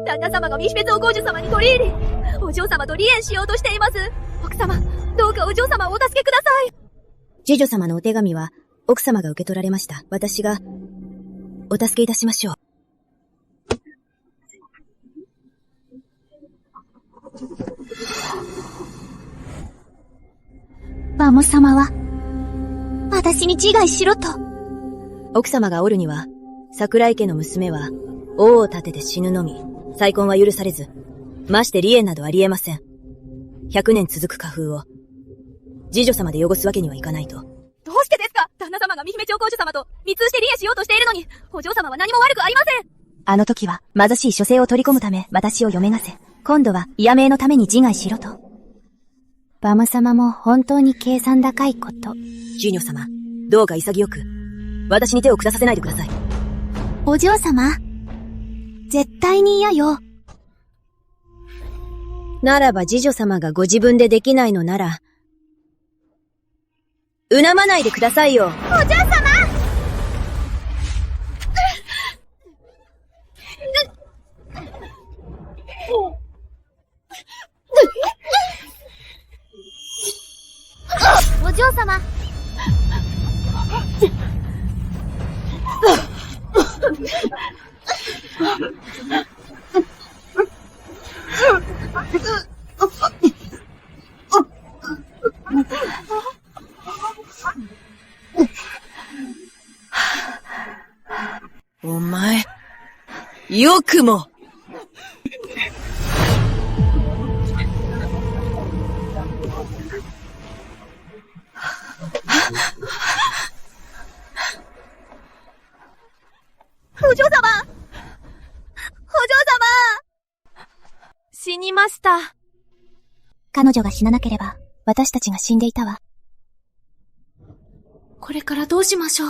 旦那様が未秘別を皇女様に取り入り、お嬢様と離縁しようとしています。奥様、どうかお嬢様をお助けください。侍女様のお手紙は、奥様が受け取られました。私が、お助けいたしましょう。バモ様は、私に自害しろと。奥様がおるには、桜井家の娘は、王を立てて死ぬのみ、再婚は許されず、まして離縁などありえません。100年続く家風を、侍女様で汚すわけにはいかないと。どうしてですか？旦那様が未姫長公主様と密通して離縁しようとしているのに、お嬢様は何も悪くありません。あの時は貧しい書生を取り込むため私を嫁がせ、今度は嫌命のために自害しろと。バム様も本当に計算高いこと。侍女様、どうか潔く、私に手を下させないでください。お嬢様、絶対に嫌よ。ならば侍女様がご自分でできないのなら、うなまないでくださいよ。お嬢様お嬢様お前、よくもお嬢様！死にました。彼女が死ななければ、私たちが死んでいたわ。これからどうしましょう。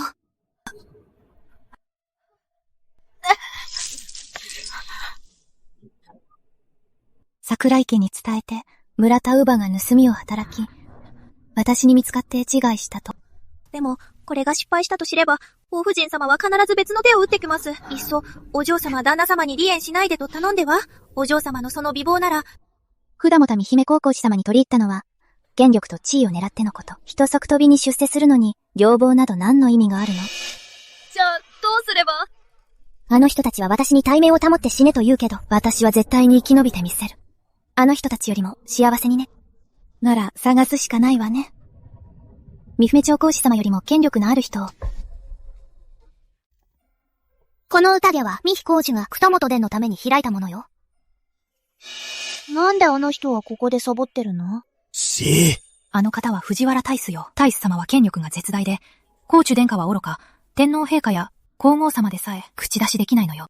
桜井家に伝えて、村田乳母が盗みを働き、私に見つかって自害したと。でも、これが失敗したと知れば、王夫人様は必ず別の手を打ってきます。いっそ、お嬢様旦那様に離縁しないでと頼んでは、お嬢様のその美貌なら、札もたみ姫高校子様に取り入ったのは、権力と地位を狙ってのこと。一足飛びに出世するのに、両棒など何の意味があるの？じゃあ、どうすれば？あの人たちは私に体面を保って死ねと言うけど、私は絶対に生き延びてみせる。あの人たちよりも幸せにね。なら、探すしかないわね。三船長公子様よりも権力のある人を。この宴は、三妃公主が草本殿のために開いたものよ。なんであの人はここでサボってるの？あの方は藤原大須よ。大須様は権力が絶大で、皇中殿下は愚か、天皇陛下や皇后様でさえ口出しできないのよ。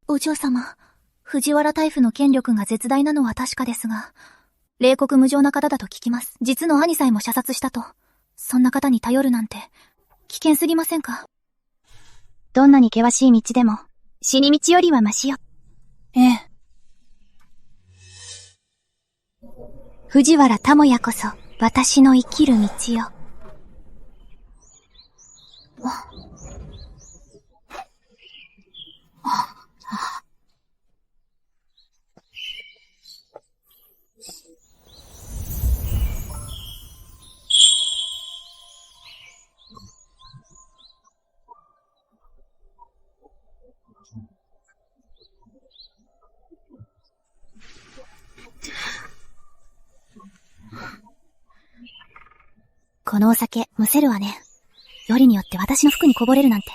お嬢様、藤原大夫の権力が絶大なのは確かですが、冷酷無情な方だと聞きます。実の兄さえも射殺したと。そんな方に頼るなんて、危険すぎませんか？どんなに険しい道でも、死に道よりはマシよ。ええ。藤原玉也こそ、私の生きる道よ。このお酒、むせるわね。よりによって私の服にこぼれるなんて。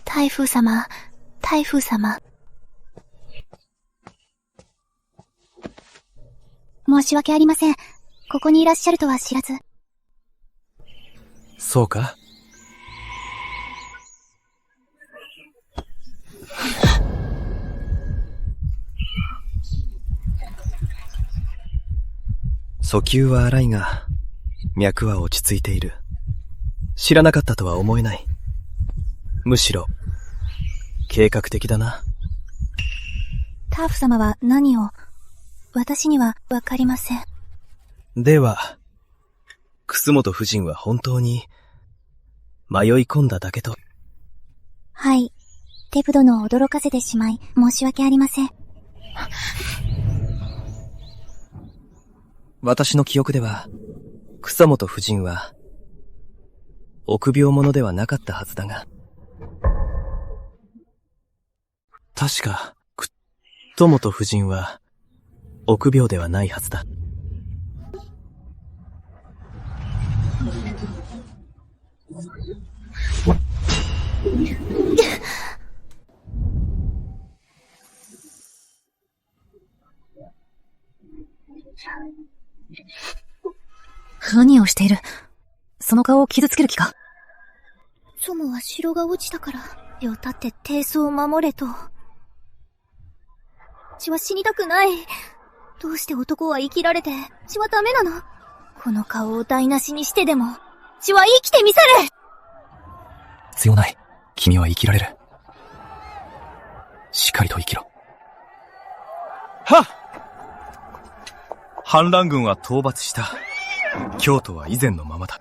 大風様、大風様。申し訳ありません。ここにいらっしゃるとは知らず。そうか。訴求は荒いが、脈は落ち着いている。知らなかったとは思えない。むしろ、計画的だな。ターフ様は何を、私にはわかりません。では、楠本夫人は本当に、迷い込んだだけと。はい。テプ殿を驚かせてしまい、申し訳ありません。私の記憶では、草本夫人は、臆病者ではなかったはずだが。確か、草本夫人は、臆病ではないはずだ。何をしている？その顔を傷つける気か？祖母は城が落ちたから、手を立って低層を守れと。血は死にたくない。どうして男は生きられて、血はダメなの？この顔を台無しにしてでも、血は生きてみせる！必要ない。君は生きられる。しっかりと生きろ。はっ！反乱軍は討伐した。京都は以前のままだ。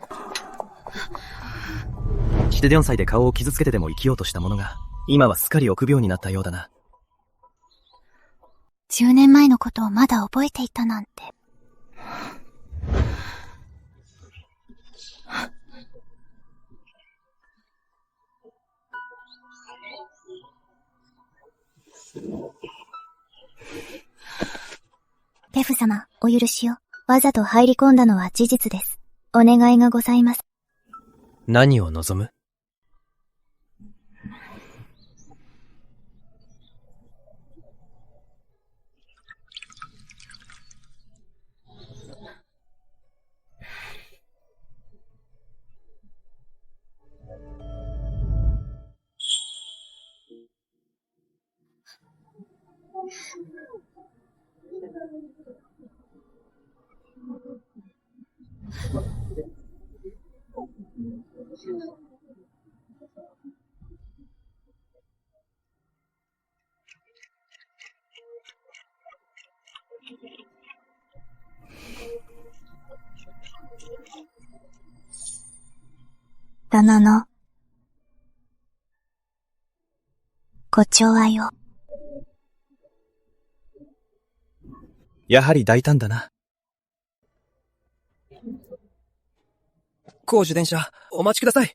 シテデオン祭で顔を傷つけてでも生きようとした者が、今はすっかり臆病になったようだな。10年前のことをまだ覚えていたなんて。テフ様、お許しを。わざと入り込んだのは事実です。お願いがございます。何を望む？殿のご寵愛を。やはり大胆だな。高樹電車、お待ちください。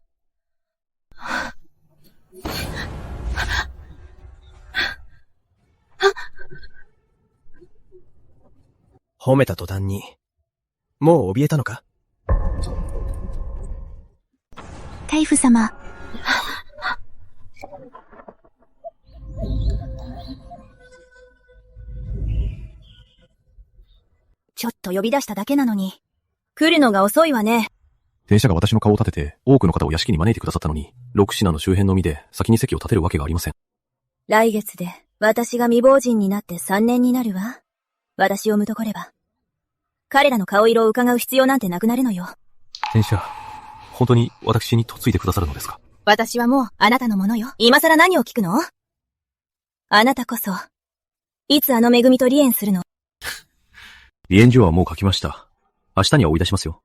褒めた途端に、もう怯えたのか？タイフ様。ちょっと呼び出しただけなのに、来るのが遅いわね。電車が私の顔を立てて、多くの方を屋敷に招いてくださったのに、六品の周辺のみで先に席を立てるわけがありません。来月で、私が未亡人になって3年になるわ。私をむとこれば。彼らの顔色を伺う必要なんてなくなるのよ。電車、本当に私に嫁いでくださるのですか？私はもうあなたのものよ。今更何を聞くの？あなたこそ、いつあの恵みと離縁するの？離縁状はもう書きました。明日には追い出しますよ。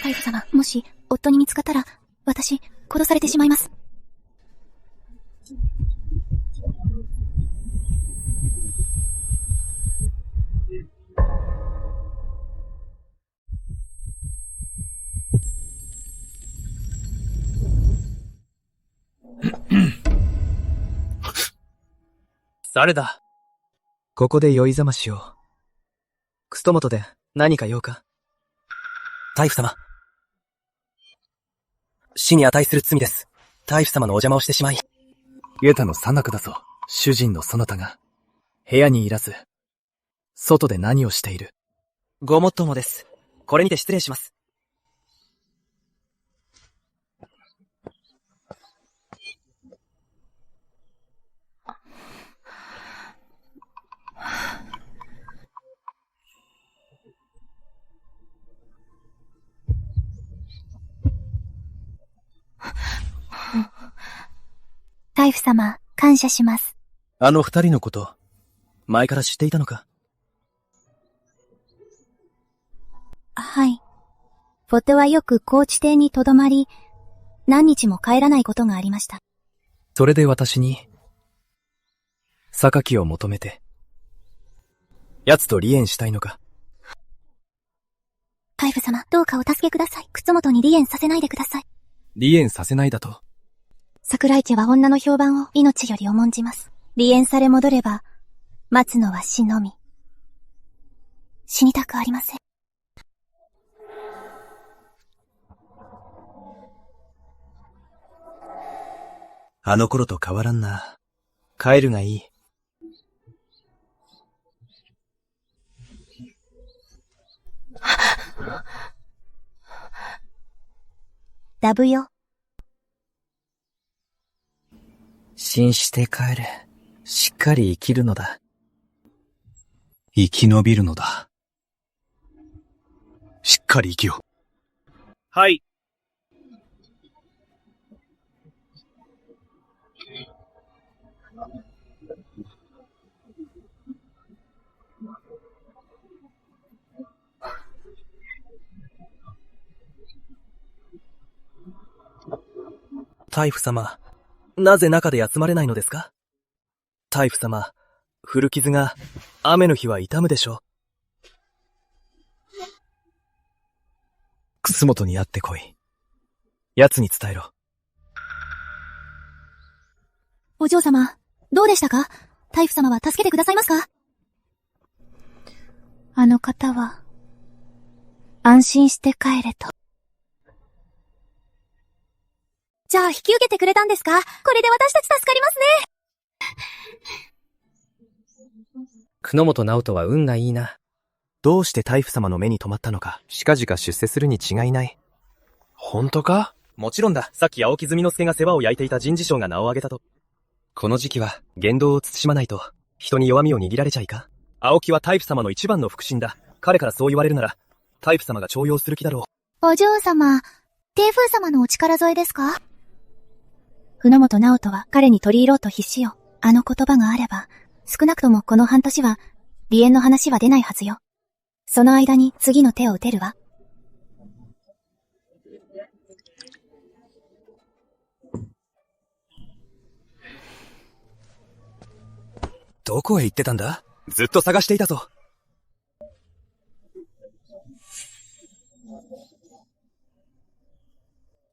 タイフ様、もし、夫に見つかったら、私、殺されてしまいます。誰だ？ここで酔いざましを。楠本で何か用か？大夫様。死に値する罪です。大夫様のお邪魔をしてしまい。ユタのさなかだぞ。主人のそなたが、部屋にいらず、外で何をしている？ごもっともです。これにて失礼します。大夫様、感謝します。あの二人のこと、前から知っていたのか？はい。フォテはよく高知邸に留まり、何日も帰らないことがありました。それで私に、榊を求めて、奴と離縁したいのか？大夫様、どうかお助けください。靴元に離縁させないでください。離縁させないだと？桜井家は女の評判を命より重んじます。離縁され戻れば、待つのは死のみ。死にたくありません。あの頃と変わらんな。帰るがいい。ダブよ。死して帰れ。しっかり生きるのだ。生き延びるのだ。しっかり生きよう。はい。大夫様、なぜ中で休まれないのですか？大夫様、古傷が雨の日は痛むでしょう。楠本に会ってこい。奴に伝えろ。お嬢様、どうでしたか？大夫様は助けてくださいますか？あの方は、安心して帰れと。じゃあ引き受けてくれたんですか？これで私たち助かりますね。久本直人は運がいいな。どうして大夫様の目に留まったのか。近々出世するに違いない。本当か？もちろんだ。さっき青木積之助が世話を焼いていた人事将が名を挙げたと。この時期は言動を慎まないと人に弱みを握られちゃいか。青木は大夫様の一番の腹心だ。彼からそう言われるなら大夫様が重用する気だろう。お嬢様、帝風様のお力添えですか？船本直人は彼に取り入ろうと必死よ。あの言葉があれば、少なくともこの半年は、離縁の話は出ないはずよ。その間に次の手を打てるわ。どこへ行ってたんだ？ずっと探していたぞ。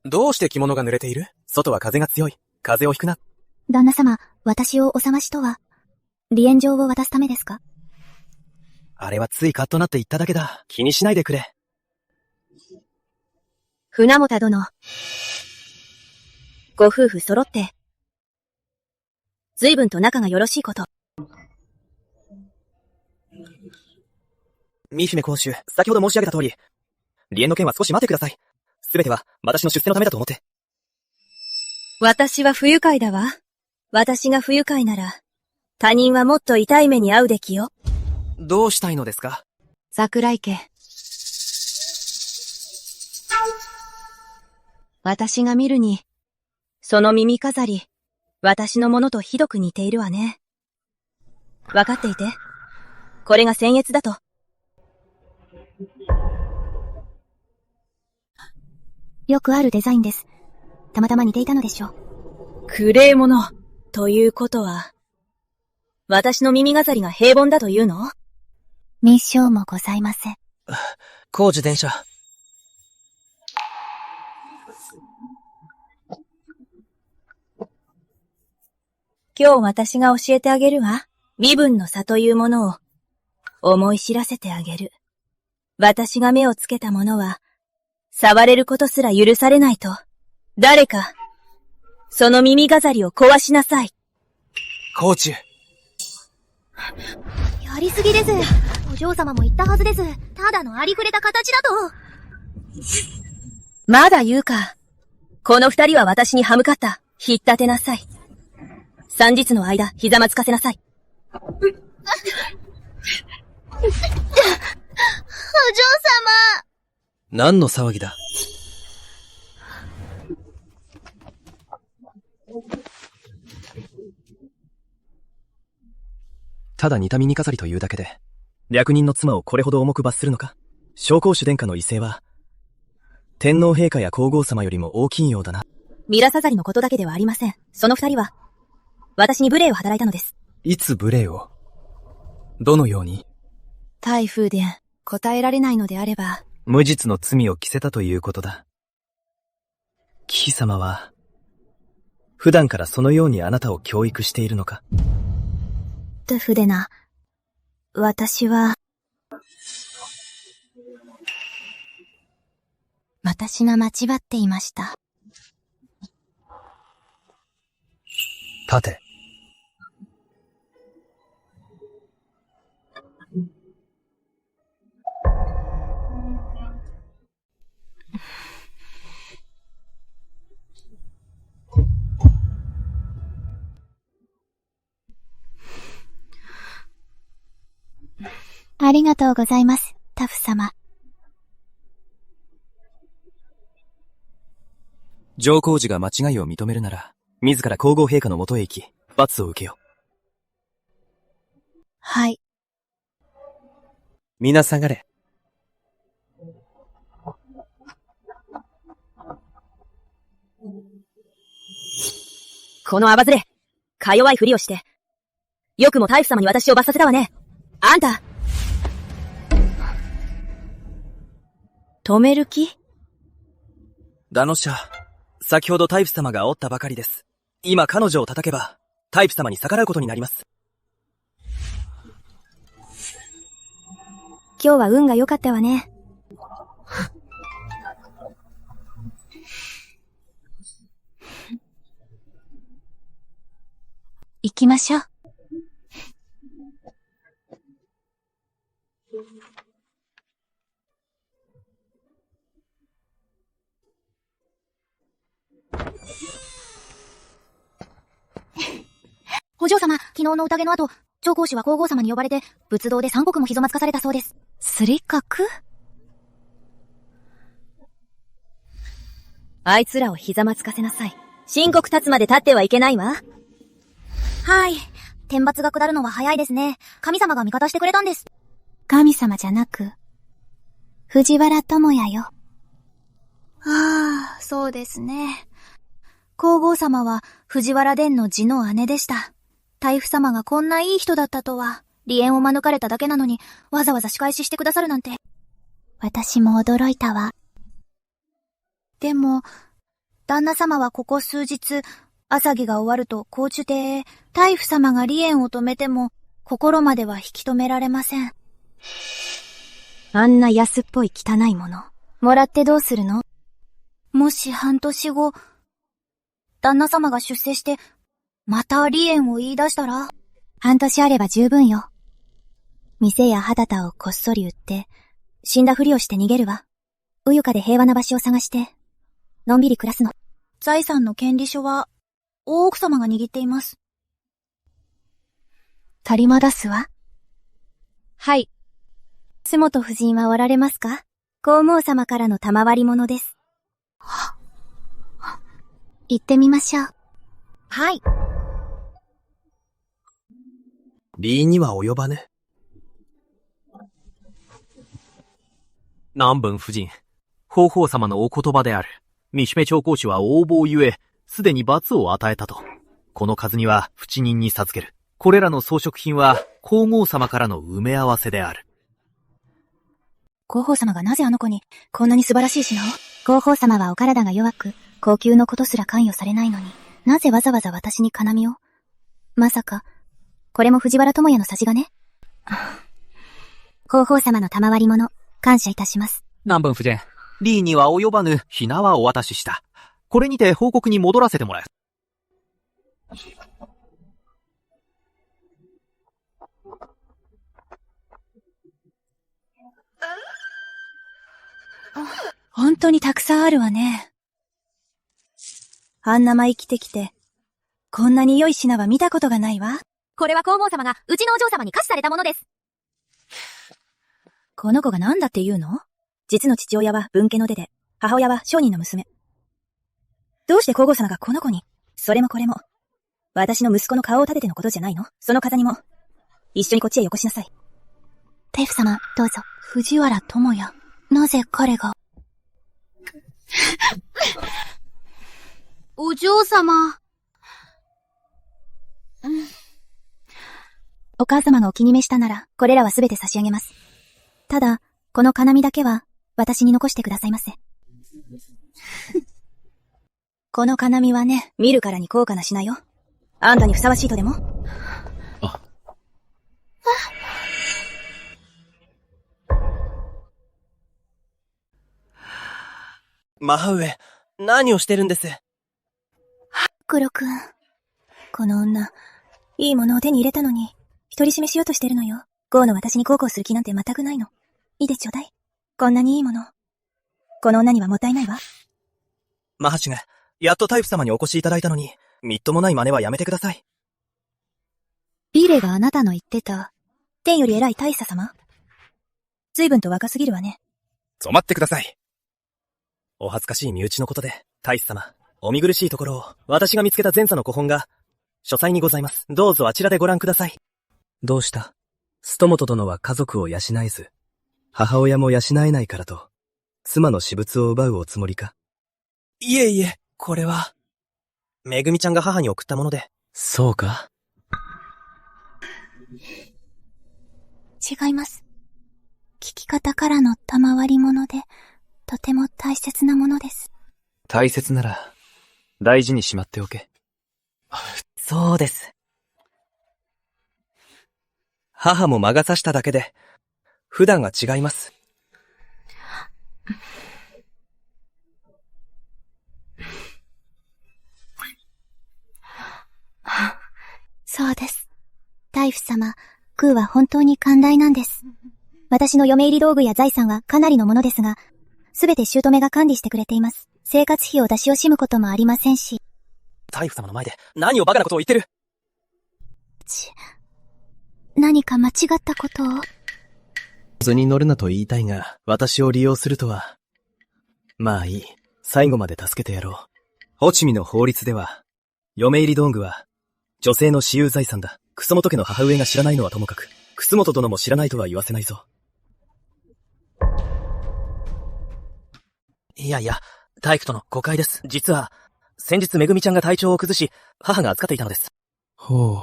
どうして着物が濡れている？外は風が強い。風邪をひくな。旦那様、私をお探しとは、離縁状を渡すためですか？あれはついカッとなって言っただけだ。気にしないでくれ。船本殿。ご夫婦揃って、随分と仲がよろしいこと。三姫公主、先ほど申し上げた通り、離縁の件は少し待ってください。すべては私の出世のためだと思って。私は不愉快だわ。私が不愉快なら、他人はもっと痛い目に遭うべきよ。どうしたいのですか？桜井家。私が見るに、その耳飾り、私のものとひどく似ているわね。わかっていて。これが僭越だと。よくあるデザインです。たまたま似ていたのでしょう。無礼者。ということは、私の耳飾りが平凡だというの？密書もございません。工事電車。今日私が教えてあげるわ。身分の差というものを思い知らせてあげる。私が目をつけたものは、触れることすら許されないと。誰か、その耳飾りを壊しなさい。コーチ。やりすぎです。お嬢様も言ったはずです。ただのありふれた形だと。まだ言うか。この二人は私に歯向かった。引っ立てなさい。3日の間、ひざまつかせなさい。お嬢様。何の騒ぎだ？ただ似た耳飾りというだけで、略人の妻をこれほど重く罰するのか？紹興酒殿下の威勢は、天皇陛下や皇后様よりも大きいようだな。ミラサザリのことだけではありません。その二人は、私に無礼を働いたのです。いつ無礼を？どのように？大風殿、答えられないのであれば、無実の罪を着せたということだ。貴様は、普段からそのようにあなたを教育しているのか？ドゥフデナ、私は、私が間違っていました。立て。ありがとうございます、タフ様。上皇子が間違いを認めるなら、自ら皇后陛下のもとへ行き、罰を受けよ。はい。皆下がれ。このアバズレ、か弱いふりをして、よくも大夫様に私を罰させたわね。あんた止める気？ダノシャ、先ほど大夫様が煽ったばかりです。今彼女を叩けば、大夫様に逆らうことになります。今日は運が良かったわね。行きましょう。お嬢様、昨日の宴の後、上皇子は皇后様に呼ばれて、仏道で三国もひぞまつかされたそうです。すり角？あいつらをひざまつかせなさい。申告立つまで立ってはいけないわ。はい。天罰が下るのは早いですね。神様が味方してくれたんです。神様じゃなく、藤原智也よ。ああ、そうですね。皇后様は藤原伝の次の姉でした。大夫様がこんないい人だったとは、離縁を免れただけなのに、わざわざ仕返ししてくださるなんて。私も驚いたわ。でも、旦那様はここ数日、朝儀が終わると高知邸へ、大夫様が離縁を止めても、心までは引き止められません。あんな安っぽい汚いもの、もらってどうするの？もし半年後、旦那様が出世して、また離縁を言い出したら？半年あれば十分よ。店や肌田をこっそり売って、死んだふりをして逃げるわ。うゆかで平和な場所を探して、のんびり暮らすの。財産の権利書は、大奥様が握っています。取り戻すわ。はい。洲本夫人はおられますか？皇后様からの賜り物です。行ってみましょう。はい。理には及ばぬ。南文夫人、皇后様のお言葉である。三島長公主は横暴ゆえ、すでに罰を与えたと。この数には不人に授ける。これらの装飾品は皇后様からの埋め合わせである。皇后様がなぜあの子にこんなに素晴らしい品を？皇后様はお体が弱く、高級のことすら関与されないのに、なぜわざわざ私に金見を？まさか、これも藤原智也のさじ金？皇后様の賜り物、感謝いたします。南文夫人、リーには及ばぬ品はお渡しした。これにて報告に戻らせてもらう。本当にたくさんあるわね。あんな間生きてきて、こんなに良い品は見たことがないわ。これは皇后様がうちのお嬢様に貸しされたものです。この子が何だって言うの？実の父親は分家の出で、母親は商人の娘。どうして皇后様がこの子に、それもこれも、私の息子の顔を立ててのことじゃないの？その風にも、一緒にこっちへよこしなさい。大夫様、どうぞ。藤原智也。なぜ彼が。お嬢様。お母様がお気に召したなら、これらはすべて差し上げます。ただ、この金網だけは、私に残してくださいませ。この金網はね、見るからに高価な品よ。あんたにふさわしいとでも？母上、何をしてるんです？黒くん。この女、いいものを手に入れたのに、独り占めしようとしてるのよ。ゴーの私に孝行する気なんて全くないの。いいでちょうだい。こんなにいいもの。この女にはもったいないわ。マハシュが、やっと大夫様にお越しいただいたのに、みっともない真似はやめてください。ビレがあなたの言ってた、天より偉い大佐様？随分と若すぎるわね。染まってください。お恥ずかしい身内のことで、大佐様、お見苦しいところを、私が見つけた前座の古本が、書斎にございます。どうぞあちらでご覧ください。どうした？ストモト殿は家族を養えず、母親も養えないからと、妻の私物を奪うおつもりか？いえいえ、これは、めぐみちゃんが母に送ったもので。そうか？違います。聞き方からの賜り物で、とても大切なものです。大切なら、大事にしまっておけ。そうです。母も魔が差しただけで、普段が違います。そうです。大夫様、空は本当に寛大なんです。私の嫁入り道具や財産はかなりのものですが、すべて姑が管理してくれています。生活費を出し惜しむこともありませんし。大夫様の前で何をバカなことを言ってる？何か間違ったことを？図に乗るなと言いたいが、私を利用するとは。まあいい。最後まで助けてやろう。ホチミの法律では、嫁入り道具は、女性の私有財産だ。楠本家の母上が知らないのはともかく、楠本殿も知らないとは言わせないぞ。いやいや、大工との誤解です。実は、先日めぐみちゃんが体調を崩し、母が預かっていたのです。ほう。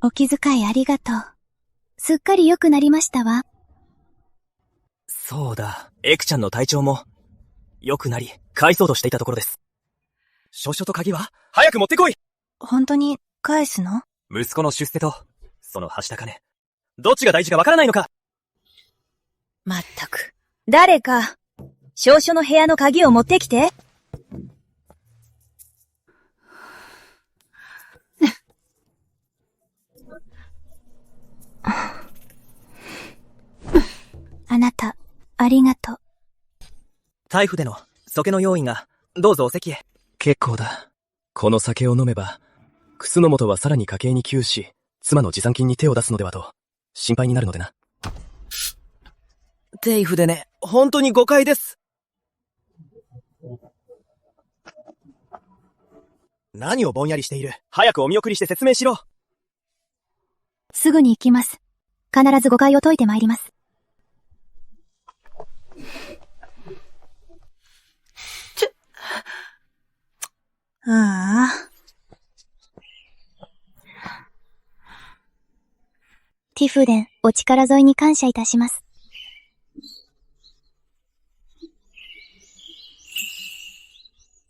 お気遣いありがとう。すっかり良くなりましたわ。そうだ、エクちゃんの体調も、良くなり、返そうとしていたところです。書書と鍵は早く持ってこい！本当に、返すの？息子の出世と、そのはした金。どっちが大事かわからないのか！まったく。誰か、証書の部屋の鍵を持ってきて。あなた、ありがとう。大夫での、酒の用意が、どうぞお席へ。結構だ。この酒を飲めば、楠本はさらに家計に窮し、妻の持参金に手を出すのではと、心配になるのでな。大夫でね、本当に誤解です。何をぼんやりしている。早くお見送りして説明しろ。すぐに行きます。必ず誤解を解いてまいります。ああ。ティフデン、お力添えに感謝いたします。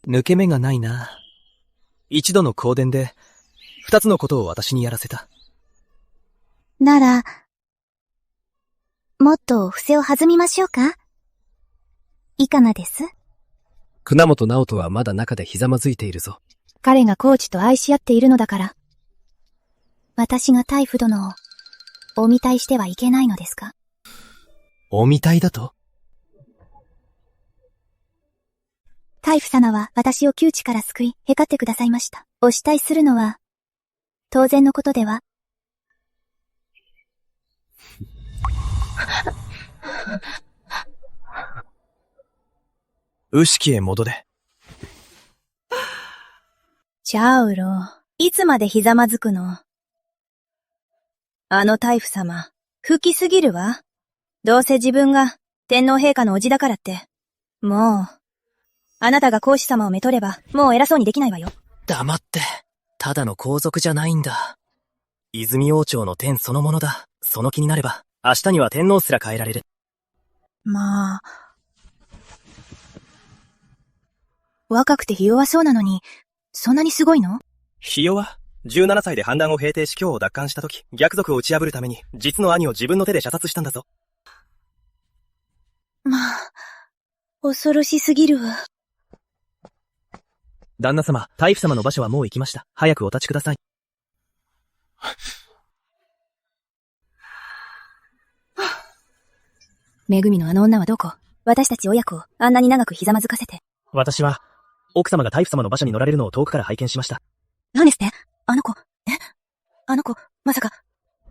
抜け目がないな。一度の香典で、二つのことを私にやらせた。なら、もっと伏せを弾みましょうか？いかがです？船本直人はまだ中でひざまずいているぞ。彼がコーチと愛し合っているのだから。私が大夫殿を、お見待いしてはいけないのですか？お見待いだと？大夫様は私を窮地から救い、へかってくださいました。お慕いするのは、当然のことでは？ウシキへ戻れ。チャウロ、いつまでひざまずくの？あの大夫様、不気すぎるわ。どうせ自分が天皇陛下の叔父だからって。もう、あなたが皇子様をめとれば、もう偉そうにできないわよ。黙って。ただの皇族じゃないんだ。泉王朝の天そのものだ。その気になれば、明日には天皇すら変えられる。まあ。若くてひ弱そうなのに、そんなにすごいの？ひ弱17歳で反乱を平定し京を奪還した時、逆賊を打ち破るために、実の兄を自分の手で射殺したんだぞ。まあ、恐ろしすぎるわ。旦那様、大夫様の場所はもう行きました。早くお立ちください。めぐみのあの女はどこ？私たち親子をあんなに長くひざまずかせて。私は、奥様が大夫様の馬車に乗られるのを遠くから拝見しました。何ですって？あの子、あの子、まさか、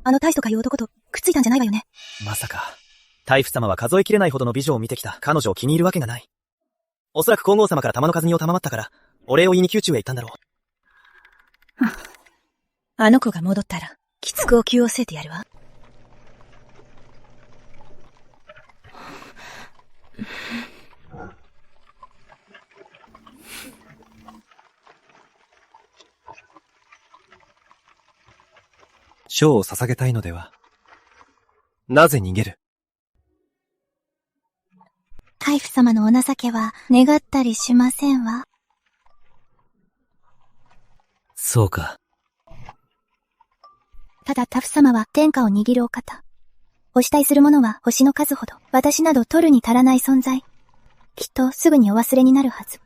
あの大使とかいう男とくっついたんじゃないわよね。まさか、大夫様は数えきれないほどの美女を見てきた彼女を気に入るわけがない。おそらく皇后様から玉の数にを賜ったから、お礼を言いに宮中へ行ったんだろう。あの子が戻ったら、きつくお灸を据えてやるわ。書を捧げたいのでは？なぜ逃げる？大夫様のお情けは願ったりしませんわ。そうか。ただタフ様は天下を握るお方。お慕いする者は星の数ほど、私など取るに足らない存在。きっとすぐにお忘れになるはず。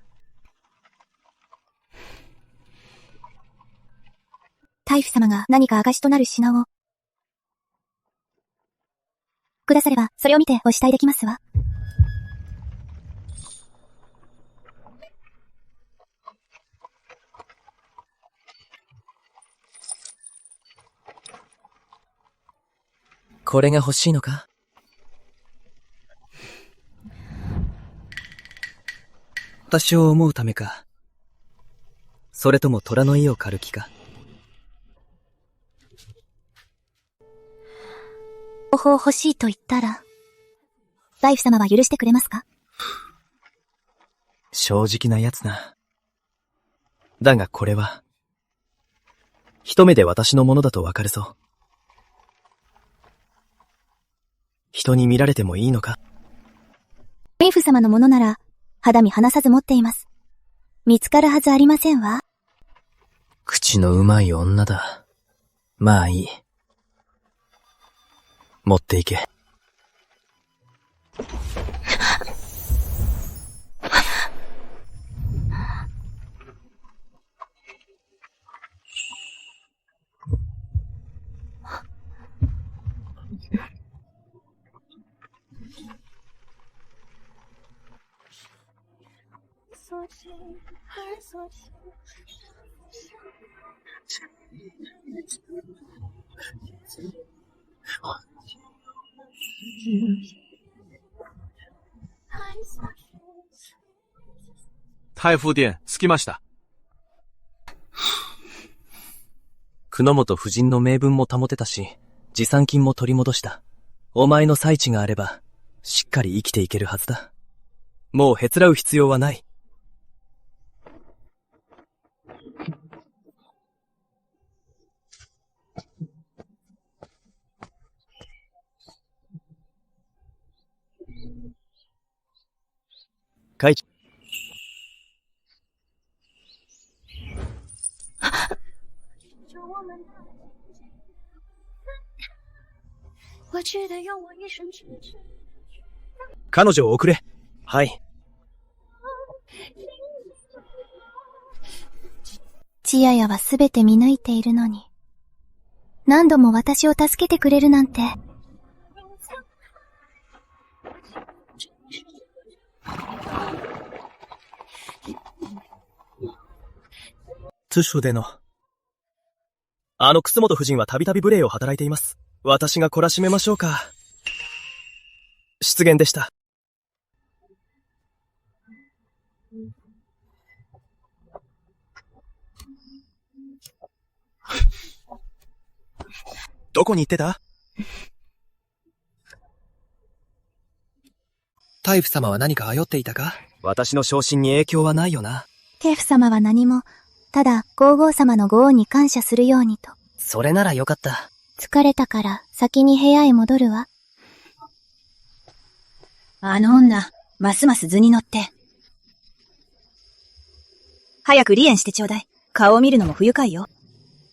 大夫様が何か証となる品をくだされば、それを見てお慕いできますわ。これが欲しいのか？私を思うためか。それとも虎の意を狩る気か。方法欲しいと言ったら、大夫様は許してくれますか？正直なやつな。だがこれは、一目で私のものだとわかるぞ。人に見られてもいいのか？大夫様のものなら、肌身離さず持っています。見つかるはずありませんわ。口のうまい女だ。まあいい。持っていけ。太傅殿、着きました。久野本夫人の名分も保てたし、持参金も取り戻した。お前の才知があれば、しっかり生きていけるはずだ。もうへつらう必要はない。会長。彼女を送れ。はい。千ややはすべて見抜いているのに、何度も私を助けてくれるなんて。トゥシュでの。あの楠本夫人はたびたび無礼を働いています。私が懲らしめましょうか。失言でした。どこに行ってた？タイフ様は何か迷っていたか？私の昇進に影響はないよな。ケフ様は何も、ただ皇后様のご恩に感謝するようにと。それならよかった。疲れたから先に部屋へ戻るわ。あの女、ますます図に乗って。早く離縁してちょうだい。顔を見るのも不愉快よ。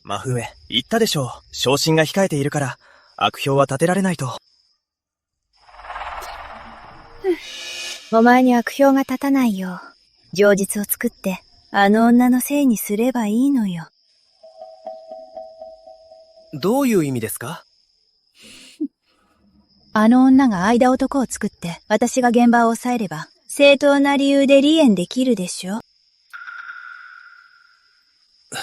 真笛、言ったでしょう。昇進が控えているから、悪評は立てられないと。お前に悪評が立たないよう、情実を作って、あの女のせいにすればいいのよ。どういう意味ですか？あの女が間男を作って、私が現場を抑えれば、正当な理由で離縁できるでしょ。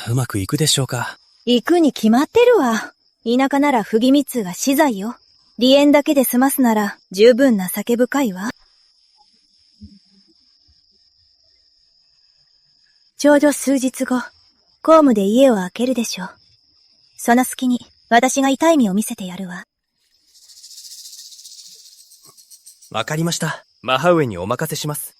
うまくいくでしょうか？行くに決まってるわ。田舎なら不義密通が死罪よ。離縁だけで済ますなら、十分情け深いわ。ちょうど数日後、公務で家を空けるでしょう。その隙に、私が痛い目を見せてやるわ。わかりました。マハウエにお任せします。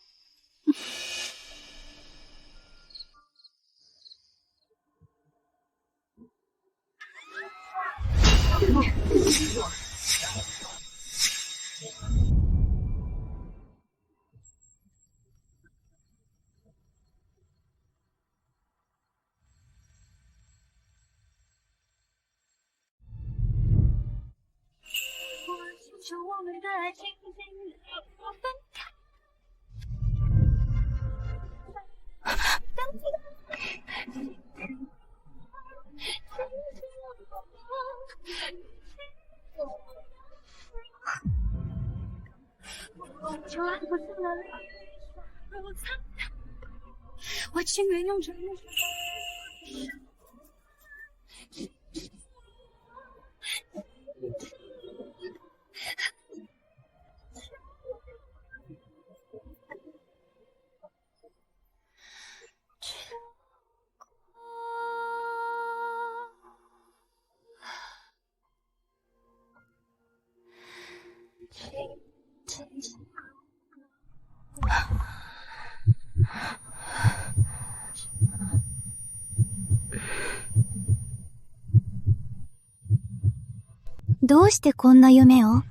どうしてこんな夢を？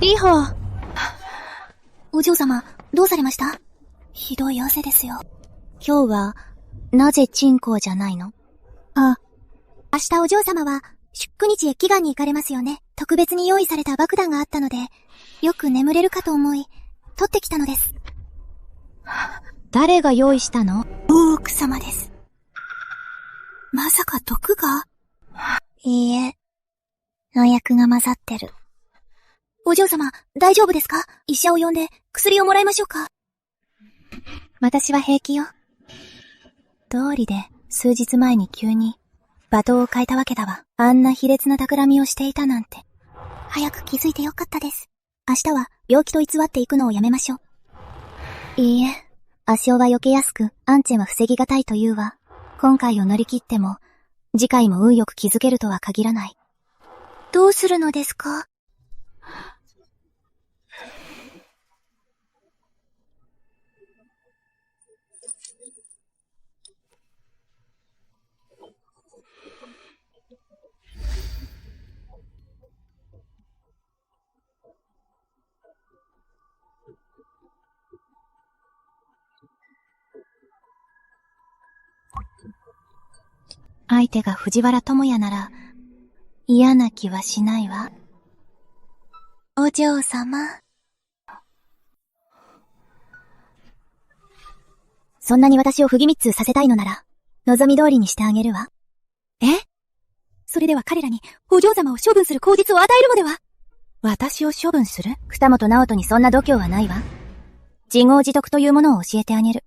リホ。お嬢様、どうされました？ひどい汗ですよ。今日は、なぜ鎮江じゃないの？明日お嬢様は、出区日へ祈願に行かれますよね。特別に用意された爆弾があったので、よく眠れるかと思い、取ってきたのです。誰が用意したの？大奥様です。まさか毒が？いいえ、農薬が混ざってる。お嬢様、大丈夫ですか？医者を呼んで薬をもらいましょうか？私は平気よ。道理で数日前に急に罵倒を変えたわけだわ。あんな卑劣な企みをしていたなんて。早く気づいてよかったです。明日は病気と偽っていくのをやめましょう。いいえ、足尾は避けやすく、アンチェは防ぎがたいというわ。今回を乗り切っても、次回も運よく気づけるとは限らない。どうするのですか？相手が藤原友也なら、嫌な気はしないわ。お嬢様。そんなに私を不義密通させたいのなら、望み通りにしてあげるわ。それでは彼らにお嬢様を処分する口実を与えるのでは？私を処分する？二本直人にそんな度胸はないわ。自業自得というものを教えてあげる。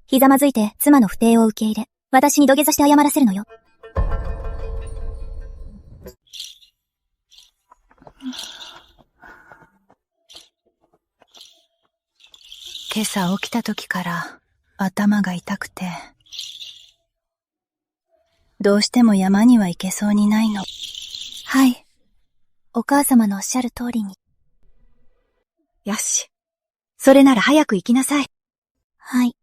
ひざまずいて妻の不貞を受け入れ、私に土下座して謝らせるのよ。今朝起きた時から頭が痛くて、どうしても山には行けそうにないの。はい。お母様のおっしゃる通りに。よし。それなら早く行きなさい。はい。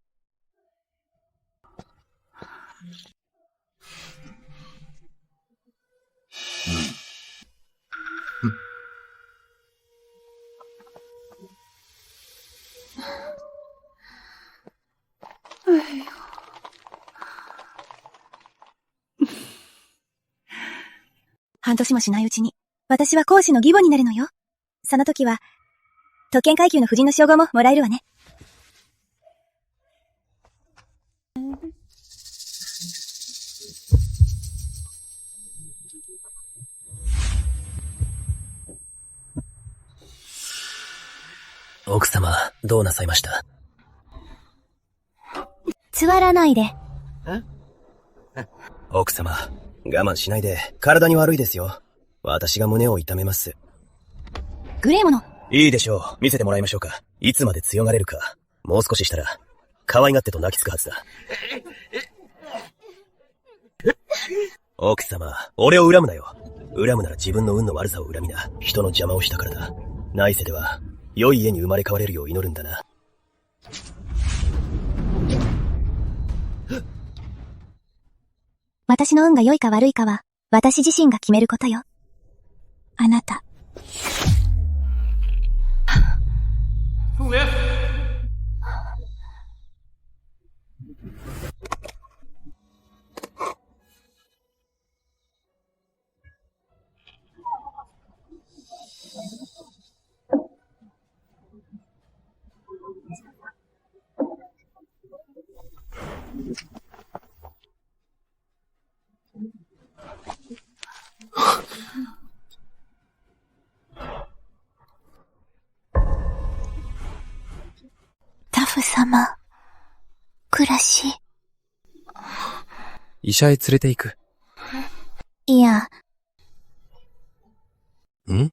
半年もしないうちに、私は講師の義母になるのよ。その時は、特権階級の夫人の称号ももらえるわね。奥様、どうなさいました？座らないで。奥様、我慢しないで、体に悪いですよ。私が胸を痛めます。グレーモノ。いいでしょう。見せてもらいましょうか。いつまで強がれるか。もう少ししたら、可愛がってと泣きつくはずだ。奥様、俺を恨むなよ。恨むなら自分の運の悪さを恨みな。人の邪魔をしたからだ。来世では、良い家に生まれ変われるよう祈るんだな。私の運が良いか悪いかは、私自身が決めることよ。あなた。タフ様、暮らし。医者へ連れて行く。いや。ん？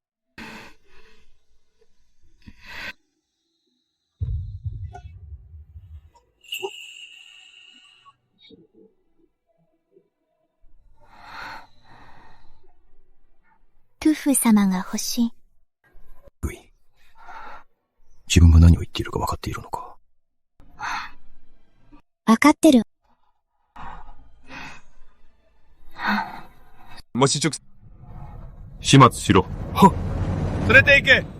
トゥフ様が欲しい。自分が何を言っているか分かっているのか。分かってる。もし直、始末しろ。はっ。連れて行け。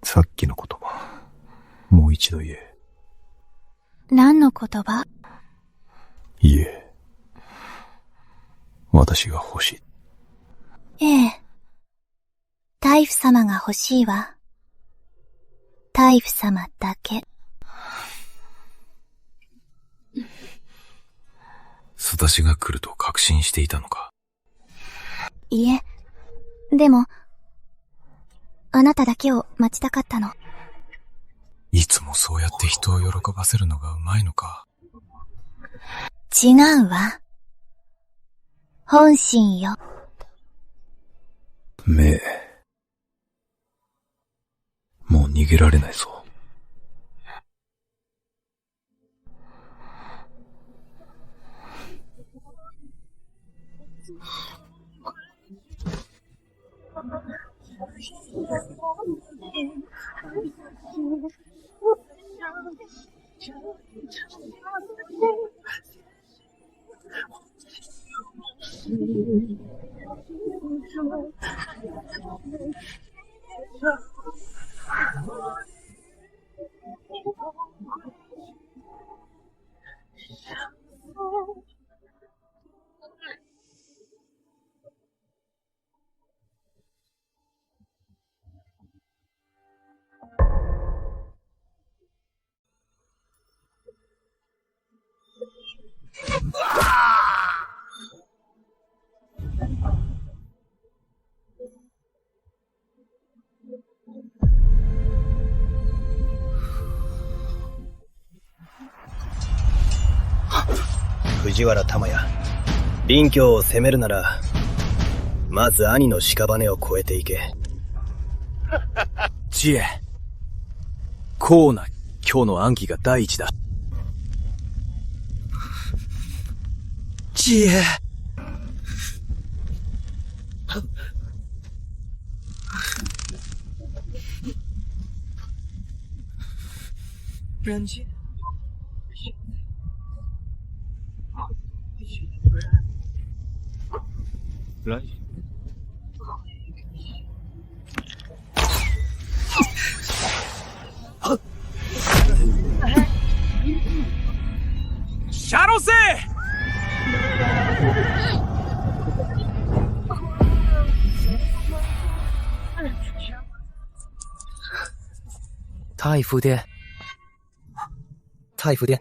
さっきの言葉、もう一度言え。何の言葉？言え。私が欲しい。ええ。タイフ様が欲しいわ。タイフ様だけ。すだしが来ると確信していたのか。いえ。でも、あなただけを待ちたかったの。いつもそうやって人を喜ばせるのがうまいのか。違うわ。本心よ。目。もう逃げられないぞ。藤原玉也、林教を攻めるなら、まず兄の屍を越えていけ。知恵。コーナ、今日の暗記が第一だ。知恵。シャロセ太福殿。太福殿。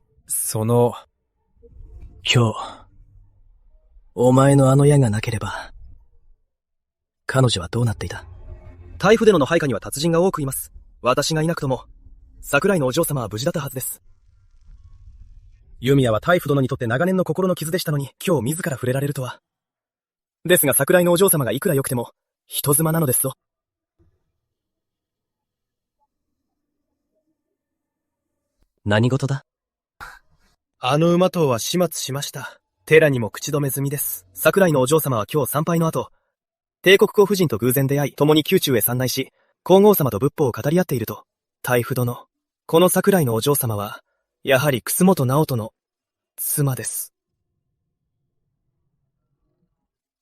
今日、お前のあの矢がなければ、彼女はどうなっていた？太福殿の配下には達人が多くいます。私がいなくとも、桜井のお嬢様は無事だったはずです。弓矢は太福殿にとって長年の心の傷でしたのに、今日自ら触れられるとは。ですが桜井のお嬢様がいくら良くても、人妻なのですぞ。何事だ？あの馬頭は始末しました。寺にも口止め済みです。桜井のお嬢様は今日参拝の後、帝国公夫人と偶然出会い、共に宮中へ参内し、皇后様と仏法を語り合っていると。太福殿、この桜井のお嬢様は、やはり楠本直人の妻です。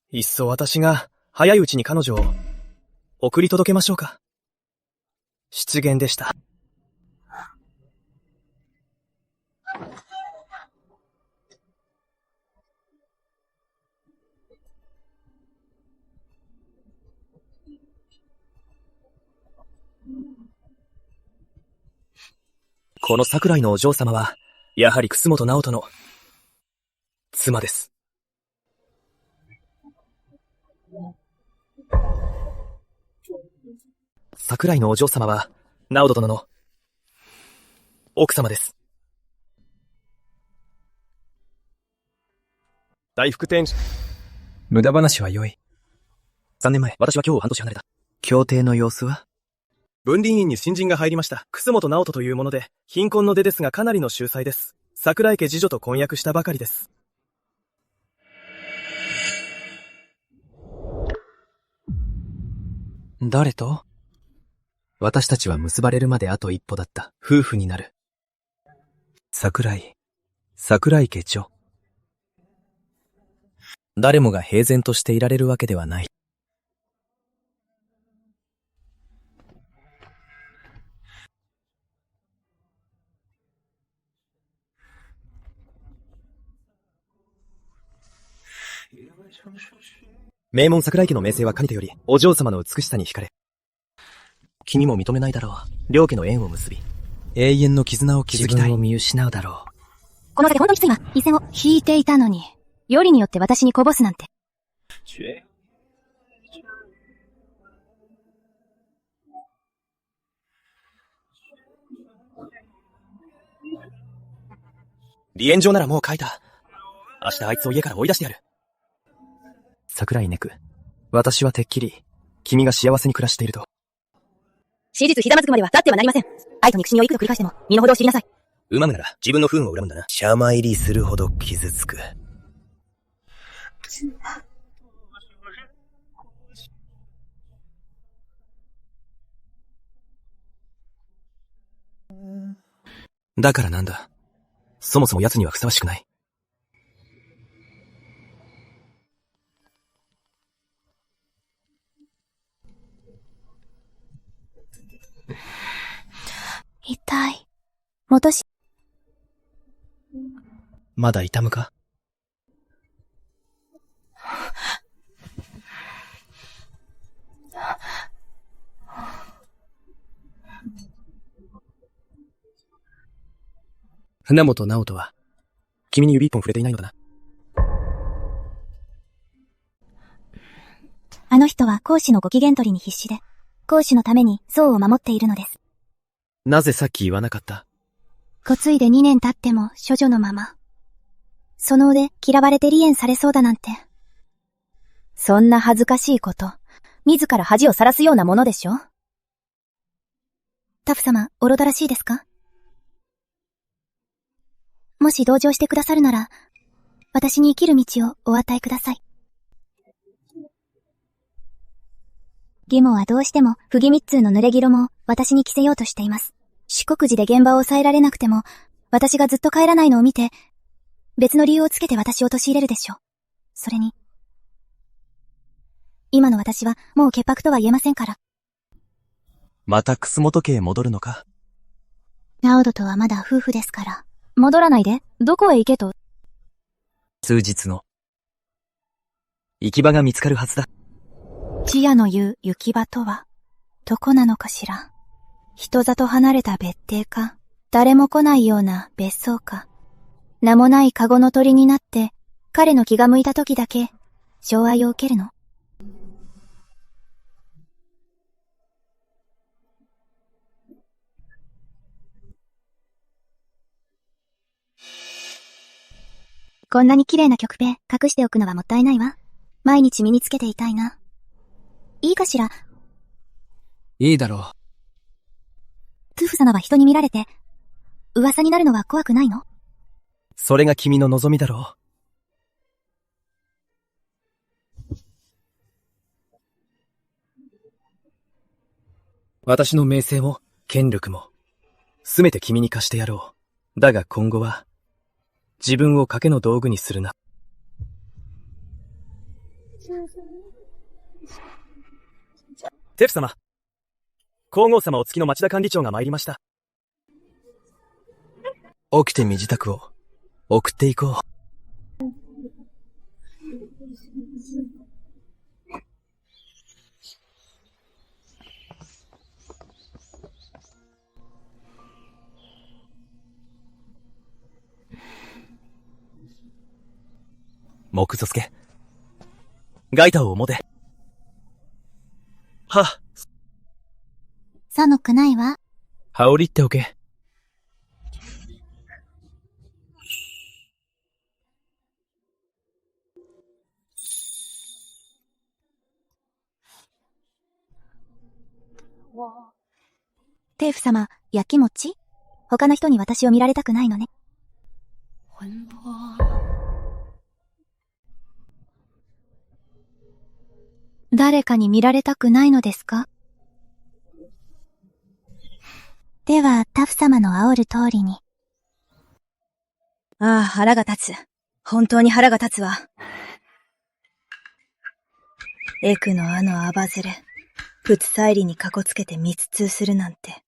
いっそ私が早いうちに彼女を送り届けましょうか。失言でした。この桜井のお嬢様は、やはり楠本直人の妻です。桜井のお嬢様は、直人殿の奥様です。大福天使。無駄話は良い。3年前、私は今日半年離れた。協定の様子は？文林院に新人が入りました。楠本直人というもので、貧困の出ですがかなりの秀才です。桜井家次女と婚約したばかりです。誰と？私たちは結ばれるまであと一歩だった。夫婦になる。桜井家女。誰もが平然としていられるわけではない。名門桜井家の名声はかねてより、お嬢様の美しさに惹かれ、君も認めないだろう。両家の縁を結び、永遠の絆を築きたい。自分を見失うだろう。この先本当にきついわ。一線を引いていたのに、よりによって私にこぼすなんて。離縁状ならもう書いた。明日あいつを家から追い出してやる。桜井ネク。私はてっきり、君が幸せに暮らしていると。史実ひざまずくまでは立ってはなりません。愛と憎しみをいくら繰り返しても、身の程を知りなさい。恨むなら自分の不運を恨むんだな。邪魔入りするほど傷つく。だからなんだ。そもそも奴にはふさわしくない。痛い。戻し。まだ痛むか？船本直人は、君に指一本触れていないのだな。あの人は公主のご機嫌取りに必死で、公主のために僧を守っているのです。なぜさっき言わなかった？嫁いで2年経っても処女のまま。その腕嫌われて離縁されそうだなんて。そんな恥ずかしいこと、自ら恥をさらすようなものでしょ？タフ様、おろだらしいですか？もし同情してくださるなら、私に生きる道をお与えください。義母はどうしても、不義密通の濡れ衣を私に着せようとしています。四国寺で現場を抑えられなくても、私がずっと帰らないのを見て、別の理由をつけて私を陥れるでしょう。それに、今の私はもう潔白とは言えませんから。また楠本家へ戻るのか？ナオドとはまだ夫婦ですから。戻らないで、どこへ行けと？数日の行き場が見つかるはずだ。千夜の言う行き場とは、どこなのかしら。人里離れた別邸か、誰も来ないような別荘か。名もない籠の鳥になって、彼の気が向いた時だけ、寵愛を受けるの。こんなに綺麗な曲名隠しておくのはもったいないわ。毎日身につけていたいな。いいかしら？いいだろう。トゥフ様は人に見られて、噂になるのは怖くないの？それが君の望みだろう。私の名声も、権力も、すべて君に貸してやろう。だが今後は、自分を賭けの道具にするな。テフ様。皇后様お付きの町田管理長が参りました。起きて身支度を送っていこう。木造助。ガイタを持て。はっ。寒くないわ。羽織っておけ。テーフ様、焼き餅？他の人に私を見られたくないのね。誰かに見られたくないのですか？では、タフ様の煽る通りに。ああ、腹が立つ。本当に腹が立つわ。エクのあのアバズレ、プツサイリにかこつけて密通するなんて。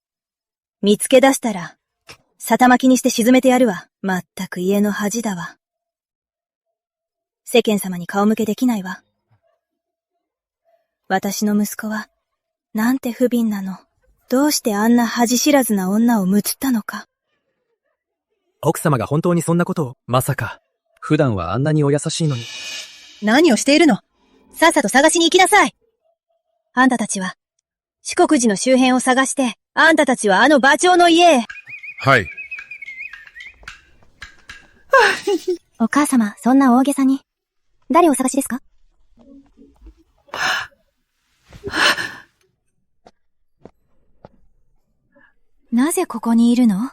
見つけ出したら、さたまきにして沈めてやるわ。まったく家の恥だわ。世間様に顔向けできないわ。私の息子は、なんて不憫なの。どうしてあんな恥知らずな女をむつったのか。奥様が本当にそんなことを、まさか、普段はあんなにお優しいのに。何をしているの？さっさと探しに行きなさい。あんたたちは、四国寺の周辺を探して、あんたたちはあの馬長の家へ。はい。お母様、そんな大げさに。誰をお探しですか？なぜここにいるの？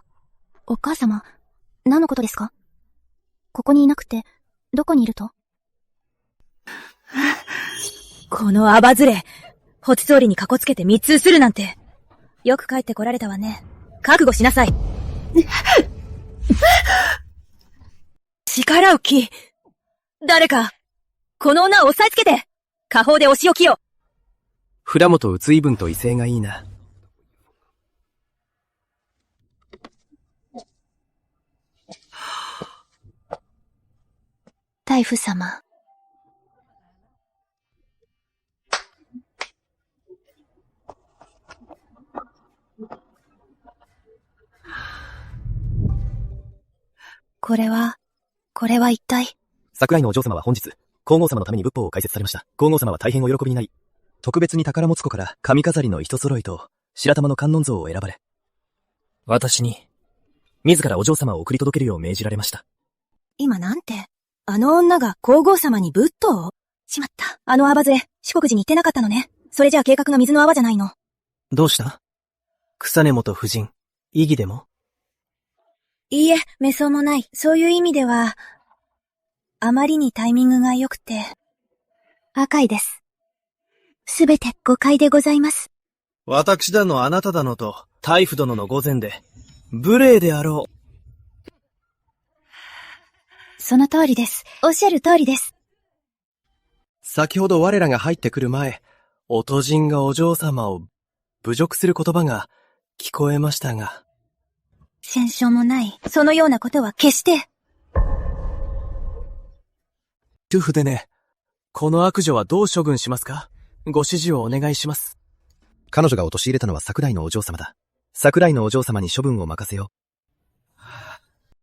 お母様、何のことですか？ここにいなくて、どこにいると？このアバズレ、ホチ総理にかこつけて密通するなんて。よく帰ってこられたわね。覚悟しなさい。力をき。誰か、この女を押さえつけて、下方でお仕置きを。蔵本宇津井分と威勢がいいな。大夫様。これは一体。桜井のお嬢様は本日、皇后様のために仏法を開設されました。皇后様は大変お喜びになり、特別に宝物庫から髪飾りの一揃いと白玉の観音像を選ばれ、私に、自らお嬢様を送り届けるよう命じられました。今なんて、あの女が皇后様に仏頭を？しまった。あのアバズレ、四国寺に行ってなかったのね。それじゃあ計画が水の泡じゃないの。どうした？草根本夫人、意義でも？いいえ、めそうもない。そういう意味では、あまりにタイミングが良くて。赤いです。すべて誤解でございます。私だのあなただのと、タイフ殿の御前で、無礼であろう。その通りです。おっしゃる通りです。先ほど我らが入ってくる前、音人がお嬢様を侮辱する言葉が聞こえましたが。戦勝もない。そのようなことは決して。トゥフでね、この悪女はどう処分しますか？ご指示をお願いします。彼女が陥れたのは桜井のお嬢様だ。桜井のお嬢様に処分を任せよう。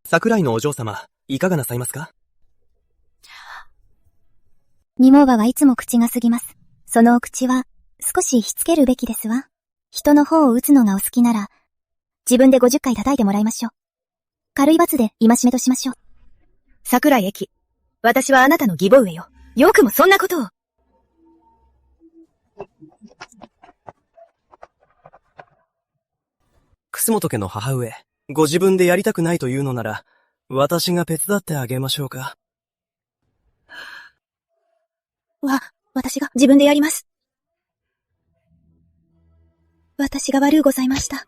桜井のお嬢様、いかがなさいますか？ニモーバはいつも口が過ぎます。そのお口は少ししつけるべきですわ。人の方を打つのがお好きなら、自分で50回叩いてもらいましょう。軽い罰で戒めとしましょう。桜井駅。私はあなたの義母上よ。よくもそんなことを。楠本家の母上、ご自分でやりたくないというのなら、私が手伝ってあげましょうか。私が自分でやります。私が悪うございました。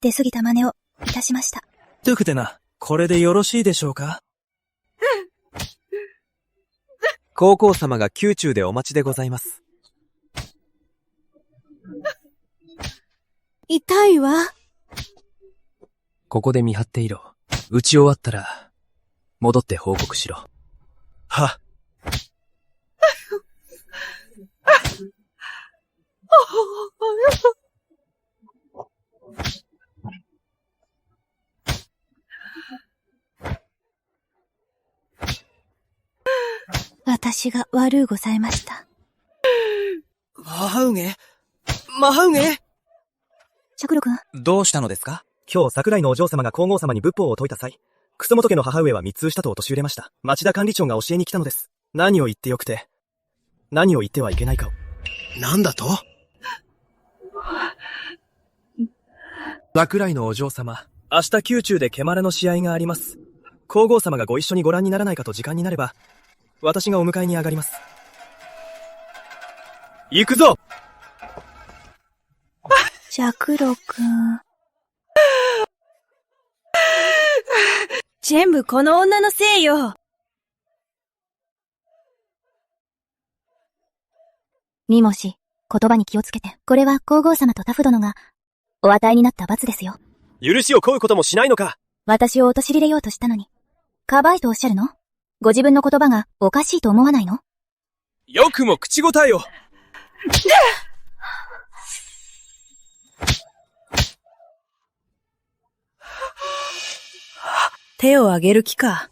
出過ぎた真似をいたしました。トゥクテナ、これでよろしいでしょうか？皇后様が宮中でお待ちでございます。痛いわ。ここで見張っていろ。打ち終わったら、戻って報告しろ。は。私が悪うございました。母上？母上？シャクロ君。どうしたのですか？今日桜井のお嬢様が皇后様に仏法を説いた際、楠本家の母上は密通したと陥れました。町田管理長が教えに来たのです。何を言ってよくて、何を言ってはいけないかを。なんだと？桜井のお嬢様、明日宮中でケマラの試合があります。皇后様がご一緒にご覧にならないかと時間になれば、私がお迎えに上がります。行くぞ！シャクロ君。全部この女のせいよ。ミモシ、言葉に気をつけて。これは皇后様とタフ殿がお与えになった罰ですよ。許しを請うこともしないのか？私を陥れようとしたのに。かばいとおっしゃるの？ご自分の言葉がおかしいと思わないの？よくも口答えを。手を挙げる気か。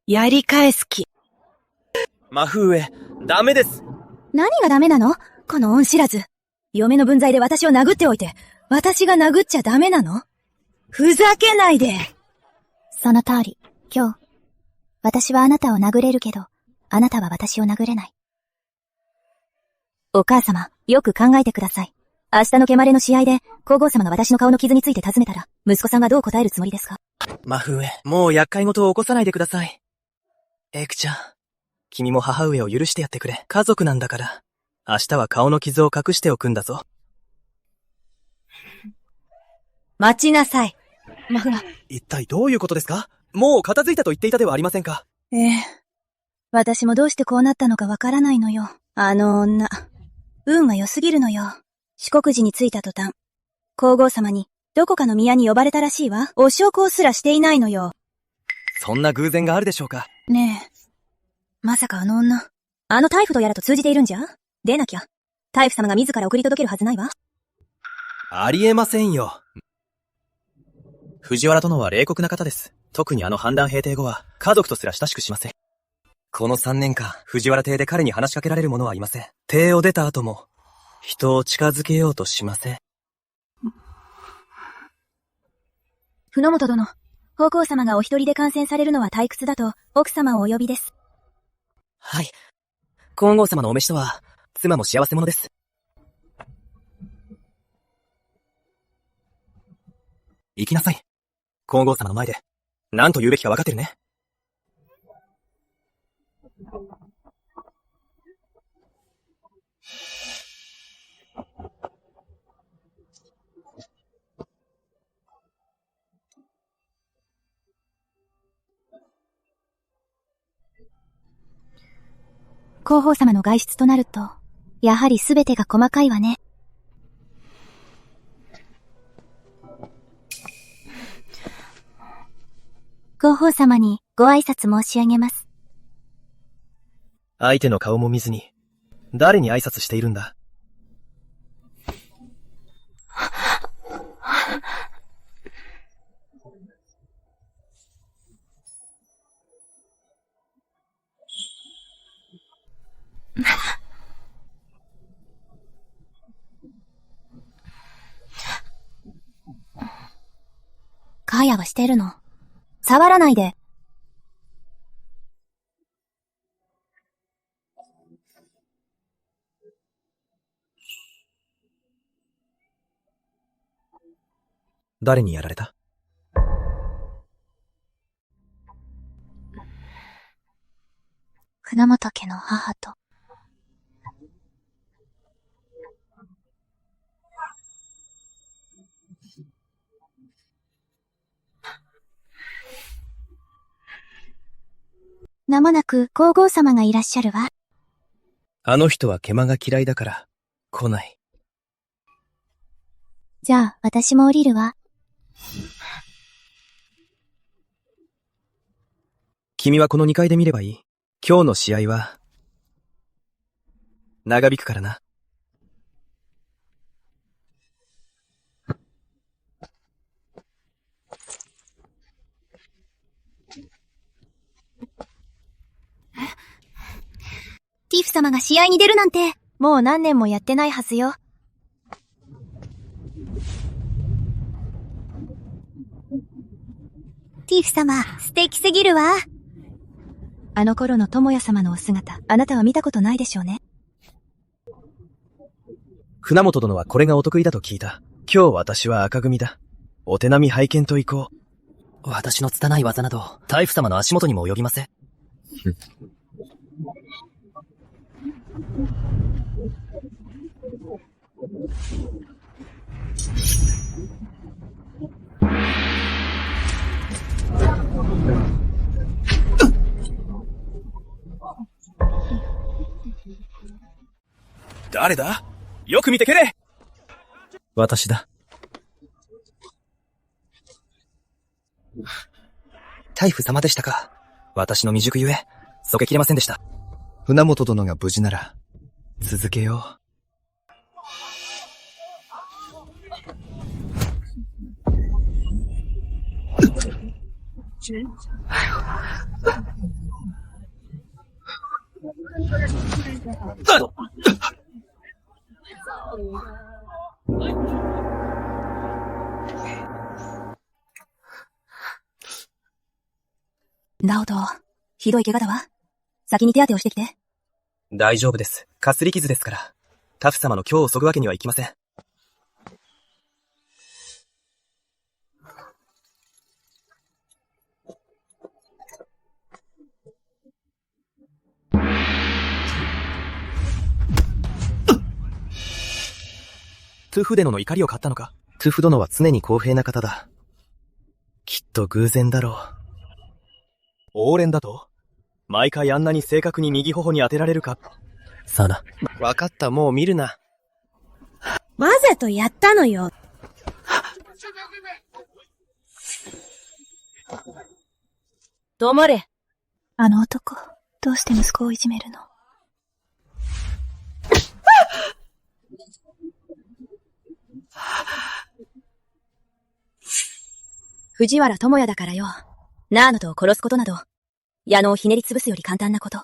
やり返す気。真風上、ダメです。何がダメなの？この恩知らず。嫁の分際で私を殴っておいて、私が殴っちゃダメなの？ふざけないで。その通り。今日、私はあなたを殴れるけど、あなたは私を殴れない。お母様、よく考えてください。明日のケマレの試合で、皇后様が私の顔の傷について尋ねたら、息子さんはどう答えるつもりですか？真風上、もう厄介事を起こさないでください。エクちゃん、君も母上を許してやってくれ。家族なんだから、明日は顔の傷を隠しておくんだぞ。待ちなさい。マフラ。一体どういうことですか？もう片付いたと言っていたではありませんか。私もどうしてこうなったのかわからないのよ。あの女、運が良すぎるのよ。四国寺に着いた途端、皇后様にどこかの宮に呼ばれたらしいわ。お焼香すらしていないのよ。そんな偶然があるでしょうか。ねえ。まさかあの女、あの大夫とやらと通じているんじゃ？でなきゃ、大夫様が自ら送り届けるはずないわ。ありえませんよ。藤原殿は冷酷な方です。特にあの反乱平定後は、家族とすら親しくしません。この3年間、藤原邸で彼に話しかけられる者はいません。邸を出た後も、人を近づけようとしません。船本殿、皇后様がお一人で観戦されるのは退屈だと、奥様をお呼びです。はい。皇后様のお召しとは、妻も幸せ者です。行きなさい。皇后様の前で、何と言うべきか分かってるね。皇后様の外出となると、やはりすべてが細かいわね。皇后様にご挨拶申し上げます。相手の顔も見ずに、誰に挨拶しているんだ？カヤはしてるの。触らないで。誰にやられた？船本家の母と。間もなく皇后様がいらっしゃるわ。あの人は毛馬が嫌いだから、来ない。じゃあ、私も降りるわ。君はこの2階で見ればいい。今日の試合は、長引くからな。ティーフ様が試合に出るなんて、もう何年もやってないはずよ。ティーフ様、素敵すぎるわ。あの頃の智也様のお姿、あなたは見たことないでしょうね。船本殿はこれがお得意だと聞いた。今日私は赤組だ。お手並み拝見と行こう。私の拙い技など、大夫様の足元にも及びません。誰だ？よく見て蹴れ！私だ。大夫様でしたか。私の未熟ゆえ、そけきれませんでした。船本殿が無事なら、続けよう。ナオト、ひどい怪我だわ。先に手当てをしてきて。大丈夫です。かすり傷ですから。タフ様の今日をそぐわけにはいきません。トゥフ殿の怒りを買ったのか？トゥフ殿は常に公平な方だ。きっと偶然だろう。往練だと？毎回あんなに正確に右頬に当てられるか？さあな。わかった、もう見るな。わざとやったのよ。黙れ。あの男、どうして息子をいじめるの？藤原智也だからよ。ナーノトを殺すことなど、矢野をひねり潰すより簡単なこと。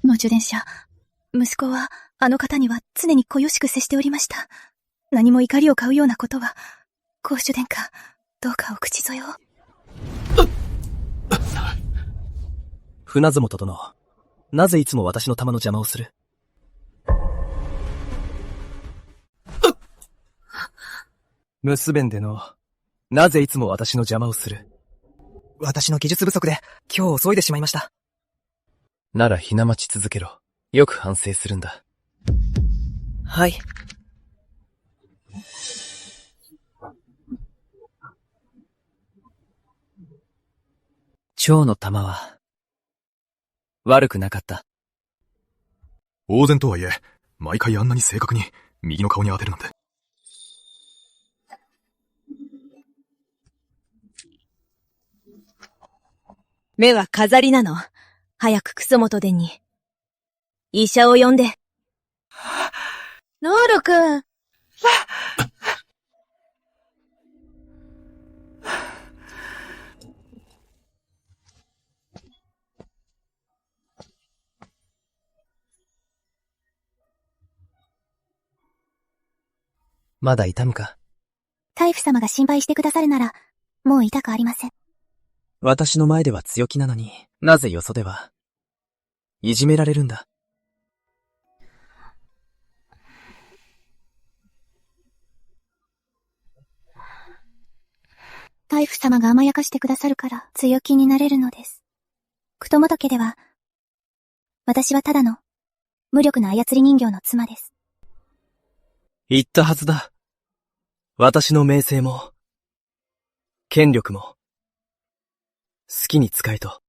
の受電者、息子は、あの方には常に小よしく接しておりました。何も怒りを買うようなことは、公主殿下、どうかお口添えを。船津本殿、なぜいつも私の玉の邪魔をする？結弁での、なぜいつも私の邪魔をする？私の技術不足で、今日遅いでしまいました。ならひな待ち続けろ。よく反省するんだ。はい。蝶の玉は、悪くなかった。当然とはいえ、毎回あんなに正確に、右の顔に当てるなんて。目は飾りなの。早くクソ元殿に。医者を呼んで。ノールくん。まだ痛むか？大夫様が心配してくださるなら、もう痛くありません。私の前では強気なのに、なぜよそでは、いじめられるんだ。大夫様が甘やかしてくださるから強気になれるのです。九元家では、私はただの無力な操り人形の妻です。言ったはずだ。私の名声も、権力も、好きに使えと。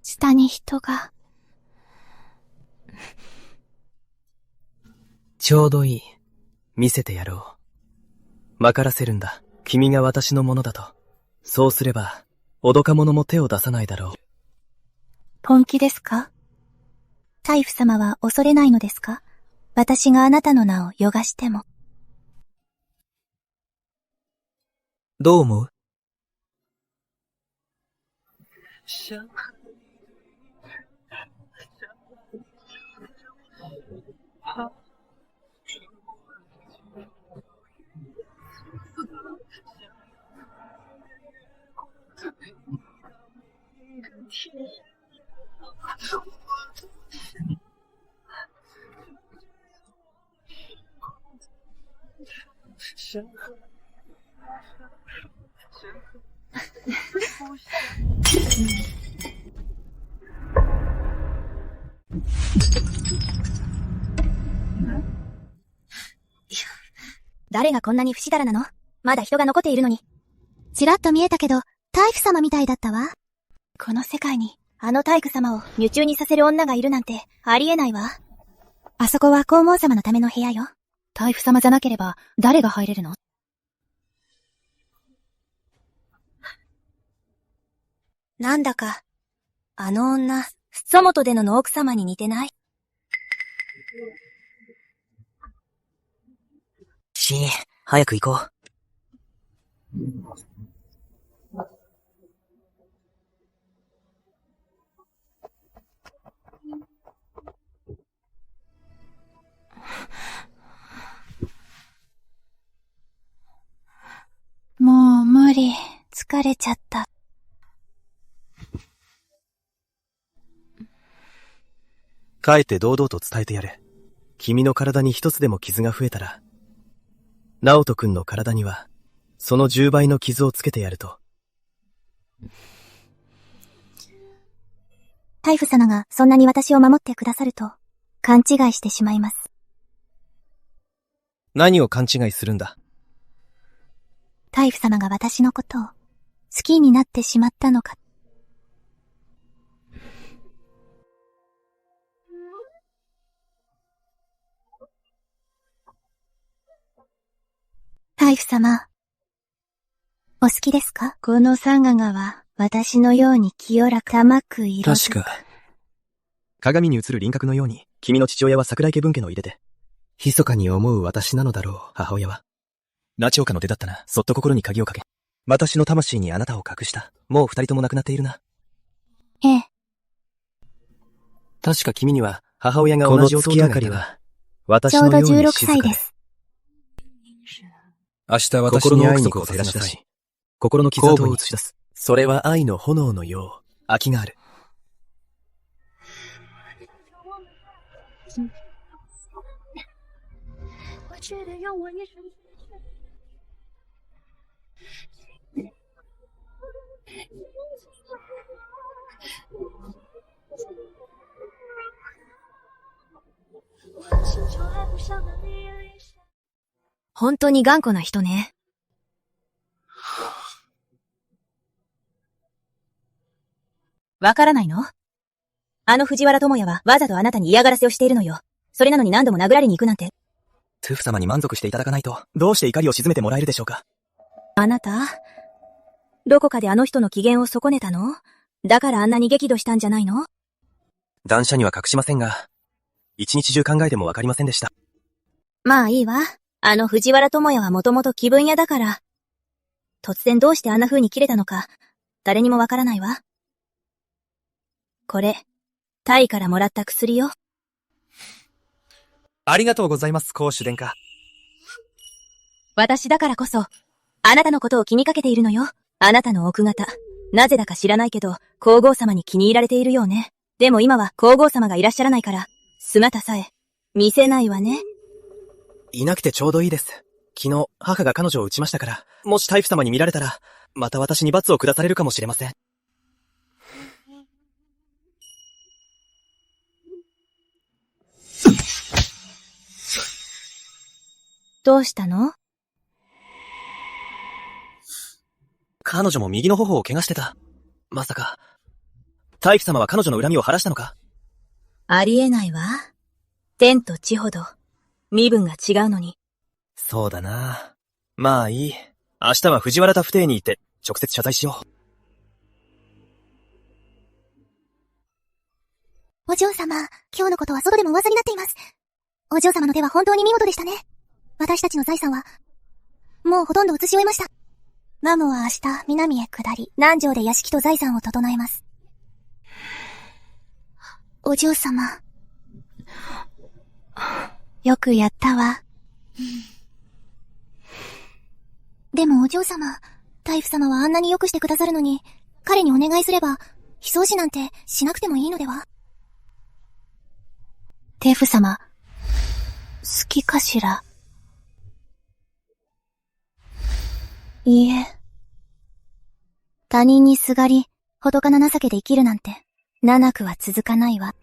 下に人が。ちょうどいい。見せてやろう。まからせるんだ。君が私のものだと。そうすれば、愚か者も手を出さないだろう。本気ですか？大夫様は恐れないのですか？私があなたの名をよがしても。どう思う？誰がこんなに不死だらなの？まだ人が残っているのに。ちらっと見えたけど、大夫様みたいだったわ。この世界に、あの大工様を夢中にさせる女がいるなんて、ありえないわ。あそこは皇后様のための部屋よ。大夫様じゃなければ、誰が入れるの？なんだか、あの女、そもとでの奥様に似てない？シーン、早く行こう。もう無理。疲れちゃった。帰って堂々と伝えてやれ。君の体に一つでも傷が増えたら、直人君の体には、その10倍の傷をつけてやると。大夫様がそんなに私を守ってくださると、勘違いしてしまいます。何を勘違いするんだ？大夫様が私のことを好きになってしまったのか。タイフ様。お好きですか？このサガガは、私のように清らかまく色づ確か。鏡に映る輪郭のように、君の父親は桜井家分家の入れて、密かに思う私なのだろう、母親は。ナチョウカの出だったな、そっと心に鍵をかけ。私の魂にあなたを隠した。もう二人とも亡くなっているな。ええ。確か君には、母親が同じ弟がいたが、私のようにちょうど16静かで歳です。明日私に会いに来させなさい。心の傷跡を映し出す。それは愛の炎のよう、空きがある。本当に頑固な人ね。わからないの？あの藤原智也はわざとあなたに嫌がらせをしているのよ。それなのに何度も殴られに行くなんて。トゥフ様に満足していただかないと、どうして怒りを鎮めてもらえるでしょうか。あなた、どこかであの人の機嫌を損ねたの？だからあんなに激怒したんじゃないの？断捨には隠しませんが、一日中考えてもわかりませんでした。まあいいわ。あの藤原智也はもともと気分屋だから。突然どうしてあんな風に切れたのか、誰にもわからないわ。これ、タイからもらった薬よ。ありがとうございます、公主殿下。私だからこそ、あなたのことを気にかけているのよ。あなたの奥方。なぜだか知らないけど、皇后様に気に入られているようね。でも今は皇后様がいらっしゃらないから、姿さえ、見せないわね。いなくてちょうどいいです。昨日、母が彼女を撃ちましたから、もしタイフ様に見られたら、また私に罰を下されるかもしれません。どうしたの？彼女も右の頬を怪我してた。まさか、タイフ様は彼女の恨みを晴らしたのか？ありえないわ。天と地ほど、身分が違うのに。そうだな。まあいい。明日は藤原田府邸に行って、直接謝罪しよう。お嬢様、今日のことは外でも噂になっています。お嬢様の手は本当に見事でしたね。私たちの財産は、もうほとんど移し終えました。マムは明日、南へ下り、南城で屋敷と財産を整えます。お嬢様。よくやったわ。でもお嬢様、タイフ様はあんなによくしてくださるのに、彼にお願いすれば、非掃除なんてしなくてもいいのでは？テーフ様、好きかしら？いいえ。他人にすがり、ほどかな情けで生きるなんて、長くは続かないわ。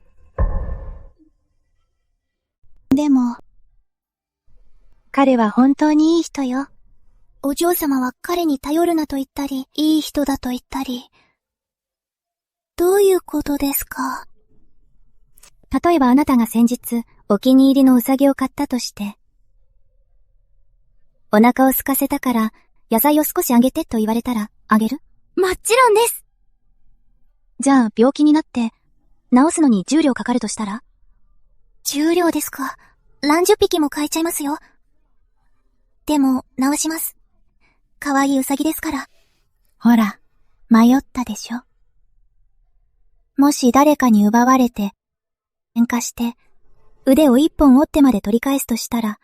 でも、彼は本当にいい人よ。お嬢様は彼に頼るなと言ったり、いい人だと言ったり。どういうことですか？例えばあなたが先日、お気に入りのウサギを買ったとして、お腹を空かせたから、野菜を少しあげてと言われたら、あげる？もちろんです。じゃあ、病気になって、治すのに10両かかるとしたら？10両ですか。何十匹も買えちゃいますよ。でも、治します。可愛いウサギですから。ほら、迷ったでしょ。もし誰かに奪われて、喧嘩して、腕を一本折ってまで取り返すとしたら、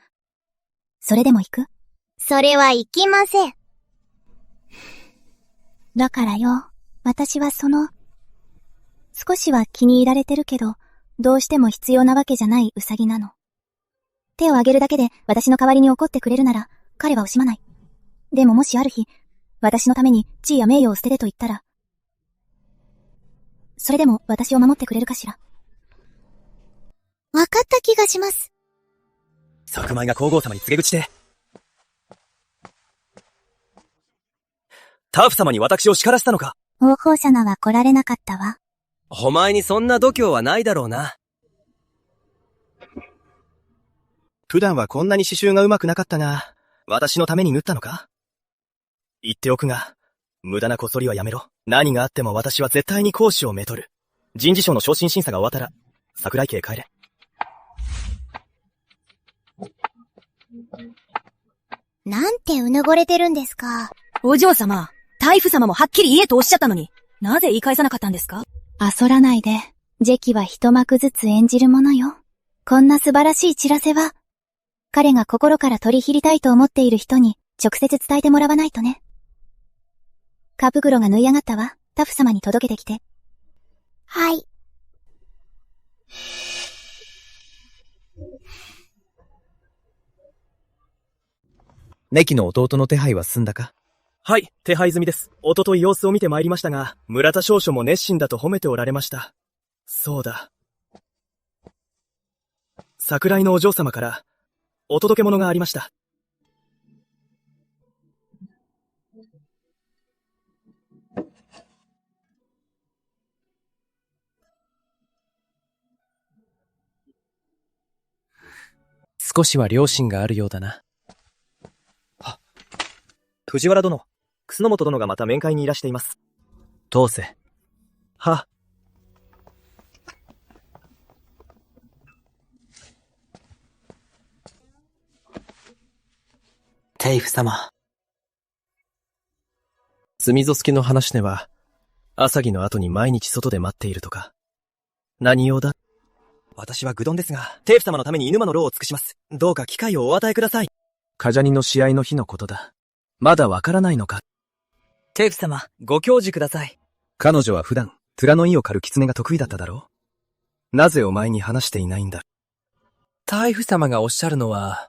それでも行く？それは行きません。だからよ、私は少しは気に入られてるけど、どうしても必要なわけじゃないウサギなの。手を挙げるだけで私の代わりに怒ってくれるなら、彼は惜しまない。でももしある日、私のために地位や名誉を捨ててと言ったら、それでも私を守ってくれるかしら。わかった気がします。作米が皇后様に告げ口で。ターフ様に私を叱らせたのか？王后様は来られなかったわ。お前にそんな度胸はないだろうな。普段はこんなに刺繍が上手くなかったが、私のために縫ったのか？言っておくが、無駄なこそりはやめろ。何があっても私は絶対に講師をめとる。人事省の昇進審査が終わったら、桜井家へ帰れ。なんてうぬぼれてるんですか。お嬢様、大夫様もはっきり言えとおっしゃったのに、なぜ言い返さなかったんですか？焦らないで。時期は一幕ずつ演じるものよ。こんな素晴らしい知らせは、彼が心から取り入りたいと思っている人に直接伝えてもらわないとね。カプグロが縫い上がったわ。タフ様に届けてきて。はい。ネキの弟の手配は済んだか？はい、手配済みです。おととい様子を見て参りましたが、村田少将も熱心だと褒めておられました。そうだ。桜井のお嬢様から、お届け物がありました。少しは良心があるようだな。藤原殿、楠本殿がまた面会にいらしています。当世。は。テイフ様。墨ぞ助の話では、朝霧の後に毎日外で待っているとか。何用だ？私は愚鈍ですが、テイフ様のために犬間の労を尽くします。どうか機会をお与えください。カジャニの試合の日のことだ。まだわからないのか？テイフ様、ご教示ください。彼女は普段、面の意を狩る狐が得意だっただろう？なぜお前に話していないんだ？タイフ様がおっしゃるのは、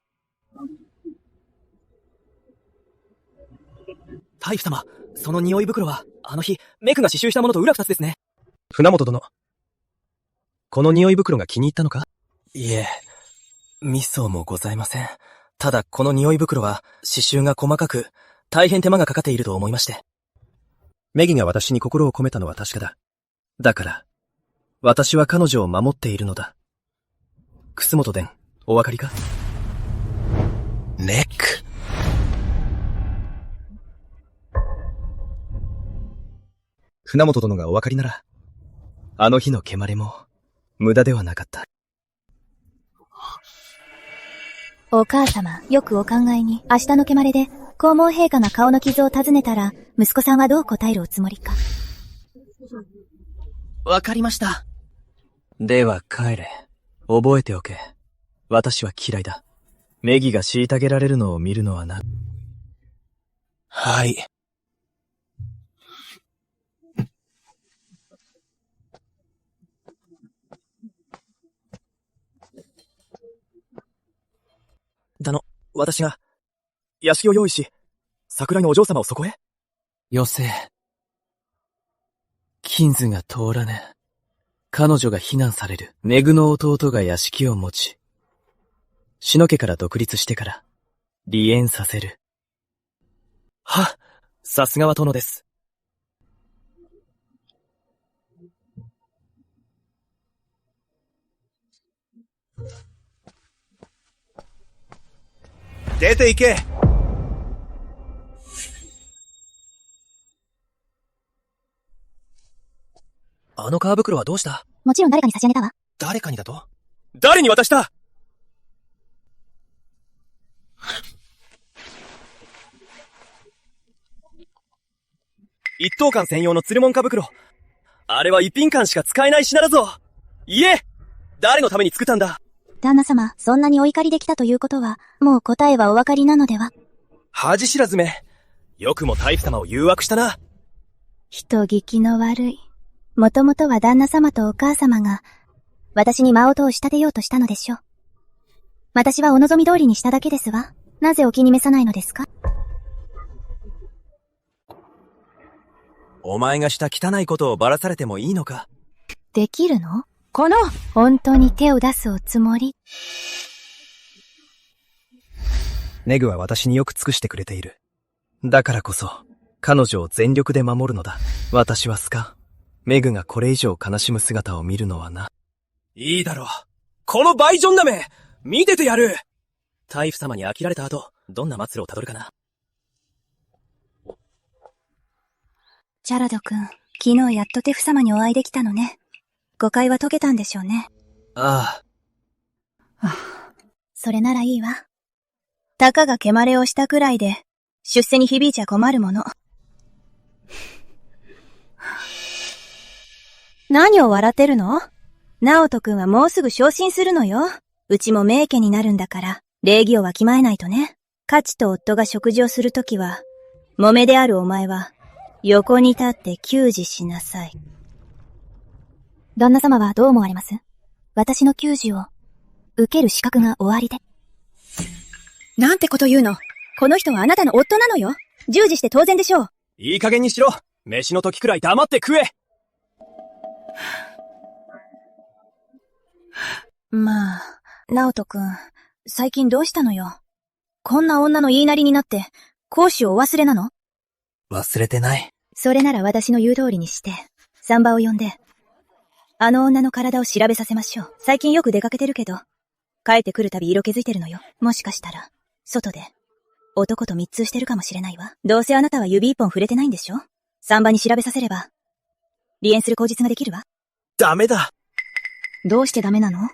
タイフ様、その匂い袋は、あの日、メクが刺繍したものと裏二つですね。船本殿。この匂い袋が気に入ったのか？いえ、味噌もございません。ただこの匂い袋は、刺繍が細かく、大変手間がかかっていると思いまして。メギが私に心を込めたのは確かだ。だから、私は彼女を守っているのだ。楠本伝、お分かりか？ネック。船本殿がお分かりなら、あの日の蹴まれも、無駄ではなかった。お母様、よくお考えに、明日の蹴まれで、黄門陛下が顔の傷を尋ねたら、息子さんはどう答えるおつもりか。わかりました。では帰れ。覚えておけ。私は嫌いだ。メギが虐げられるのを見るのはな。はい。だの、私が、屋敷を用意し、桜のお嬢様をそこへ。よせ。金図が通らねえ。彼女が非難される。メグの弟が屋敷を持ち、篠家から独立してから、離縁させる。は、さすがは殿です。出て行け！あの革袋はどうした？もちろん誰かに差し上げたわ。誰かにだと？誰に渡した？一等間専用の鶴紋革袋。あれは一品間しか使えない品だぞ。言え！誰のために作ったんだ？旦那様、そんなにお怒りできたということは、もう答えはお分かりなのでは？恥知らずめ。よくも大夫様を誘惑したな。人聞きの悪い。もともとは旦那様とお母様が、私に間を通し立てようとしたのでしょう。私はお望み通りにしただけですわ。なぜお気に召さないのですか？お前がした汚いことをばらされてもいいのか？できるの？本当に手を出すおつもり？ネグは私によく尽くしてくれている。だからこそ、彼女を全力で守るのだ。私はスカ。メグがこれ以上悲しむ姿を見るのはな。いいだろう。このバイジョンなめ見ててやる！大夫様に飽きられた後、どんな末路をたどるかな。ジャラド君、昨日やっとテフ様にお会いできたのね。誤解は解けたんでしょうね。ああ。それならいいわ。たかが毛まれをしたくらいで、出世に響いちゃ困るもの。何を笑ってるの？ナオト君はもうすぐ昇進するのよ。うちも名家になるんだから、礼儀をわきまえないとね。カチと夫が食事をするときは、揉めであるお前は、横に立って給仕しなさい。旦那様はどう思われます？私の給仕を、受ける資格がおありで。なんてこと言うの。この人はあなたの夫なのよ。従事して当然でしょう。いい加減にしろ。飯の時くらい黙って食え。まあ、ナオト君、最近どうしたのよ。こんな女の言いなりになって、講師をお忘れなの？忘れてない。それなら私の言う通りにして、サンバを呼んで、あの女の体を調べさせましょう。最近よく出かけてるけど、帰ってくるたび色気づいてるのよ。もしかしたら、外で、男と密通してるかもしれないわ。どうせあなたは指一本触れてないんでしょ？サンバに調べさせれば、離縁する口実ができるわ。ダメだ。どうしてダメなの？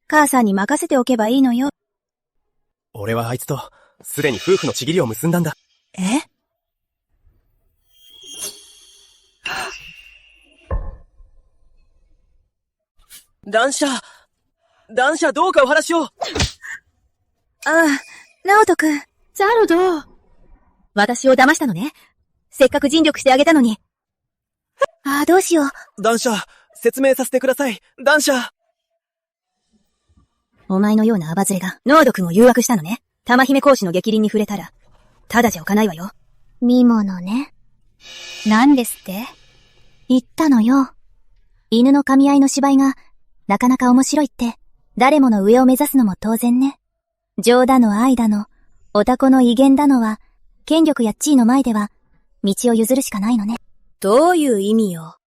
母さんに任せておけばいいのよ。俺はあいつと、すでに夫婦の契りを結んだんだ。え？男舎どうかお話を。ああ、ナオト君。ザロド。私を騙したのね。せっかく尽力してあげたのに。ああ、どうしよう。男舎、説明させてください。男舎。お前のようなアバズレが、ノード君を誘惑したのね。玉姫講師の逆鱗に触れたら、ただじゃおかないわよ。見物ね。何ですって？言ったのよ。犬の噛み合いの芝居が、なかなか面白いって、誰もの上を目指すのも当然ね。情だの愛だの、おたこの威厳だのは、権力や地位の前では、道を譲るしかないのね。どういう意味よ。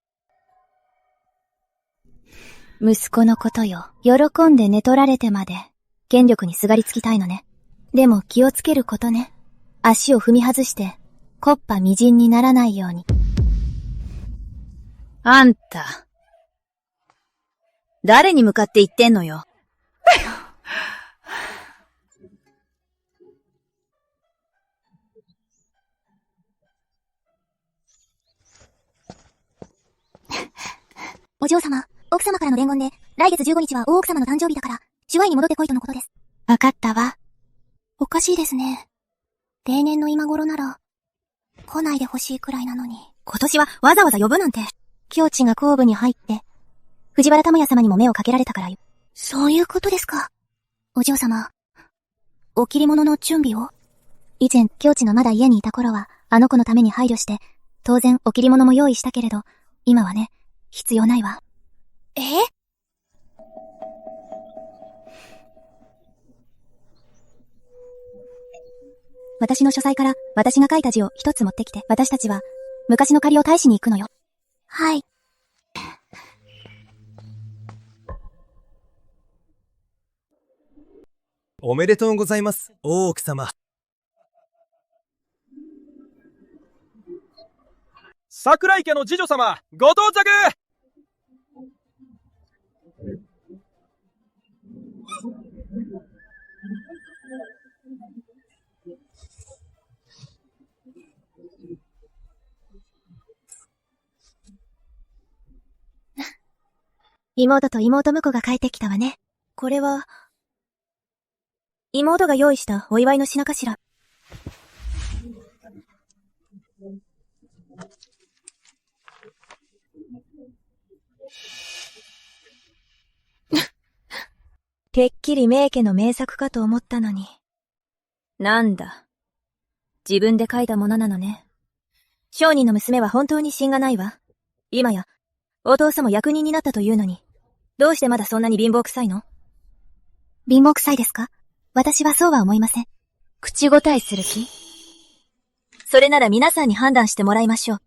息子のことよ。喜んで寝取られてまで、権力にすがりつきたいのね。でも気をつけることね。足を踏み外して、木っ端みじんにならないように。あんた、誰に向かって言ってんのよ。お嬢様、奥様からの伝言で、来月15日は大奥様の誕生日だから、主愛に戻ってこいとのことです。わかったわ。おかしいですね。定年の今頃なら、来ないでほしいくらいなのに。今年はわざわざ呼ぶなんて。境地が後部に入って、藤原玉也様にも目をかけられたからよ。そういうことですか。お嬢様、お切り物の準備を？以前、境地のまだ家にいた頃は、あの子のために配慮して、当然お切り物も用意したけれど、今はね、必要ないわ。私の書斎から私が書いた字を一つ持ってきて、私たちは昔の借りを返しに行くのよ。はい。おめでとうございます、大奥様。桜井家の次女様、ご到着。妹と妹婿が帰ってきたわね。これは、妹が用意したお祝いの品かしら。てっきり名家の名作かと思ったのに。なんだ。自分で書いたものなのね。商人の娘は本当に芯がないわ。今や、お父さんも役人になったというのに、どうしてまだそんなに貧乏臭いの？貧乏臭いですか？私はそうは思いません。口答えする気？それなら皆さんに判断してもらいましょう。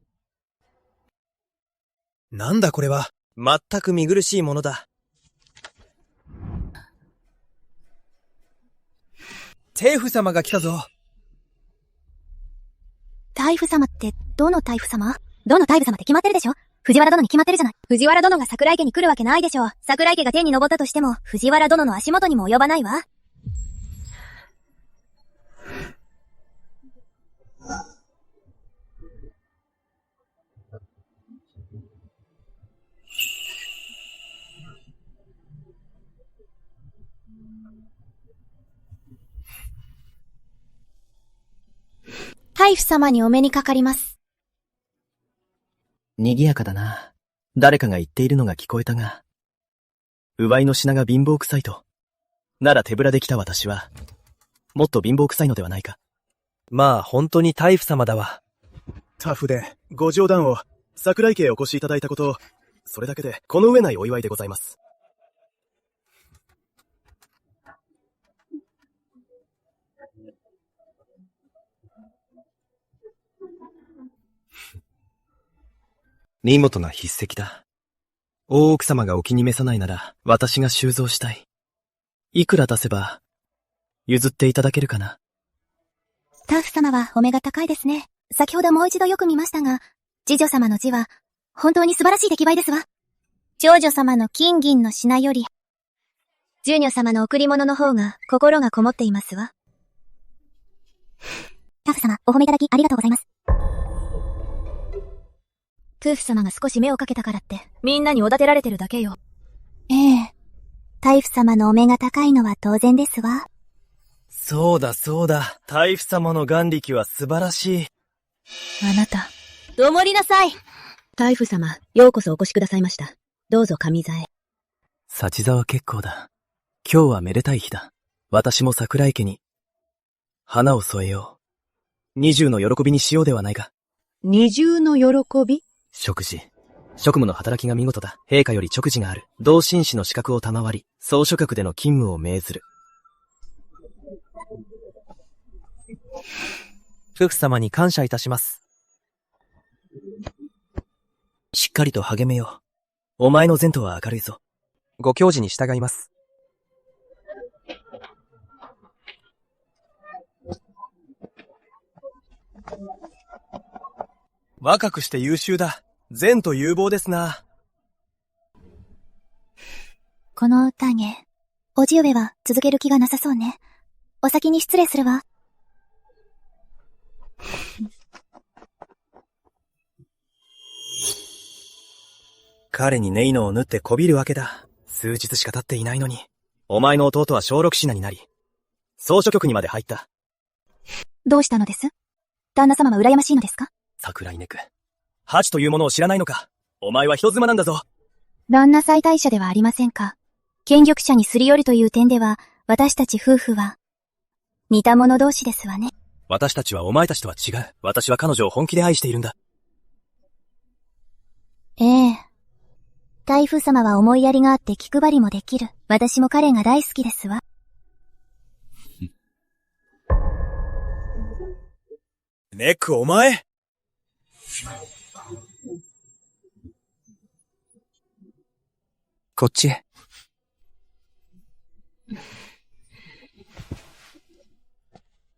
なんだこれは。全く見苦しいものだ。テーフ様が来たぞ。大夫様ってどの大夫様？どの大夫様って決まってるでしょ？藤原殿に決まってるじゃない。藤原殿が桜井家に来るわけないでしょう。桜井家が天に昇ったとしても、藤原殿の足元にも及ばないわ。大夫様にお目にかかります。賑やかだな。誰かが言っているのが聞こえたが。奪いの品が貧乏臭いと。なら手ぶらで来た私は、もっと貧乏臭いのではないか。まあ、本当に大夫様だわ。タフで、ご冗談を、桜井家へお越しいただいたこと、それだけで、この上ないお祝いでございます。見事な筆跡だ。大奥様がお気に召さないなら、私が収蔵したい。いくら出せば、譲っていただけるかな。タフ様はお目が高いですね。先ほどもう一度よく見ましたが、次女様の字は、本当に素晴らしい出来栄えですわ。長女様の金銀の品より、十女様の贈り物の方が心がこもっていますわ。タフ様、お褒めいただきありがとうございます。トゥーフ様が少し目をかけたからって、みんなにおだてられてるだけよ。ええ。大夫様のお目が高いのは当然ですわ。そうだそうだ。大夫様の眼力は素晴らしい。あなた。どもりなさい。大夫様、ようこそお越しくださいました。どうぞ上座へ。幸座は結構だ。今日はめでたい日だ。私も桜井家に、花を添えよう。二重の喜びにしようではないか。二重の喜び？職事。職務の働きが見事だ。陛下より勅示がある。同心士の資格を賜り、総諸局での勤務を命ずる。夫婦様に感謝いたします。しっかりと励めよう。お前の前途は明るいぞ。ご教示に従います。若くして優秀だ。前途有望ですな。この宴、おじ上は続ける気がなさそうね。お先に失礼するわ。彼にネイノを縫ってこびるわけだ。数日しか経っていないのに。お前の弟は小六品になり、総諸局にまで入った。どうしたのです？旦那様は羨ましいのですか？桜井ネク。ハチというものを知らないのか。お前は人妻なんだぞ。旦那妻大者ではありませんか。権力者にすり寄るという点では、私たち夫婦は、似た者同士ですわね。私たちはお前たちとは違う。私は彼女を本気で愛しているんだ。ええ。大夫様は思いやりがあって気配りもできる。私も彼が大好きですわ。ネックお前。こっちへ。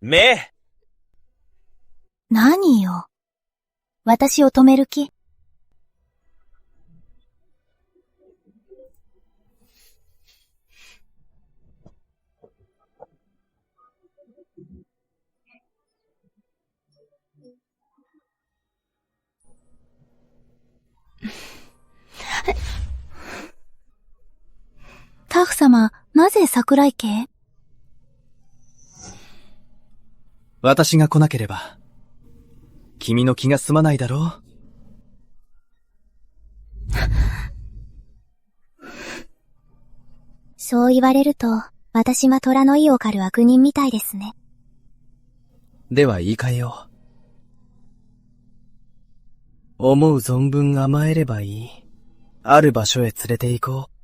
目。何よ。私を止める気？タフ様、なぜ桜井家へ？私が来なければ、君の気が済まないだろう。そう言われると、私は虎の意を狩る悪人みたいですね。では言い換えよう。思う存分甘えればいい。ある場所へ連れて行こう。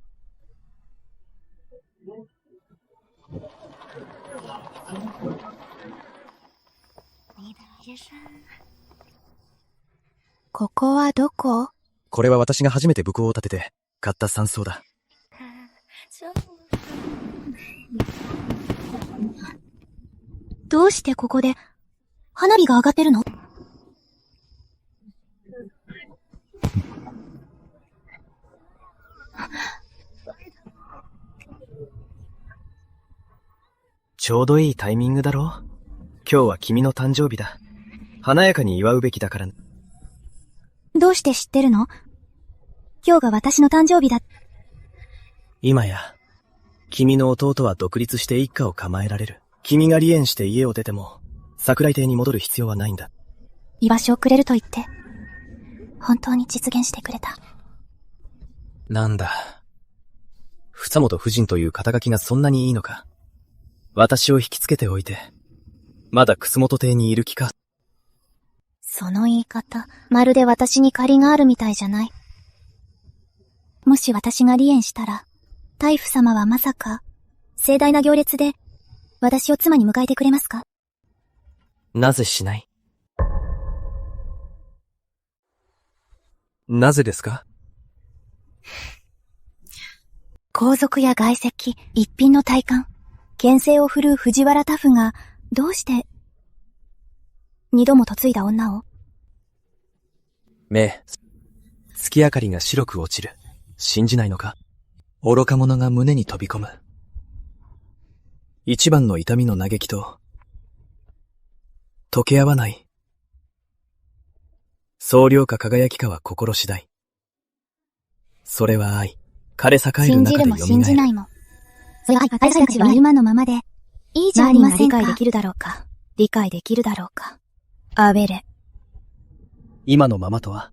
ここはどこ？これは私が初めて武功を立てて買った山荘だ。どうしてここで花火が上がってるの？ちょうどいいタイミングだろ？今日は君の誕生日だ。華やかに祝うべきだから。どうして知ってるの？今日が私の誕生日だ。今や、君の弟は独立して一家を構えられる。君が離縁して家を出ても、桜井邸に戻る必要はないんだ。居場所をくれると言って、本当に実現してくれた。なんだ。房本夫人という肩書きがそんなにいいのか。私を引きつけておいて、まだ楠本邸にいる気か。その言い方、まるで私に借りがあるみたいじゃない。もし私が離縁したら、大夫様はまさか、盛大な行列で、私を妻に迎えてくれますか？なぜしない？なぜですか？皇族や外戚、一品の体感、権勢を振るう藤原タフが、どうして、二度も嫁いだ女を？目、月明かりが白く落ちる。信じないのか？愚か者が胸に飛び込む。一番の痛みの嘆きと、溶け合わない。総量か輝きかは心次第。それは愛。枯れ栄える中で蘇る。信じるも信じないも。それは私たちは今のままで、いいじゃありませんか。理解できるだろうか。理解できるだろうか。アベレ。今のままとは？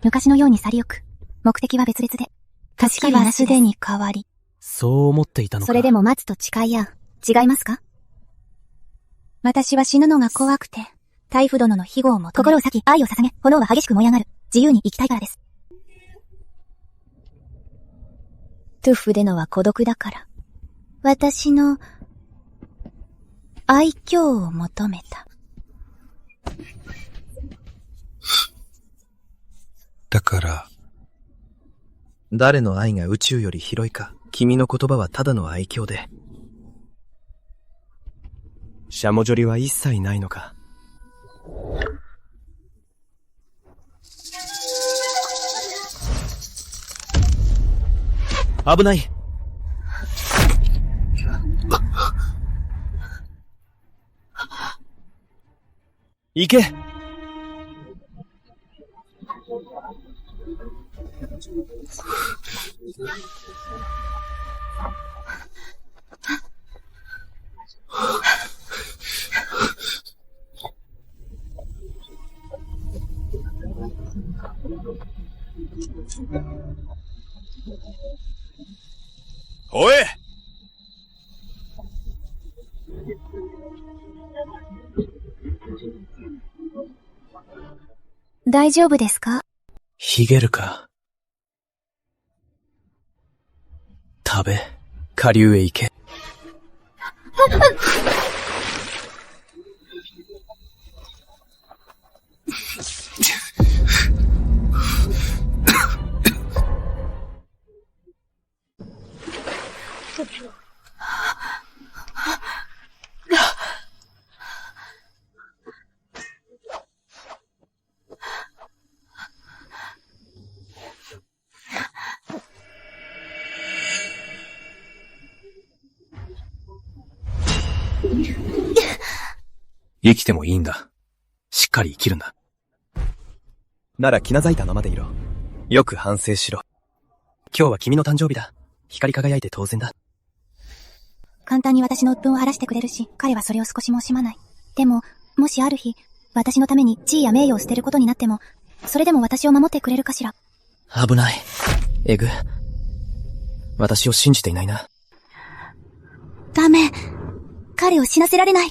昔のように去りゆく。目的は別々で。時はすでに変わり。そう思っていたのか。それでも待つと誓い合う。違いますか？私は死ぬのが怖くて、大夫殿の庇護を求め、心を裂き、愛を捧げ、炎は激しく燃え上がる。自由に生きたいからです。トゥフデノは孤独だから。私の、愛嬌を求めた。だから、誰の愛が宇宙より広いか、君の言葉はただの愛嬌で。しゃもじょりは一切ないのか。危ない。行け。おい！大丈夫ですか？ひげるか。食べ、下流へ行け。生きてもいいんだ。しっかり生きるんだ。なら気なざいたままでいろ。よく反省しろ。今日は君の誕生日だ。光り輝いて当然だ。簡単に私の鬱憤を晴らしてくれるし、彼はそれを少しも惜しまない。でも、もしある日、私のために地位や名誉を捨てることになっても、それでも私を守ってくれるかしら。危ない。エグ。私を信じていないな。ダメ。彼を死なせられない。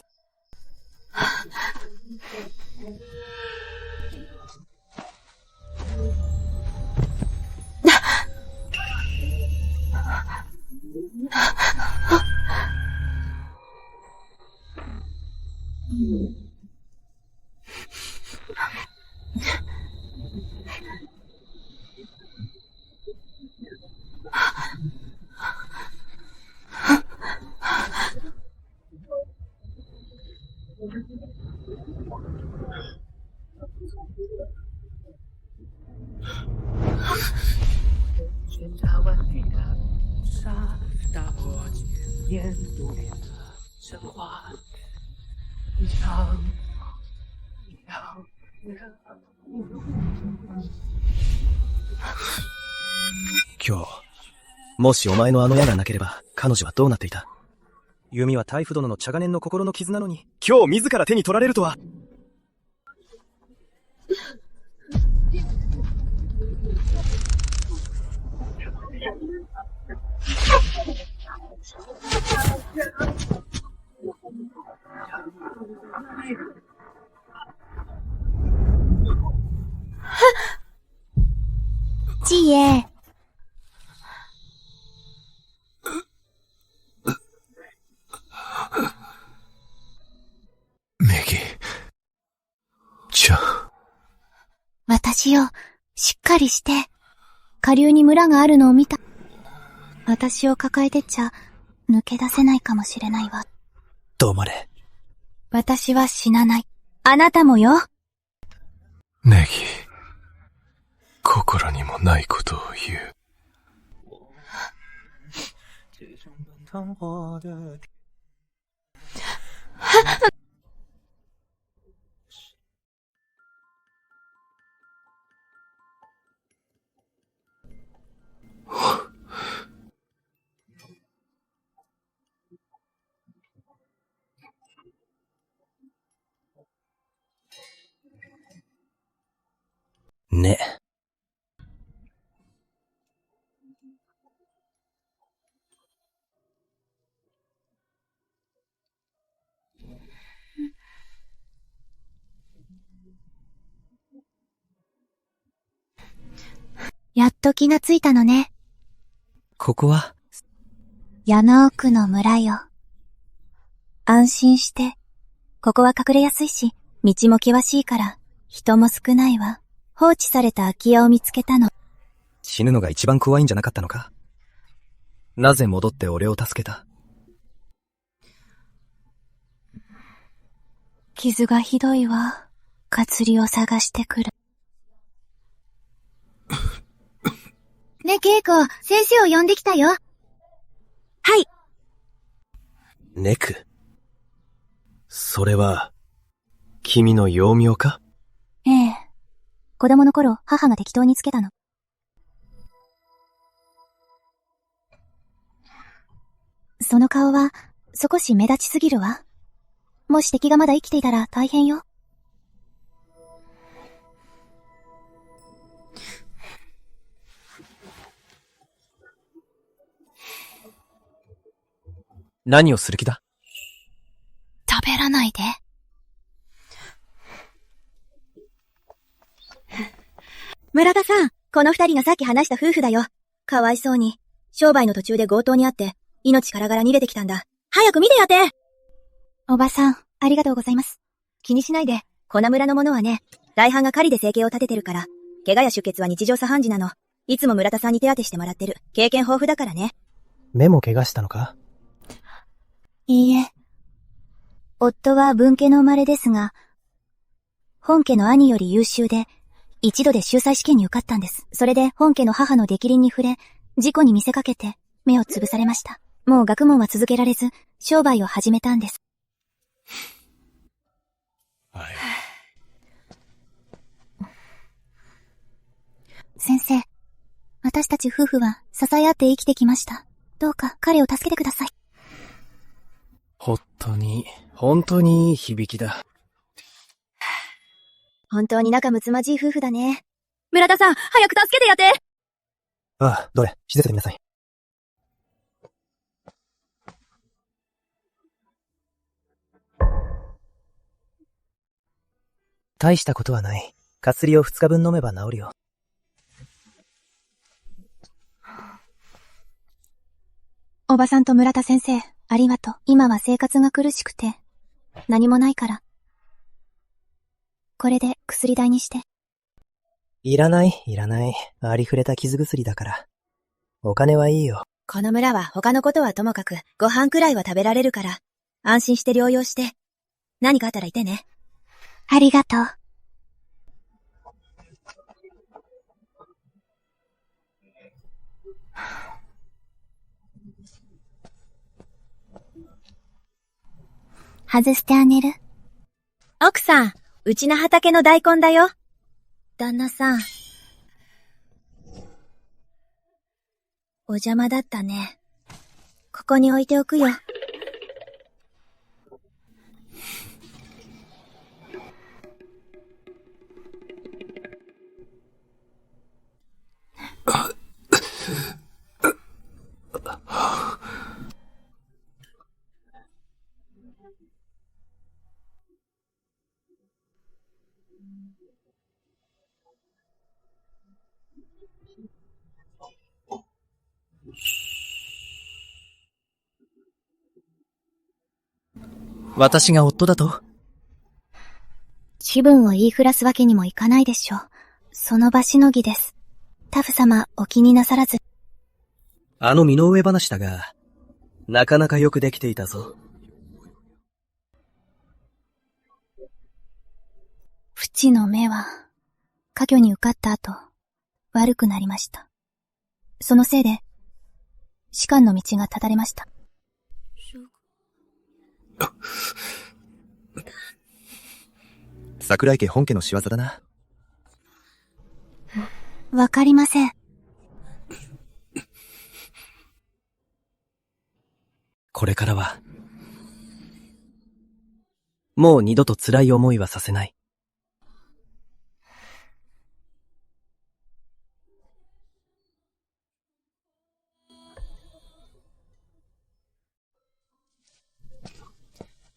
今日、もしお前のあの矢がなければ、彼女はどうなっていた？弓は大夫殿の茶金の心の傷なのに、今日自ら手に取られるとは。ちえ。メギ。じゃあ。私よ、しっかりして。下流に村があるのを見た。私を抱えてっちゃ、抜け出せないかもしれないわ。どうまれ。私は死なない。あなたもよ。ネギ。心にもないことを言う。ね。やっと気がついたのね。ここは矢の奥の村よ。安心して。ここは隠れやすいし、道も険しいから、人も少ないわ。放置された空き家を見つけたの。死ぬのが一番怖いんじゃなかったのか？なぜ戻って俺を助けた？傷がひどいわ。かつりを探してくる。ね、ケイコ、先生を呼んできたよ。はい。ネク。それは、君の幼名か？ええ。子供の頃、母が適当につけたの。その顔は、少し目立ちすぎるわ。もし敵がまだ生きていたら大変よ。何をする気だ？食べらないで。村田さん、この二人がさっき話した夫婦だよ。かわいそうに。商売の途中で強盗にあって、命からがら逃げてきたんだ。早く見てやって！おばさん、ありがとうございます。気にしないで。この村の者はね、大半が狩りで生計を立ててるから、怪我や出血は日常茶飯事なの。いつも村田さんに手当てしてもらってる。経験豊富だからね。目も怪我したのか？いいえ。夫は分家の生まれですが、本家の兄より優秀で、一度で秀才試験に受かったんです。それで本家の母の逆鱗に触れ、事故に見せかけて目をつぶされました。もう学問は続けられず、商売を始めたんです。はい。先生、私たち夫婦は支え合って生きてきました。どうか彼を助けてください。本当にいい響きだ。本当に仲睦まじい夫婦だね。村田さん、早く助けてやって！ああ、どれ、静かになさい。大したことはない。薬を2日分飲めば治るよ。おばさんと村田先生、ありがとう。今は生活が苦しくて、何もないから。これで薬代にして。いらない。ありふれた傷薬だから。お金はいいよ。この村は他のことはともかく、ご飯くらいは食べられるから、安心して療養して。何かあったら言ってね。ありがとう。外してあげる。奥さん、うちの畑の大根だよ。旦那さん。お邪魔だったね。ここに置いておくよ。私が夫だと？気分を言いふらすわけにもいかないでしょう。その場しのぎです。タフ様、お気になさらず。あの身の上話だが、なかなかよくできていたぞ。フチの目は、科挙に受かった後、悪くなりました。そのせいで、士官の道が断たれました。桜井家本家の仕業だな。わかりません。これからは、もう二度と辛い思いはさせない。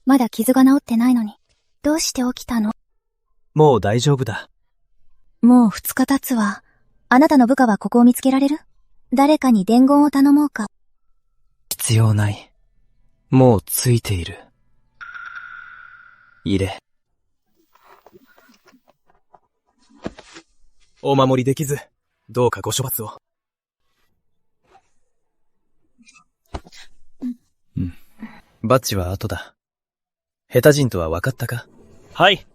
まだ傷が治ってないのに、どうして起きたの？もう大丈夫だ。もう2日経つわ。あなたの部下はここを見つけられる？誰かに伝言を頼もうか。必要ない。もうついている。入れ。お守りできず、どうかご処罰を。バッジは後だ。下手人とは分かったか？はい。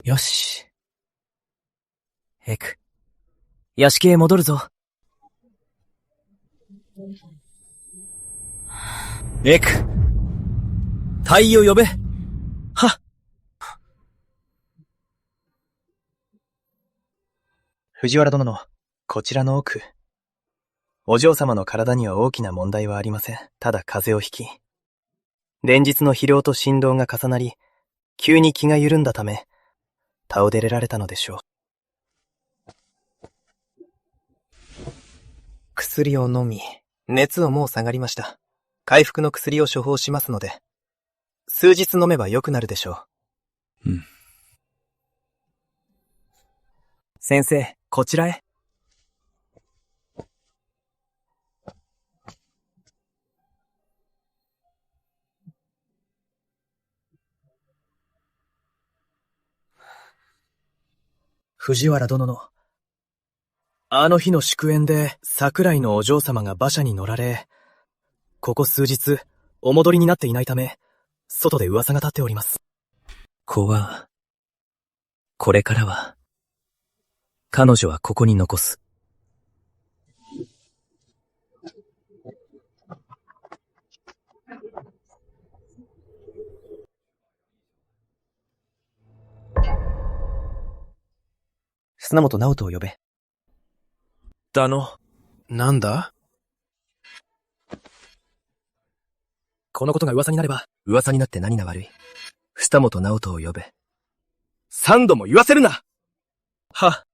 よし。エク、屋敷へ戻るぞ。エク、太陽呼べ。はっ。藤原殿の、こちらの奥。お嬢様の体には大きな問題はありません。ただ風邪をひき。連日の疲労と振動が重なり、急に気が緩んだため、倒れられたのでしょう。薬を飲み、熱はもう下がりました。回復の薬を処方しますので、数日飲めば良くなるでしょう。先生、こちらへ。藤原殿の、あの日の祝宴で桜井のお嬢様が馬車に乗られ、ここ数日お戻りになっていないため、外で噂が立っております。子は、これからは、彼女はここに残す。砂本直人を呼べ。なんだ？このことが噂になれば、噂になって何が悪い？砂本直人を呼べ。3度も言わせるな！は。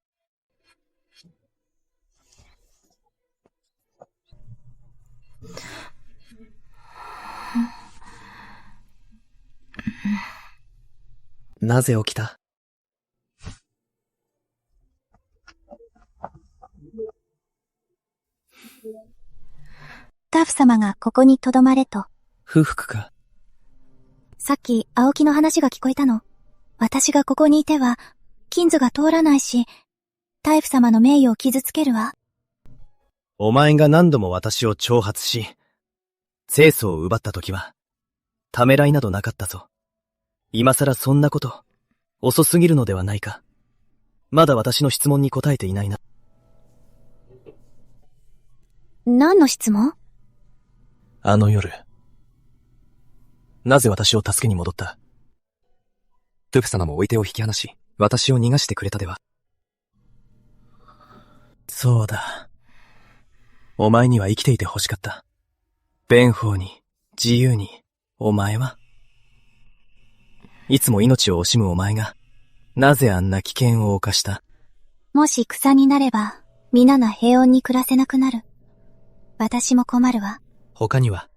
なぜ起きた？タフ様がここに留まれと。不服か？さっき青木の話が聞こえたの。私がここにいては、金図が通らないし、タイフ様の名誉を傷つけるわ。お前が何度も私を挑発し、清楚を奪った時は、ためらいなどなかったぞ。今さらそんなこと、遅すぎるのではないか。まだ私の質問に答えていないな。何の質問？あの夜、なぜ私を助けに戻った？トゥフ様も追い手を引き離し、私を逃がしてくれたでは。そうだ。お前には生きていて欲しかった。弁法に、自由に、お前はいつも命を惜しむお前が、なぜあんな危険を冒した？もし草になれば、皆が平穏に暮らせなくなる。私も困るわ。他には？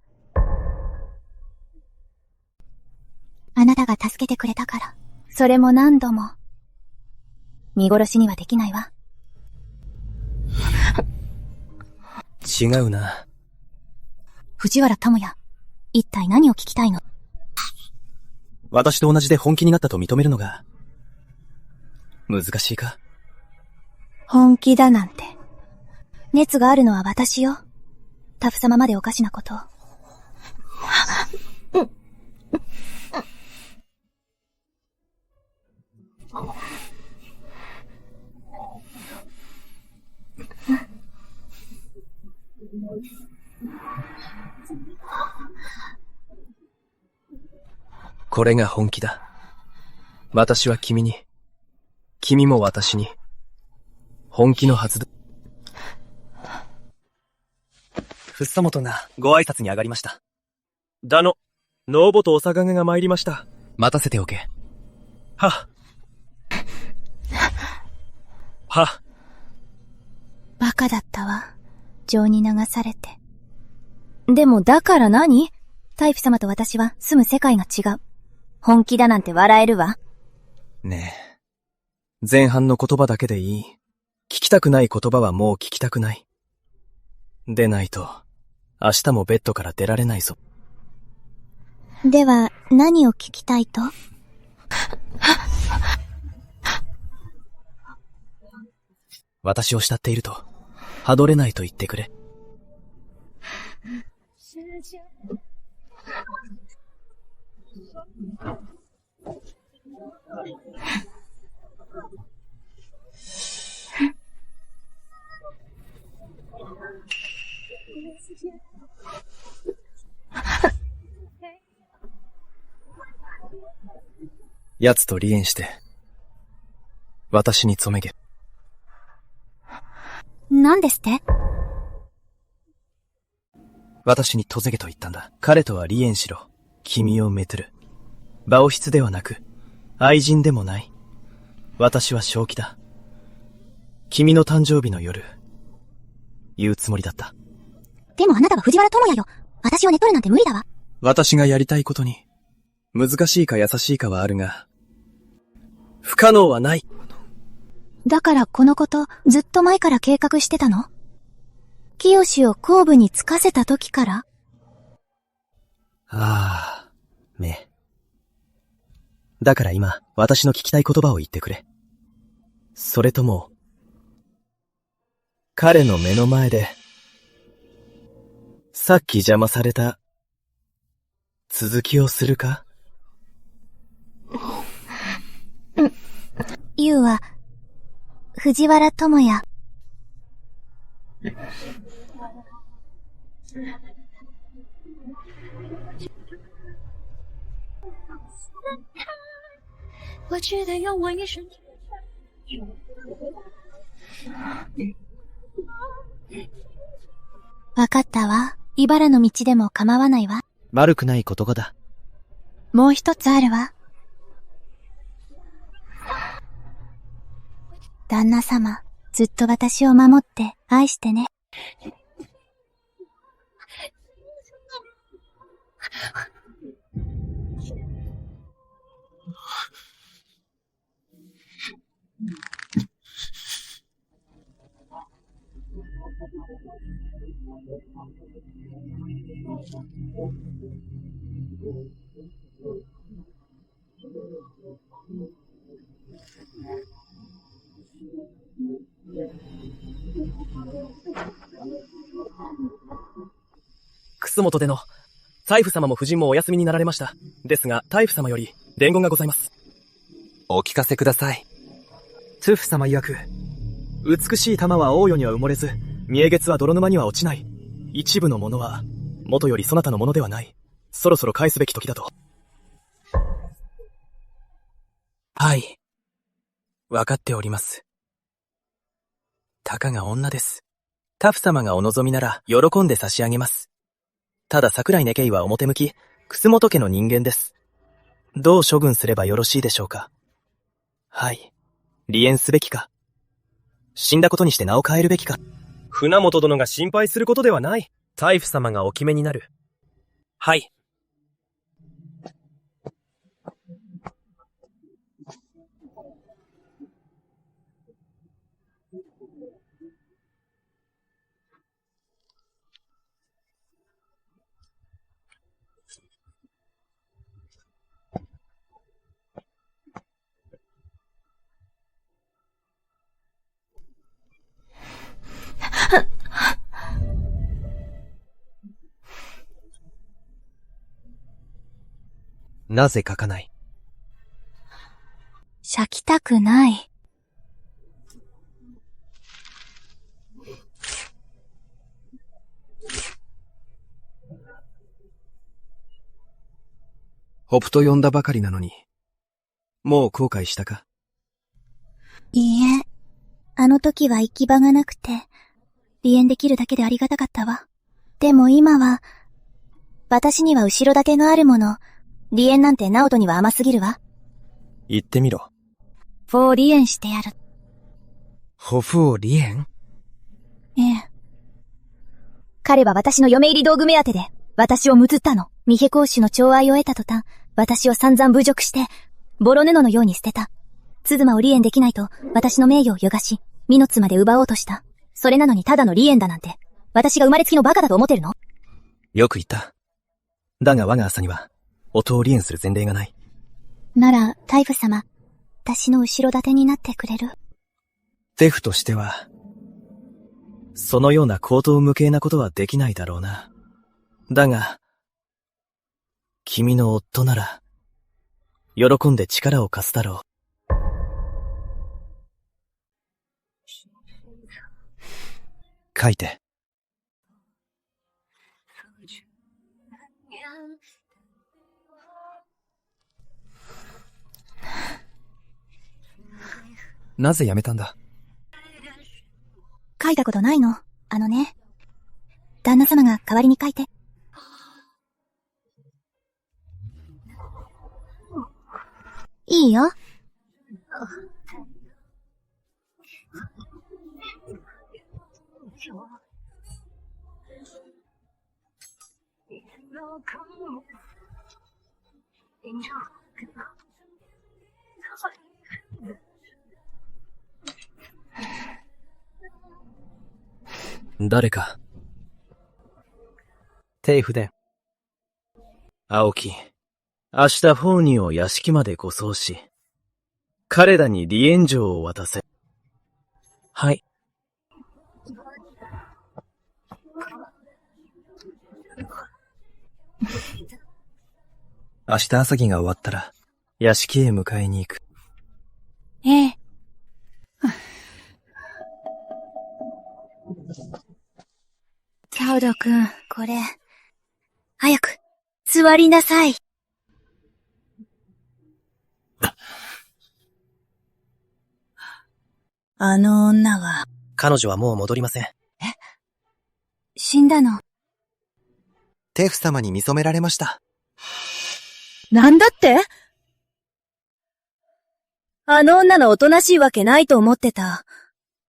あなたが助けてくれたから。それも何度も。見殺しにはできないわ。違うな。藤原智也、一体何を聞きたいの？私と同じで本気になったと認めるのが、難しいか？本気だなんて。熱があるのは私よ。タフ様までおかしなことを。これが本気だ。私は君に、君も私に、本気のはずだ。ふっさもとがご挨拶に上がりました。だの、ノーボとおさがげが参りました。待たせておけ。は。は。バカだったわ。情に流されて。でもだから何？タイフ様と私は住む世界が違う。本気だなんて笑えるわ。ねえ。前半の言葉だけでいい。聞きたくない言葉はもう聞きたくない。でないと、明日もベッドから出られないぞ。では、何を聞きたいと？私を慕っていると、はれないと言ってくれ。奴と離縁して、私に染めげ。何ですって？私にとぜげと言ったんだ。彼とは離縁しろ。君をめとる。馬王室ではなく、愛人でもない。私は正気だ。君の誕生日の夜、言うつもりだった。でもあなたは藤原智也よ。私を寝取るなんて無理だわ。私がやりたいことに、難しいか優しいかはあるが、不可能はない。だからこのこと、ずっと前から計画してたの？清を後部につかせた時から？ああ、ね。だから今、私の聞きたい言葉を言ってくれ。それとも、彼の目の前で、さっき邪魔された、続きをするか？ユウは、藤原智也。わかったわ。茨の道でも構わないわ。悪くない言葉だ。もう一つあるわ。旦那様、ずっと私を守って愛してね。楠本での、タイフ様も夫人もお休みになられました。ですが、タイフ様より伝言がございます。お聞かせください。トゥフ様曰く、美しい玉は大世には埋もれず、見え月は泥沼には落ちない。一部のものは、元よりそなたのものではない。そろそろ返すべき時だと。はい。わかっております。たかが女です。タフ様がお望みなら、喜んで差し上げます。ただ桜井ネケイは表向き、楠本家の人間です。どう処分すればよろしいでしょうか。はい。離縁すべきか。死んだことにして名を変えるべきか。船本殿が心配することではない。タイフ様がお決めになる。はい。なぜ書かない？書きたくない。ホプと呼んだばかりなのに、もう後悔したか？いいえ、あの時は行き場がなくて、離縁できるだけでありがたかったわ。でも今は、私には後ろ盾があるもの、離縁なんてナオトには甘すぎるわ。言ってみろ。フォー離縁してやる。ホフを離縁？ええ。彼は私の嫁入り道具目当てで、私をむつったの。ミヘ公主の寵愛を得た途端、私を散々侮辱して、ボロ布のように捨てた。鈴間を離縁できないと、私の名誉を汚し、身の妻で奪おうとした。それなのにただの離縁だなんて、私が生まれつきのバカだと思ってるの？よく言った。だが我が朝には、夫を離縁する前例がない。なら、タイフ様、私の後ろ盾になってくれる？テフとしては、そのような荒唐無稽なことはできないだろうな。だが、君の夫なら、喜んで力を貸すだろう。書いて。なぜ辞めたんだ？書いたことないの。旦那様が代わりに書いて。いいよ。誰か。テイフデ。青木。明日フォーニーを屋敷まで護送し、彼らに離縁状を渡せ。はい。明日朝儀が終わったら、屋敷へ迎えに行く。ええ。チャウド君、これ、早く、座りなさい。あの女は。彼女はもう戻りません。死んだの？テフ様に見初められました。なんだって？あの女のおとなしいわけないと思ってた。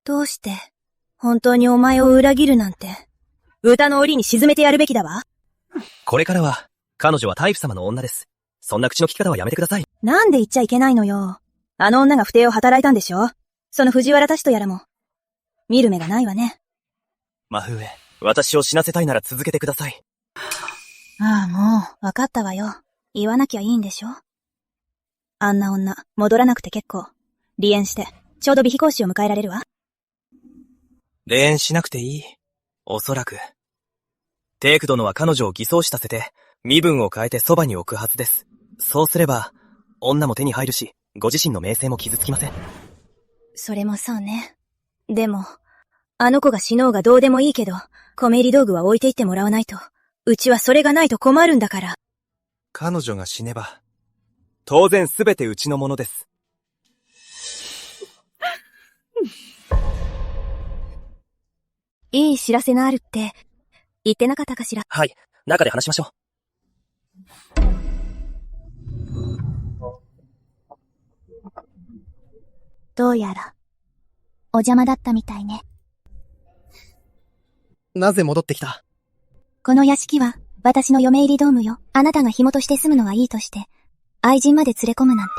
どうして、本当にお前を裏切るなんて、歌の檻に沈めてやるべきだわ。これからは、彼女はタイプ様の女です。そんな口の利き方はやめてください。なんで言っちゃいけないのよ。あの女が不貞を働いたんでしょ？その藤原たちとやらも、見る目がないわね。真冬、私を死なせたいなら続けてください。ああ、もう、わかったわよ。言わなきゃいいんでしょ？あんな女、戻らなくて結構。離縁して、ちょうど美飛行士を迎えられるわ。離縁しなくていい。おそらく。テイク殿は彼女を偽装死させて、身分を変えてそばに置くはずです。そうすれば、女も手に入るし、ご自身の名声も傷つきません。それもそうね。でも、あの子が死のうがどうでもいいけど、米入り道具は置いていってもらわないと。うちはそれがないと困るんだから。彼女が死ねば、当然すべてうちのものです。いい知らせがあるって、言ってなかったかしら。はい、中で話しましょう。どうやら、お邪魔だったみたいね。なぜ戻ってきた？この屋敷は、私の嫁入りドームよ。あなたが紐として住むのはいいとして、愛人まで連れ込むなんて。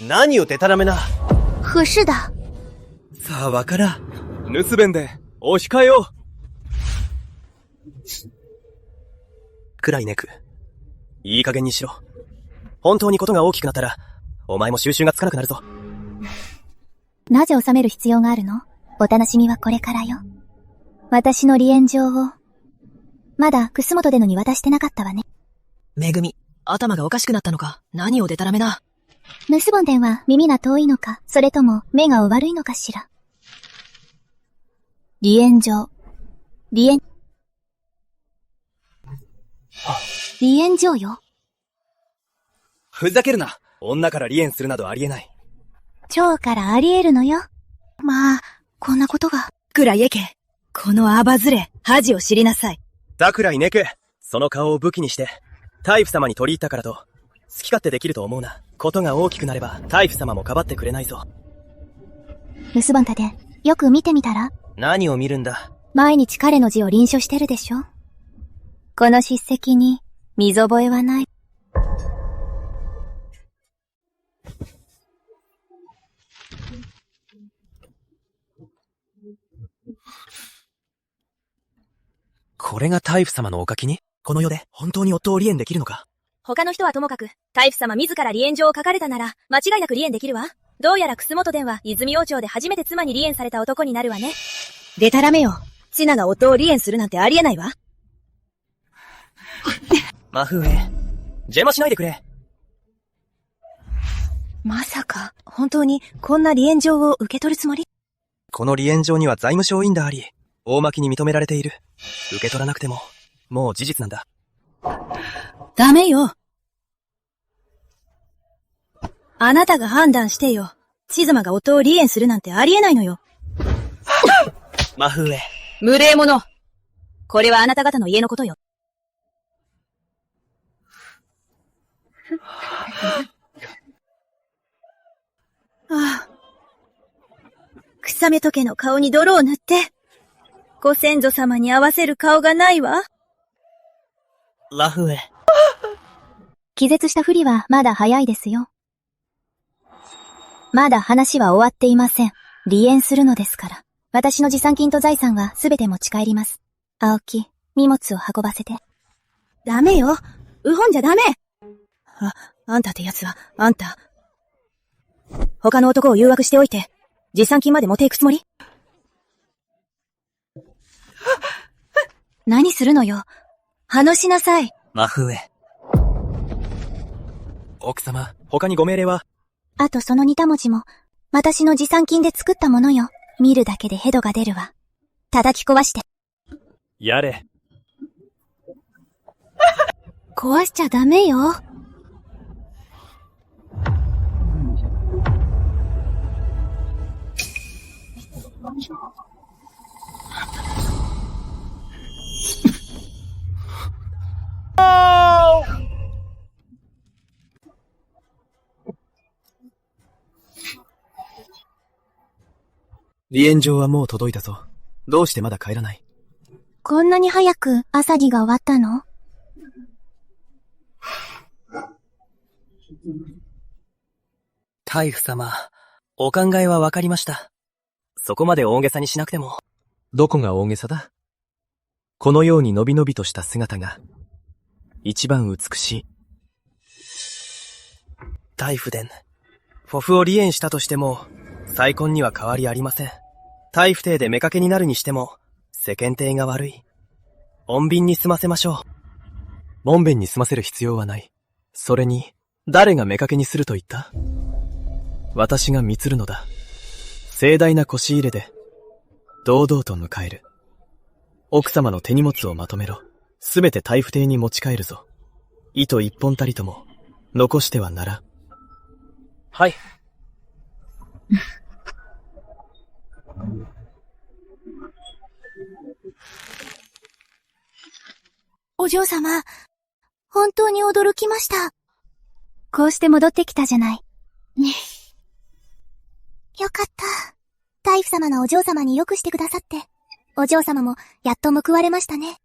何よデタラメな。不是だ。さあ、わからん。盗べんで、お控えよう。くらいねく。いい加減にしろ。本当にことが大きくなったら、お前も収拾がつかなくなるぞ。なぜ収める必要があるの？お楽しみはこれからよ。私の離縁状を、まだ楠本でのに渡してなかったわね。めぐみ、頭がおかしくなったのか？何をデタラメな。ムスボンデンは耳が遠いのか、それとも目がお悪いのかしら。離縁状。離縁状よ。ふざけるな。女から離縁するなどありえない。蝶からあり得るのよ。まあ、こんなことが。くらいえけ。このアバズレ、恥を知りなさい。桜井ネク、その顔を武器にして、大夫様に取り入ったからと、好き勝手できると思うな。ことが大きくなれば、大夫様もかばってくれないぞ。ムスボンタで、よく見てみたら？何を見るんだ？毎日彼の字を臨書してるでしょ？この筆跡に、見覚えはない。これが大夫様のお書きに？この世で本当に夫を離縁できるのか？他の人はともかく、大夫様自ら離縁状を書かれたなら、間違いなく離縁できるわ。どうやら楠本伝は泉王朝で初めて妻に離縁された男になるわね。でたらめよ。チナが夫を離縁するなんてありえないわ。マフーエ、邪魔しないでくれ。まさか、本当にこんな離縁状を受け取るつもり？この離縁状には財務省印があり、大巻に認められている。受け取らなくても、もう事実なんだ。ダメよ。あなたが判断してよ。チズマが夫を離縁するなんてありえないのよ。マフーエ。無礼者。これはあなた方の家のことよ。ああ。草目時計の顔に泥を塗って、ご先祖様に合わせる顔がないわ。ラフエ。気絶したふりはまだ早いですよ。まだ話は終わっていません。離縁するのですから。私の持参金と財産はすべて持ち帰ります。青木、荷物を運ばせて。ダメよ。うほんじゃダメ。あんたってやつは、あんた。他の男を誘惑しておいて、持参金まで持っていくつもり？何するのよ。話しなさい。マフエ。奥様、他にご命令は？あとその2文字も、私の持参金で作ったものよ。見るだけでヘドが出るわ。叩き壊して。やれ。壊しちゃダメよ。離縁状はもう届いたぞ。どうしてまだ帰らない？こんなに早く朝儀が終わったの？大夫様、お考えはわかりました。そこまで大げさにしなくても。どこが大げさだ？このようにのびのびとした姿が、一番美しい。大夫伝、フォフを離縁したとしても、再婚には変わりありません。大夫邸で妾になるにしても、世間体が悪い。穏便に済ませましょう。門弁に済ませる必要はない。それに、誰が妾にすると言った？私が貢るのだ。盛大な腰入れで、堂々と迎える。奥様の手荷物をまとめろ。すべて大府邸に持ち帰るぞ。糸一本たりとも、残してはならん。はい。お嬢様、本当に驚きました。こうして戻ってきたじゃない。よかった。大夫様がお嬢様によくしてくださって、お嬢様もやっと報われましたね。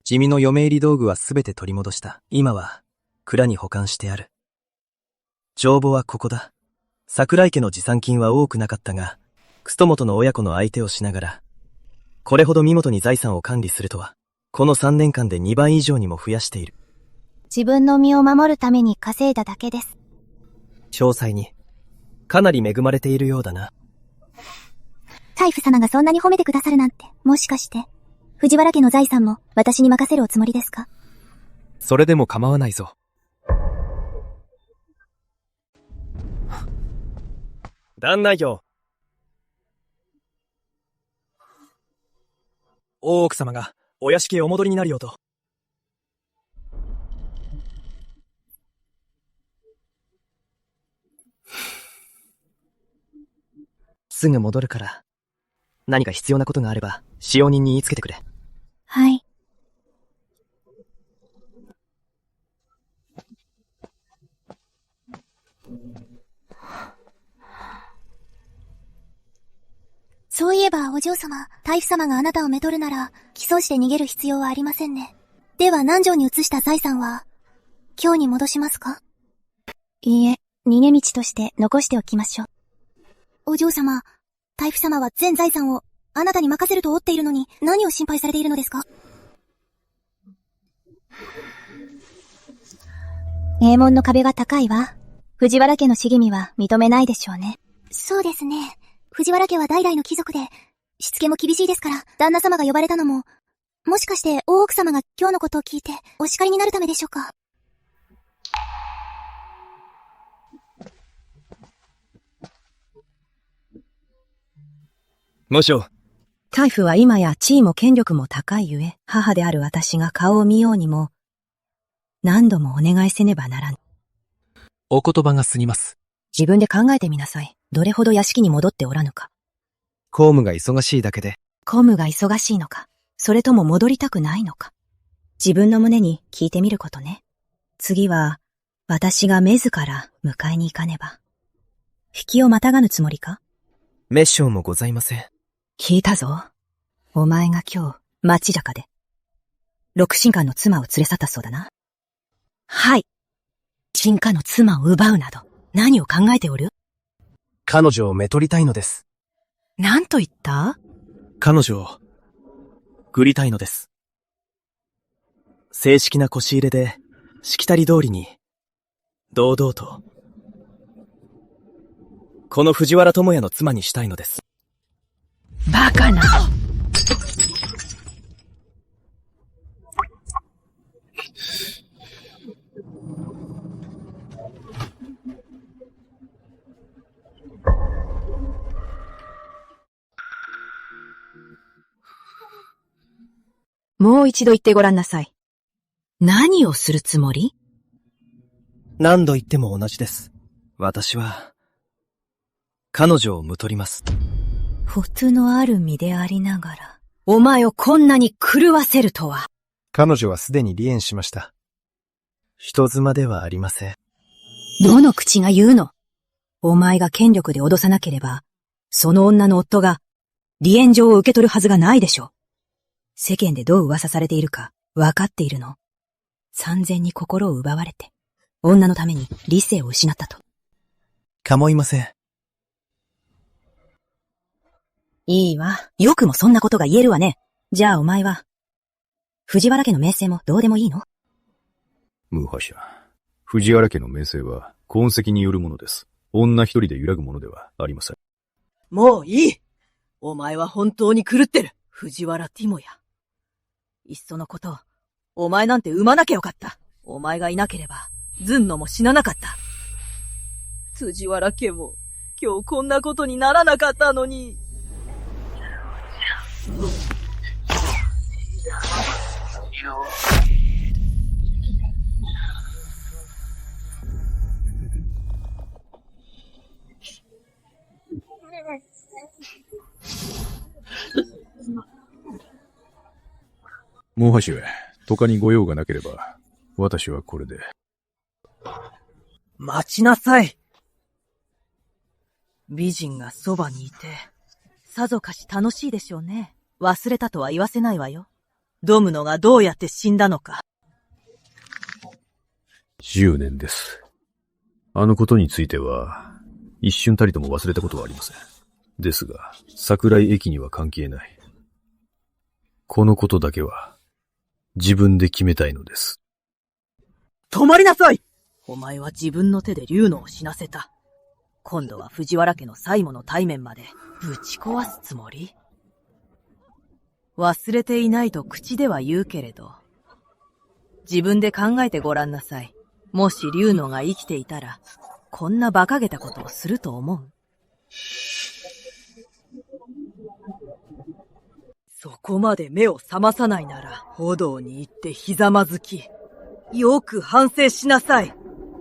地味の嫁入り道具はすべて取り戻した。今は、蔵に保管してある。帳簿はここだ。桜井家の持参金は多くなかったが、楠本の親子の相手をしながら、これほど見事に財産を管理するとは、この3年間で2倍以上にも増やしている。自分の身を守るために稼いだだけです。詳細に、かなり恵まれているようだな。大夫様がそんなに褒めてくださるなんて、もしかして、藤原家の財産も私に任せるおつもりですか？それでも構わないぞ。旦那よ。大奥様がお屋敷へお戻りになるようと。すぐ戻るから、何か必要なことがあれば、使用人に言いつけてくれ。はい。そういえばお嬢様、大夫様があなたをめとるなら、寄贈して逃げる必要はありませんね。では南條に移した財産は、今日に戻しますか？いいえ、逃げ道として残しておきましょう。お嬢様、大夫様は全財産をあなたに任せるとおっているのに、何を心配されているのですか？名門の壁が高いわ。藤原家の茂みは認めないでしょうね。そうですね。藤原家は代々の貴族で、しつけも厳しいですから、旦那様が呼ばれたのも、もしかして大奥様が今日のことを聞いて、お叱りになるためでしょうか？もしょ。大夫は今や地位も権力も高いゆえ、母である私が顔を見ようにも、何度もお願いせねばならん。お言葉が過ぎます。自分で考えてみなさい。どれほど屋敷に戻っておらぬか。公務が忙しいだけで。公務が忙しいのか、それとも戻りたくないのか。自分の胸に聞いてみることね。次は、私が自ら迎えに行かねば。引きをまたがぬつもりか？滅生もございません。聞いたぞ。お前が今日、町坂で、六神官の妻を連れ去ったそうだな。はい。神官の妻を奪うなど、何を考えておる？彼女をめとりたいのです。何と言った？彼女を、ぐりたいのです。正式な腰入れで、しきたり通りに、堂々と、この藤原智也の妻にしたいのです。バカな。もう一度言ってごらんなさい。何をするつもり？何度言っても同じです。私は、彼女をむとります。事のある身でありながら、お前をこんなに狂わせるとは。彼女はすでに離縁しました。人妻ではありません。どの口が言うの？お前が権力で脅さなければ、その女の夫が離縁状を受け取るはずがないでしょう。世間でどう噂されているか分かっているの？三千に心を奪われて、女のために理性を失ったと。構いません。いいわ。よくもそんなことが言えるわね。じゃあお前は、藤原家の名声もどうでもいいの？ムーハシャ。藤原家の名声は痕跡によるものです。女一人で揺らぐものではありません。もういい！お前は本当に狂ってる。藤原ティモヤ。いっそのこと、お前なんて産まなきゃよかった。お前がいなければ、ズンノも死ななかった。藤原家も、今日こんなことにならなかったのに。もはしは、他にご用がなければ、私はこれで。待ちなさい。美人がそばにいて、さぞかし楽しいでしょうね。忘れたとは言わせないわよ。ドムノがどうやって死んだのか。10年です。あのことについては、一瞬たりとも忘れたことはありません。ですが、桜井駅には関係ない。このことだけは、自分で決めたいのです。止まりなさい！お前は自分の手で竜野を死なせた。今度は藤原家の最後の対面までぶち壊すつもり？忘れていないと口では言うけれど、自分で考えてごらんなさい。もし竜野が生きていたら、こんな馬鹿げたことをすると思う？そこまで目を覚まさないなら、歩道に行ってひざまずき、よく反省しなさい。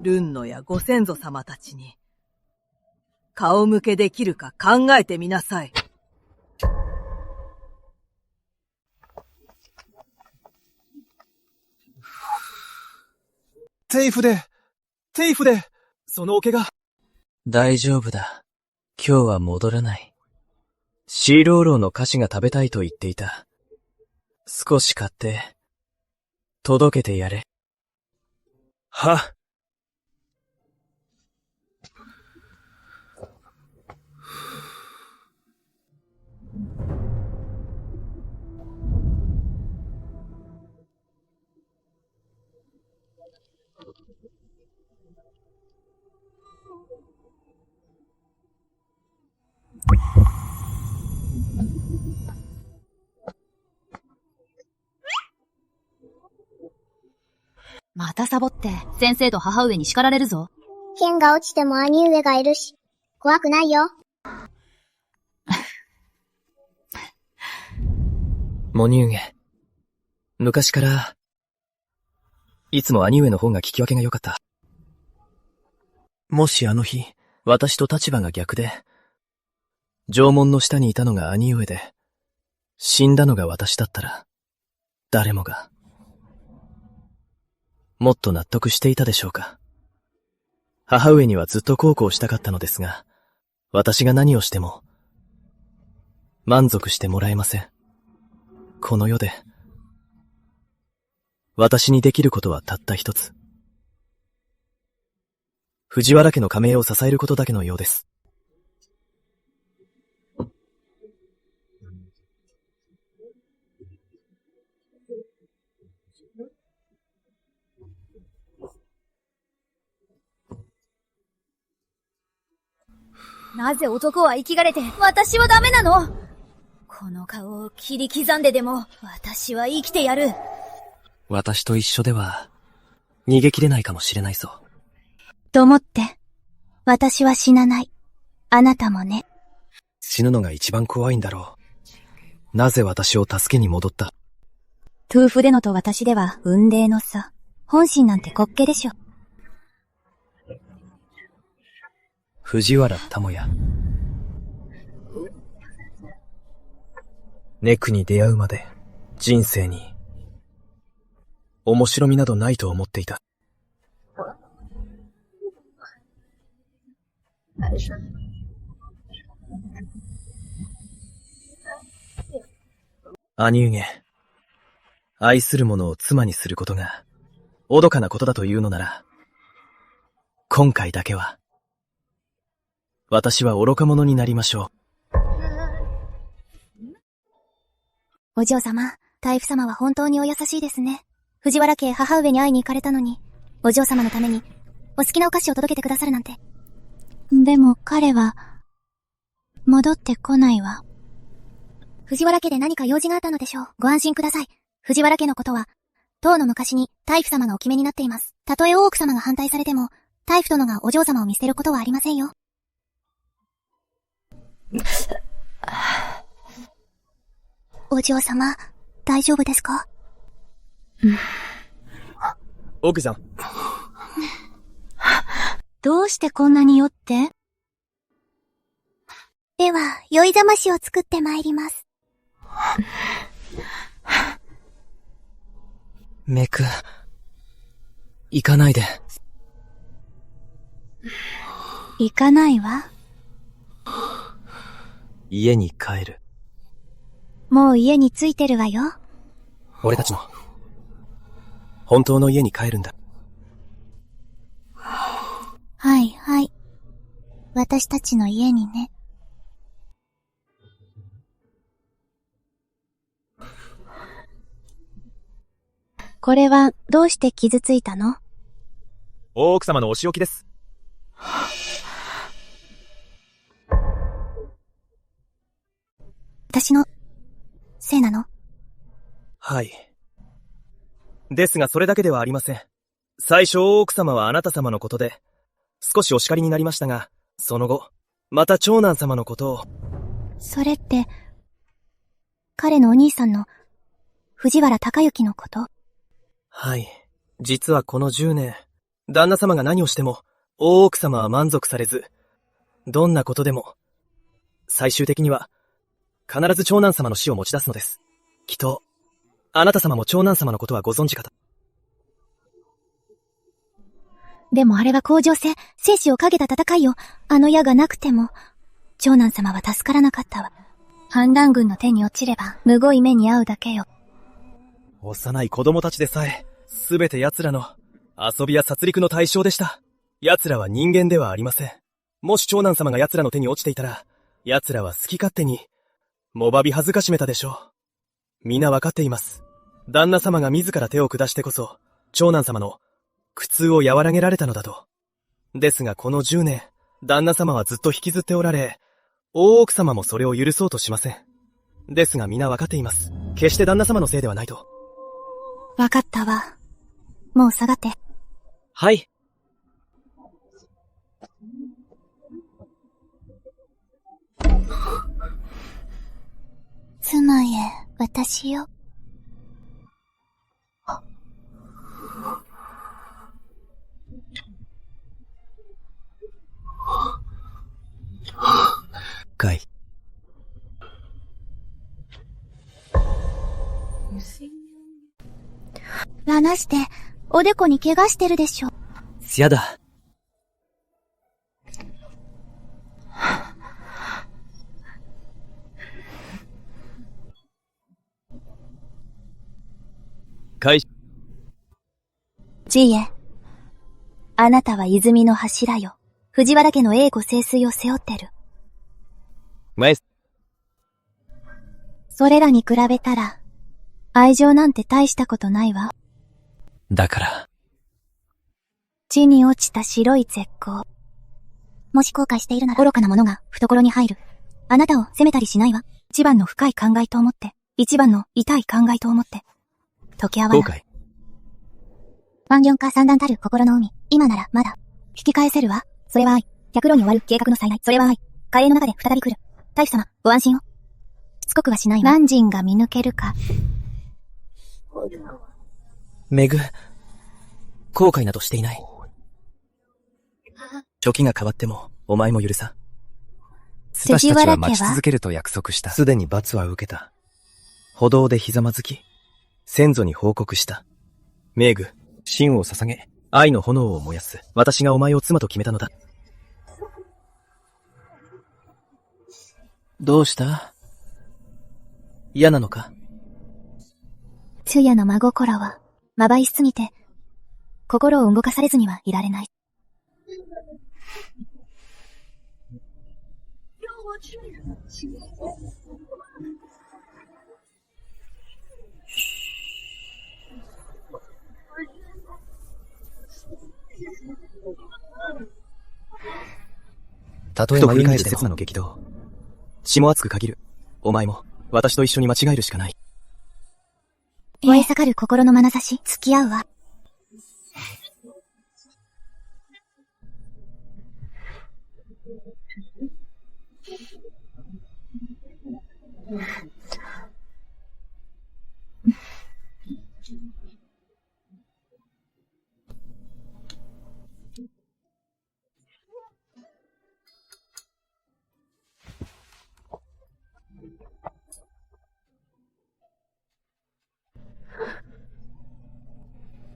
ルンノやご先祖様たちに、顔向けできるか考えてみなさい。テイフで、そのお怪我。大丈夫だ。今日は戻らない。シーローローの菓子が食べたいと言っていた。少し買って、届けてやれ。は。またサボって、先生と母上に叱られるぞ。剣が落ちても兄上がいるし、怖くないよ。モニューゲ。昔から、いつも兄上の方が聞き分けが良かった。もしあの日、私と立場が逆で、城門の下にいたのが兄上で、死んだのが私だったら、誰もが、もっと納得していたでしょうか。母上にはずっと孝行したかったのですが、私が何をしても、満足してもらえません。この世で、私にできることはたった一つ。藤原家の家名を支えることだけのようです。なぜ男は生きがれて、私はダメなの？この顔を切り刻んででも、私は生きてやる。私と一緒では、逃げ切れないかもしれないぞ。と思って、私は死なない。あなたもね。死ぬのが一番怖いんだろう。なぜ私を助けに戻った？トゥーフデノと私では雲泥の差。本心なんて滑稽でしょ。藤原玉也。ネクに出会うまで、人生に、面白みなどないと思っていた。兄上、愛する者を妻にすることが、愚かなことだというのなら、今回だけは、私は愚か者になりましょう。お嬢様、大夫様は本当にお優しいですね。藤原家母上に会いに行かれたのに、お嬢様のために、お好きなお菓子を届けてくださるなんて。でも彼は、戻ってこないわ。藤原家で何か用事があったのでしょう。ご安心ください。藤原家のことは、当の昔に大夫様がお決めになっています。たとえ大奥様が反対されても、タイフ殿がお嬢様を見捨てることはありませんよ。お嬢様、大丈夫ですか？奥さん。どうしてこんなに酔って？では、酔いざましを作ってまいります。メク、行かないで。行かないわ。家に帰る。もう家に着いてるわよ。俺たちの、本当の家に帰るんだ。はいはい。私たちの家にね。これはどうして傷ついたの？大奥様のお仕置きです。私のせいなの？はい。ですがそれだけではありません。最初大奥様はあなた様のことで、少しお叱りになりましたが、その後、また長男様のことを。それって、彼のお兄さんの藤原隆之のこと？はい。実はこの10年、旦那様が何をしても、大奥様は満足されず、どんなことでも、最終的には、必ず長男様の死を持ち出すのです。きっと、あなた様も長男様のことはご存知かと。でもあれは甲状腺、生死をかけた戦いよ。あの矢がなくても、長男様は助からなかったわ。反乱軍の手に落ちれば、むごい目に遭うだけよ。幼い子供たちでさえ、すべて奴らの遊びや殺戮の対象でした。奴らは人間ではありません。もし長男様が奴らの手に落ちていたら、奴らは好き勝手に、もばび恥ずかしめたでしょう。皆わかっています。旦那様が自ら手を下してこそ、長男様の苦痛を和らげられたのだと。ですがこの10年、旦那様はずっと引きずっておられ、大奥様もそれを許そうとしません。ですが皆わかっています。決して旦那様のせいではないと。わかったわ。もう下がって。はい。妻へ、私よ。かい。ラナして、おでこに怪我してるでしょ。やだ。かい。じいえ。あなたは泉の柱よ。藤原家の栄枯盛衰を背負ってる。それらに比べたら、愛情なんて大したことないわ。だから。地に落ちた白い絶好。もし後悔しているなら愚かなものが懐に入る。あなたを責めたりしないわ。一番の深い考えと思って。一番の痛い考えと思って。解き合わない。後悔。万両か散乱たる心の海。今ならまだ。引き返せるわ。それは愛。百路に終わる計画の再来。それは愛。火影の中で再び来る。大夫様、ご安心を。しつこくはしないわ。万人が見抜けるか。めぐ、後悔などしていない。時が変わっても、お前も許さん。私たちは待ち続けると約束した。すでに罰は受けた。歩道でひざまずき、先祖に報告した。メグ、真を捧げ、愛の炎を燃やす。私がお前を妻と決めたのだ。どうした？嫌なのか？通夜の真心は、まばいしすぎて、心を動かされずにはいられない。たとえ毎日刹那の激動。血も熱く限る。お前も、私と一緒に間違えるしかない。燃え盛る心の眼差し、付き合うわ。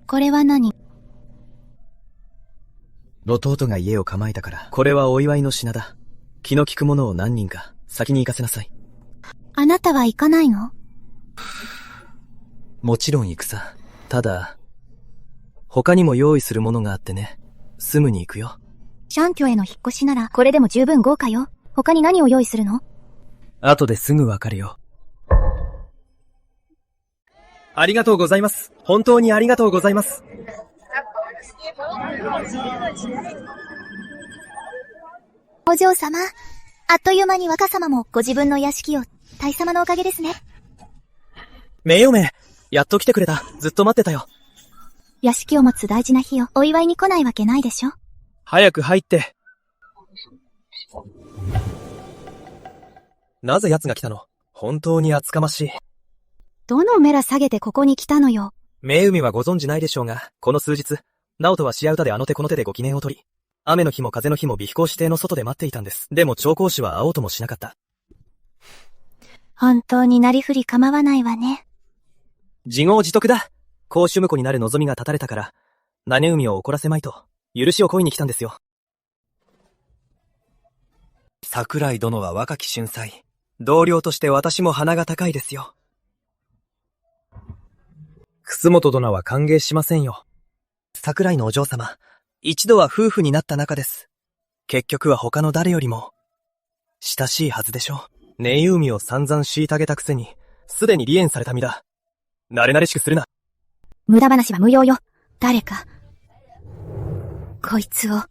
これは何？弟が家を構えたから、これはお祝いの品だ。気の利くものを何人か先に行かせなさい。あなたは行かないの？もちろん行くさ。ただ、他にも用意するものがあってね。住むに行くよ。シャンキョへの引っ越しならこれでも十分豪華よ。他に何を用意するの？後ですぐわかるよ。ありがとうございます。本当にありがとうございます。お嬢様、あっという間に若様もご自分の屋敷を大様のおかげですね。めよめ、やっと来てくれた。ずっと待ってたよ。屋敷を持つ大事な日をお祝いに来ないわけないでしょ。早く入って。なぜ奴が来たの？本当に厚かましい。どのメラ下げてここに来たのよ。めうみはご存知ないでしょうが、この数日、ナオトはシア歌であの手この手でご記念を取り、雨の日も風の日も美飛行指定の外で待っていたんです。でも調香師は会おうともしなかった。本当になりふり構わないわね。自業自得だ。公主婿になる望みが立たれたから、ナ海を怒らせまいと、許しを請いに来たんですよ。桜井殿は若き俊才。同僚として私も鼻が高いですよ。楠本殿は歓迎しませんよ。桜井のお嬢様、一度は夫婦になった仲です。結局は他の誰よりも、親しいはずでしょう。ネイウミを散々虐げたくせに、すでに離縁された身だ。慣れ慣れしくするな。無駄話は無用よ。誰か、こいつを、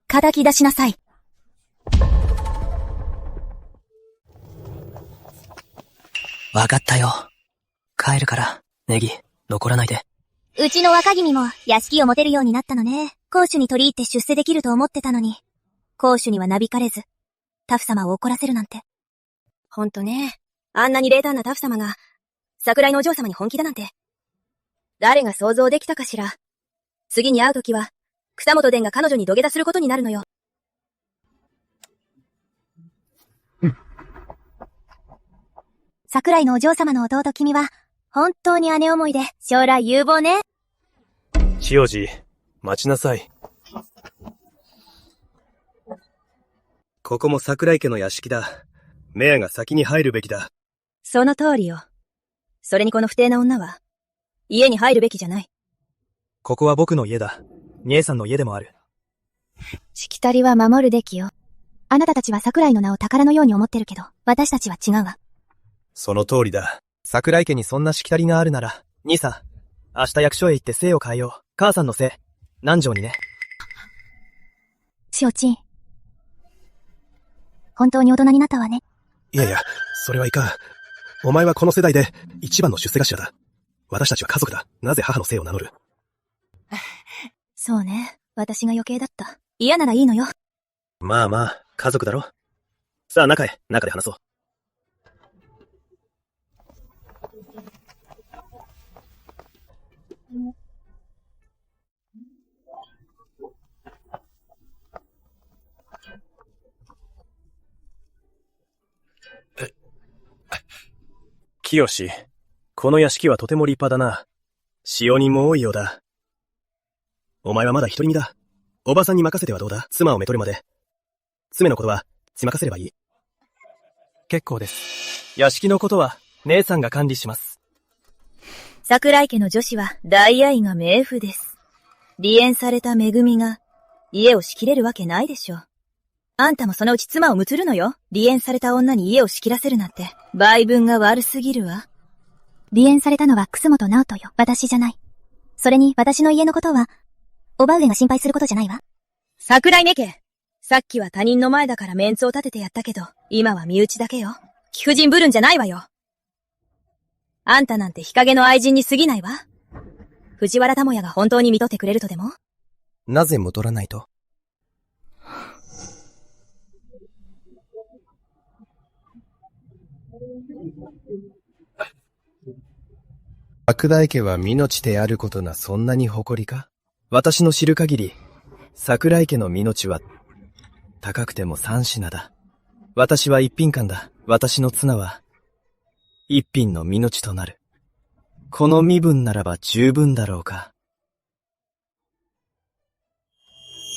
叩き出しなさい。わかったよ。帰るから、ネギ、残らないで。うちの若君も屋敷を持てるようになったのね。公主に取り入って出世できると思ってたのに、公主にはなびかれず、タフ様を怒らせるなんて。ほんとね。あんなに冷淡なタフ様が、桜井のお嬢様に本気だなんて。誰が想像できたかしら。次に会うときは、草本伝が彼女に土下座することになるのよ。桜井のお嬢様の弟君は、本当に姉思いで将来有望ね。千代寺、待ちなさい。ここも桜井家の屋敷だ。メアが先に入るべきだ。その通りよ。それにこの不貞な女は、家に入るべきじゃない。ここは僕の家だ。姉さんの家でもある。しきたりは守るべきよ。あなたたちは桜井の名を宝のように思ってるけど、私たちは違うわ。その通りだ。桜井家にそんなしきたりがあるなら、兄さん、明日役所へ行って姓を変えよう。母さんの姓、南條にね。しおちん。本当に大人になったわね。いやいや、それはいかん。お前はこの世代で一番の出世頭だ。私たちは家族だ。なぜ母の姓を名乗る？そうね。私が余計だった。嫌ならいいのよ。まあまあ、家族だろ。さあ中で話そう。清、この屋敷はとても立派だな。使用人も多いようだ。お前はまだ独り身だ。おばさんに任せてはどうだ？妻をめとるまで。妻のことは、任せればいい。結構です。屋敷のことは、姉さんが管理します。桜井家の女子は大愛が冥府です。離縁されためぐみが家を仕切れるわけないでしょ。あんたもそのうち妻をむつるのよ。離縁された女に家を仕切らせるなんて倍分が悪すぎるわ。離縁されたのは楠本直人よ。私じゃない。それに私の家のことは、おば上が心配することじゃないわ。桜井ねけ。さっきは他人の前だからメンツを立ててやったけど、今は身内だけよ。貴婦人ぶるんじゃないわよ。あんたなんて日陰の愛人に過ぎないわ。藤原玉也が本当に見とってくれるとでも？なぜ戻らないと？桜井家は命であることがそんなに誇りか？私の知る限り、桜井家の命は、高くても3品だ。私は一品官だ。私の綱は、一品の命となる。この身分ならば十分だろうか。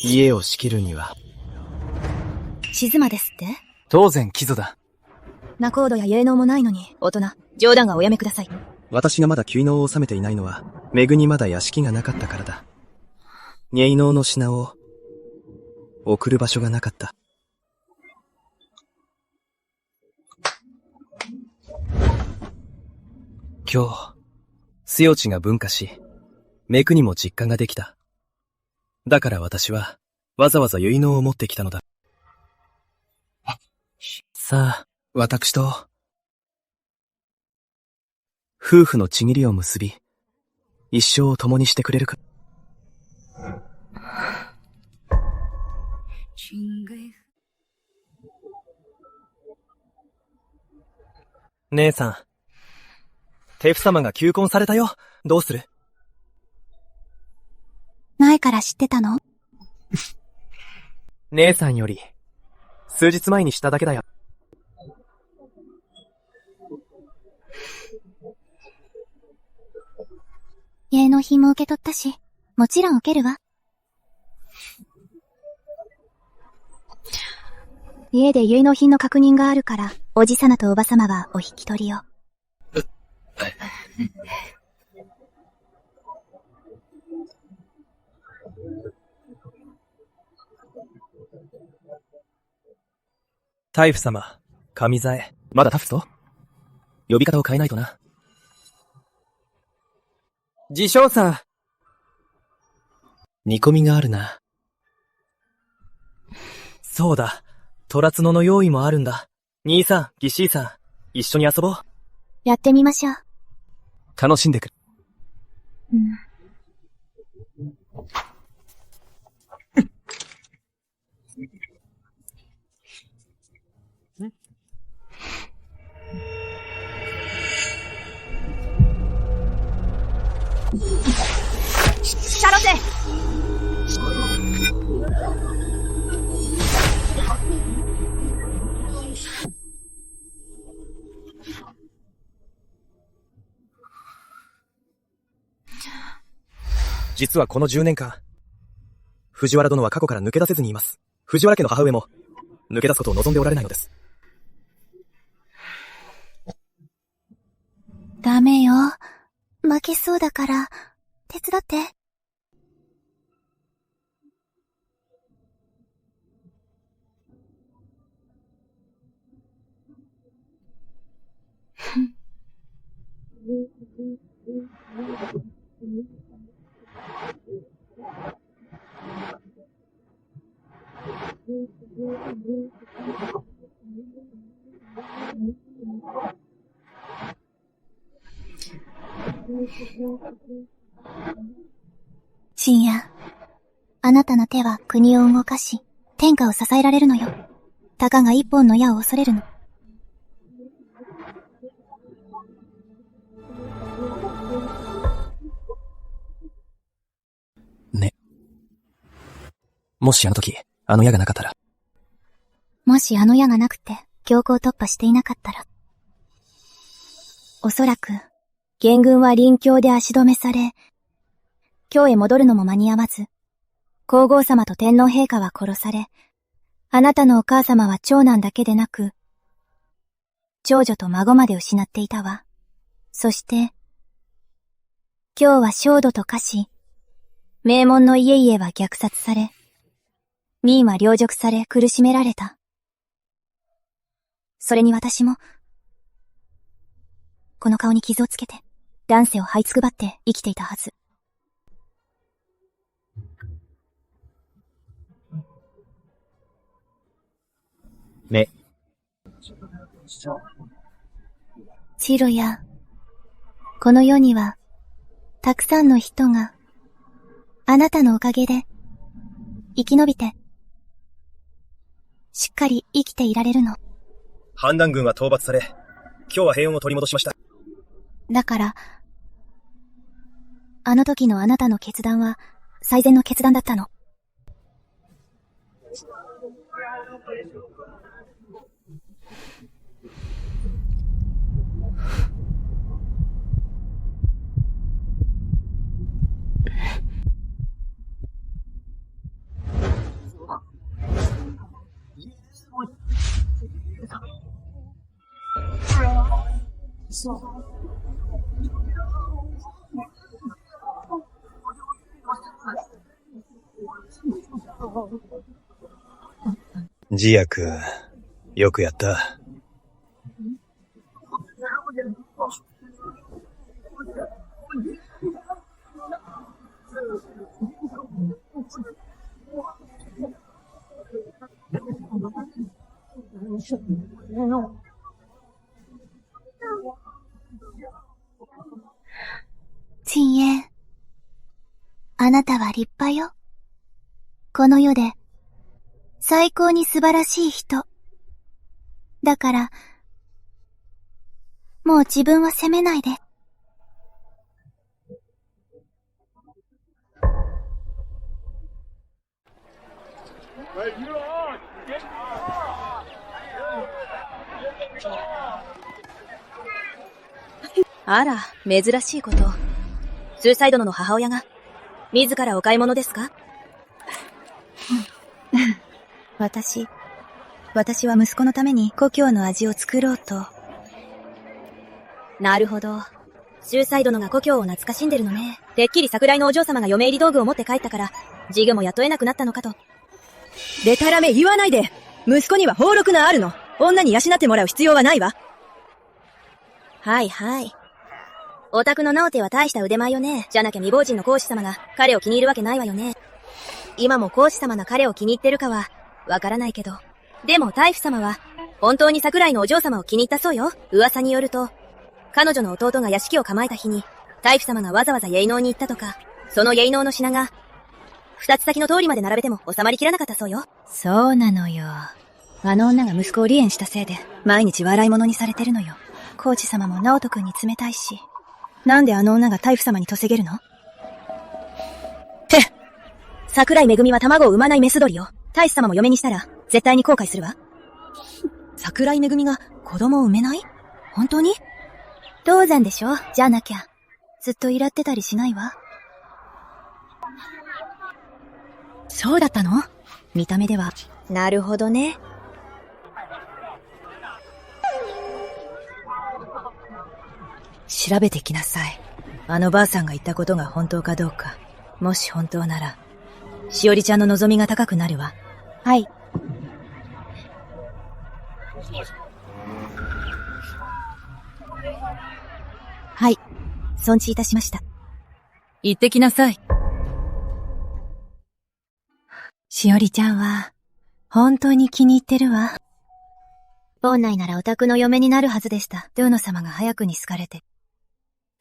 家を仕切るには。静馬ですって？当然、キズだ。仲人や芸能もないのに、大人、冗談がおやめください。私がまだ結納を収めていないのは、めぐにまだ屋敷がなかったからだ。芸能の品を、送る場所がなかった。今日、スヨチが分化し、メクにも実家ができた。だから私は、わざわざ結納を持ってきたのだ。さあ、私と、夫婦のちぎりを結び、一生を共にしてくれるか。姉さん、テフ様が求婚されたよ。どうする？前から知ってたの？姉さんより、数日前にしただけだよ。芸能品も受け取ったし、もちろん受けるわ。家で結納品の確認があるから、おじさまとおばさまはお引き取りを。タイフ様、神ザエ、まだタフと？呼び方を変えないとな。自称さん。煮込みがあるな。そうだ。虎角の用意もあるんだ。兄さん、ギシーさん、一緒に遊ぼう。やってみましょう。楽しんでくる。シャロテ！実はこの10年間、藤原殿は過去から抜け出せずにいます。藤原家の母上も、抜け出すことを望んでおられないのです。ダメよ。負けそうだから、手伝って。深夜、あなたの手は国を動かし、天下を支えられるのよ。たかが一本の矢を恐れるの。ね。もしあの時、あの矢がなかったら。もしあの矢がなくて、強行突破していなかったら。おそらく、元軍は臨境で足止めされ、京へ戻るのも間に合わず、皇后様と天皇陛下は殺され、あなたのお母様は長男だけでなく、長女と孫まで失っていたわ。そして、今日は焦土と化し、名門の家々は虐殺され、民は陵辱され苦しめられた。それに私も、この顔に傷をつけて、乱世を這いつくばって生きていたはず。ね。チロや、この世には、たくさんの人が、あなたのおかげで、生き延びて、しっかり生きていられるの。反乱軍は討伐され、日は平穏を取り戻しました。だから、あの時のあなたの決断は、最善の決断だったの。ジア君、よくやった。陳燕、あなたは立派よ。この世で、最高に素晴らしい人。だから、もう自分は責めないで。あら、珍しいこと。スーサイドの母親が、自らお買い物ですか？私は息子のために故郷の味を作ろうと。なるほど。スーサイドのが故郷を懐かしんでるのね。てっきり桜井のお嬢様が嫁入り道具を持って帰ったから、事業も雇えなくなったのかと。でたらめ言わないで。息子には俸禄があるの。女に養ってもらう必要はないわ。はいはい。お宅の直手は大した腕前よね。じゃなきゃ未亡人の皇子様が彼を気に入るわけないわよね。今も皇子様が彼を気に入ってるかは、わからないけど。でも大夫様は、本当に桜井のお嬢様を気に入ったそうよ。噂によると、彼女の弟が屋敷を構えた日に、大夫様がわざわざ結納に行ったとか、その結納の品が、二つ先の通りまで並べても収まりきらなかったそうよ。そうなのよ。あの女が息子を離縁したせいで、毎日笑い物にされてるのよ。皇子様も直人君に冷たいし。なんであの女が大夫様に嫁げるの？へっ！桜井めぐみは卵を産まないメス鳥よ。大夫様も嫁にしたら、絶対に後悔するわ。桜井めぐみが子供を産めない？本当に？当然でしょ。じゃなきゃ、ずっといらってたりしないわ。そうだったの？見た目では。なるほどね。調べてきなさい。あのばあさんが言ったことが本当かどうか。もし本当なら、しおりちゃんの望みが高くなるわ。はい。はい。尊知いたしました。行ってきなさい。しおりちゃんは、本当に気に入ってるわ。本来ならお宅の嫁になるはずでした。ドゥーノ様が早くに好かれて。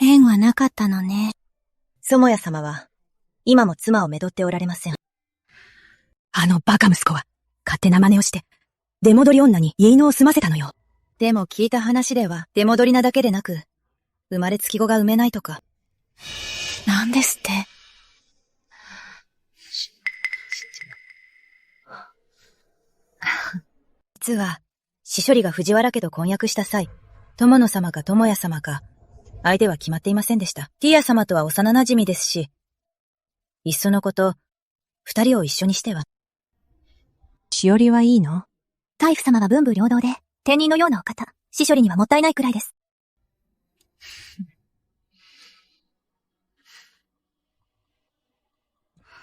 縁はなかったのね。園谷様は、今も妻をめどっておられません。あのバカ息子は、勝手な真似をして、出戻り女に結納を済ませたのよ。でも聞いた話では、出戻りなだけでなく、生まれつき子が産めないとか。なんですって。実は、死処理が藤原家と婚約した際、友野様か友也様か、相手は決まっていませんでした。ティア様とは幼馴染ですし、いっそのこと、二人を一緒にしては。しおりはいいの？大夫様は文武両道で、天人のようなお方、死処理にはもったいないくらいです。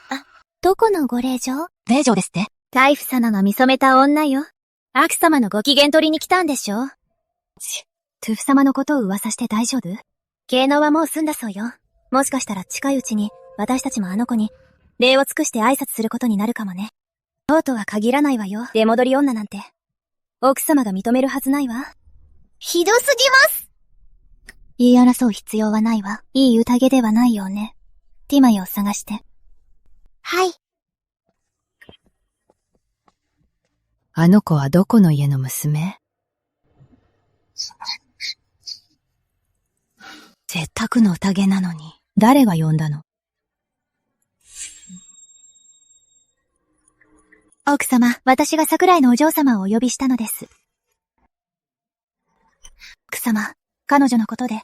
あ、どこのご令嬢？令嬢ですって？大夫様が見初めた女よ。アク様のご機嫌取りに来たんでしょ？トゥフ様のことを噂して大丈夫？芸能はもう済んだそうよ。もしかしたら近いうちに、私たちもあの子に、礼を尽くして挨拶することになるかもね。そうとは限らないわよ。出戻り女なんて。奥様が認めるはずないわ。ひどすぎます！言い争う必要はないわ。いい宴ではないよね。ティマヨを探して。はい。あの子はどこの家の娘？せっかくの宴なのに、誰が呼んだの？奥様、私が桜井のお嬢様をお呼びしたのです。奥様、彼女のことで、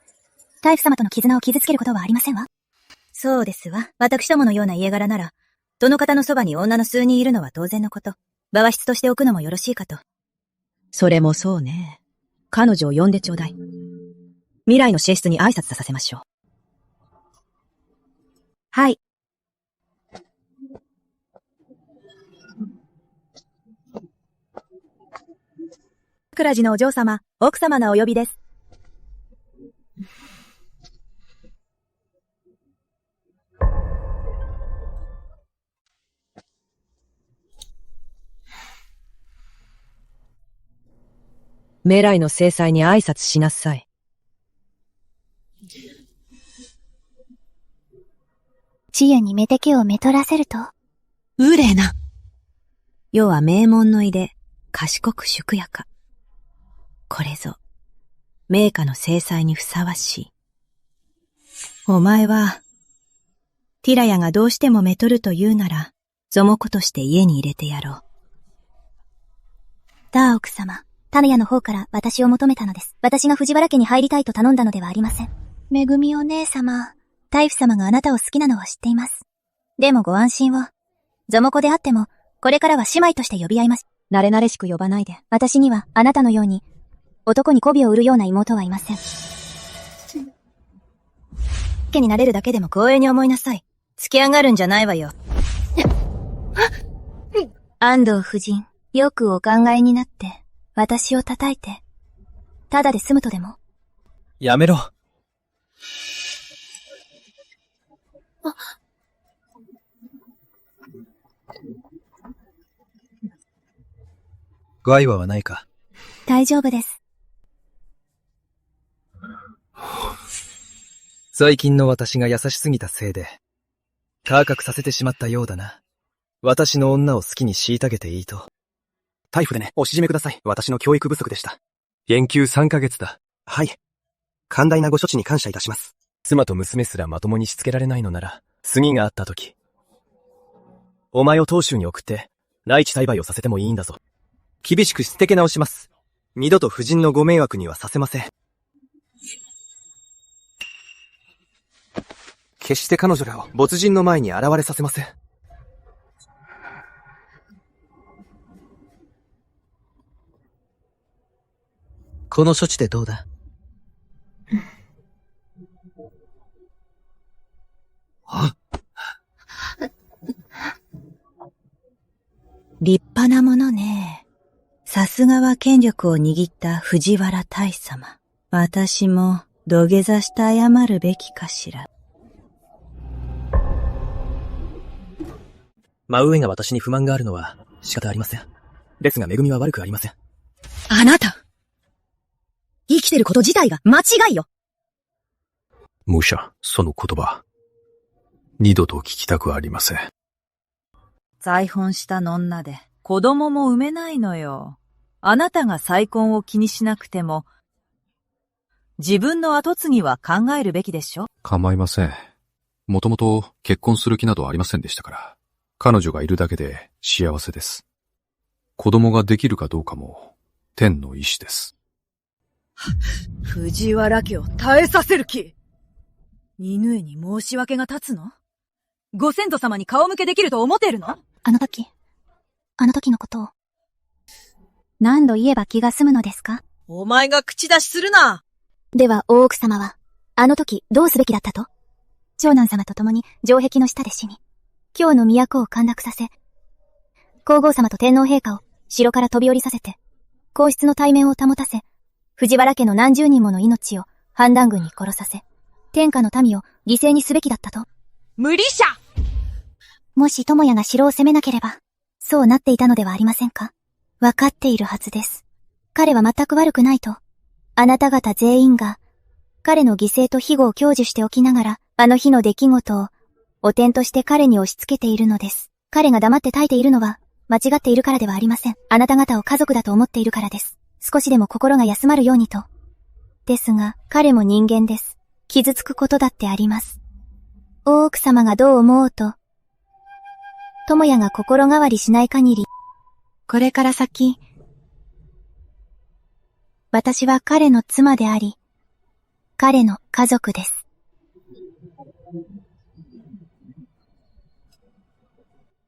大夫様との絆を傷つけることはありませんわ。そうですわ。私どものような家柄なら、どの方のそばに女の数人いるのは当然のこと。場は室としておくのもよろしいかと。それもそうね。彼女を呼んでちょうだい。未来の寝室に挨拶させましょう。はい。桜寺のお嬢様、奥様のお呼びです。未来の正妻に挨拶しなさい。知恵にメテケをめとらせると。うれな。世は名門のいで、賢く淑やか。これぞ、名家の正妻にふさわしい。お前は、ティラヤがどうしてもめとると言うなら、ぞもことして家に入れてやろう。大奥様、種屋の方から私を求めたのです。私が藤原家に入りたいと頼んだのではありません。めぐみお姉様、大夫様があなたを好きなのは知っています。でもご安心を。ぞもこであっても、これからは姉妹として呼び合います。慣れ慣れしく呼ばないで。私にはあなたのように、男に媚びを売るような妹はいません。家になれるだけでも光栄に思いなさい。突き上がるんじゃないわよ。安藤夫人、よくお考えになって、私を叩いて、ただで済むとでも。やめろ。ご愛話はないか？大丈夫です。最近の私が優しすぎたせいで、高くさせてしまったようだな。私の女を好きに虐げていいと。大夫でね、おしじめください。私の教育不足でした。研究3ヶ月だ。はい。寛大なご処置に感謝いたします。妻と娘すらまともにしつけられないのなら、次があった時。お前を当主に送って、内地栽培をさせてもいいんだぞ。厳しくしつけ直します。二度と夫人のご迷惑にはさせません。決して彼女らを没人の前に現れさせません。この処置でどうだ？立派なものね。さすがは権力を握った藤原大様。私も土下座して謝るべきかしら。真上が私に不満があるのは仕方ありません。ですが、めぐみは悪くありません。あなた生きてること自体が間違いよ。武者、その言葉。二度と聞きたくありません。再婚した女で子供も産めないのよ。あなたが再婚を気にしなくても、自分の後継ぎは考えるべきでしょ。構いません。もともと結婚する気などありませんでしたから。彼女がいるだけで幸せです。子供ができるかどうかも天の意志です。藤原家を耐えさせる気。犬に申し訳が立つの？ご先祖様に顔向けできると思っているの？あの時のことを、何度言えば気が済むのですか？お前が口出しするな！では大奥様は、あの時どうすべきだったと？長男様と共に城壁の下で死に、京の都を陥落させ、皇后様と天皇陛下を城から飛び降りさせて、皇室の体面を保たせ、藤原家の何十人もの命を反乱軍に殺させ、天下の民を犠牲にすべきだったと。無理者！もし智也が城を攻めなければ、そうなっていたのではありませんか？わかっているはずです。彼は全く悪くないと。あなた方全員が、彼の犠牲と庇護を享受しておきながら、あの日の出来事を、汚点として彼に押し付けているのです。彼が黙って耐えているのは、間違っているからではありません。あなた方を家族だと思っているからです。少しでも心が休まるようにと。ですが、彼も人間です。傷つくことだってあります。大奥様がどう思おうと、智也が心変わりしない限り、これから先、私は彼の妻であり、彼の家族です。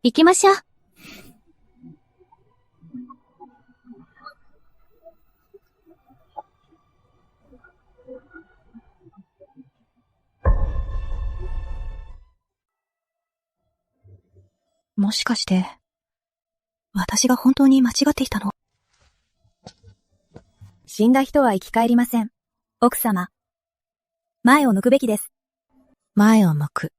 行きましょう。もしかして、私が本当に間違っていたの？死んだ人は生き返りません。奥様。前を向くべきです。前を向く。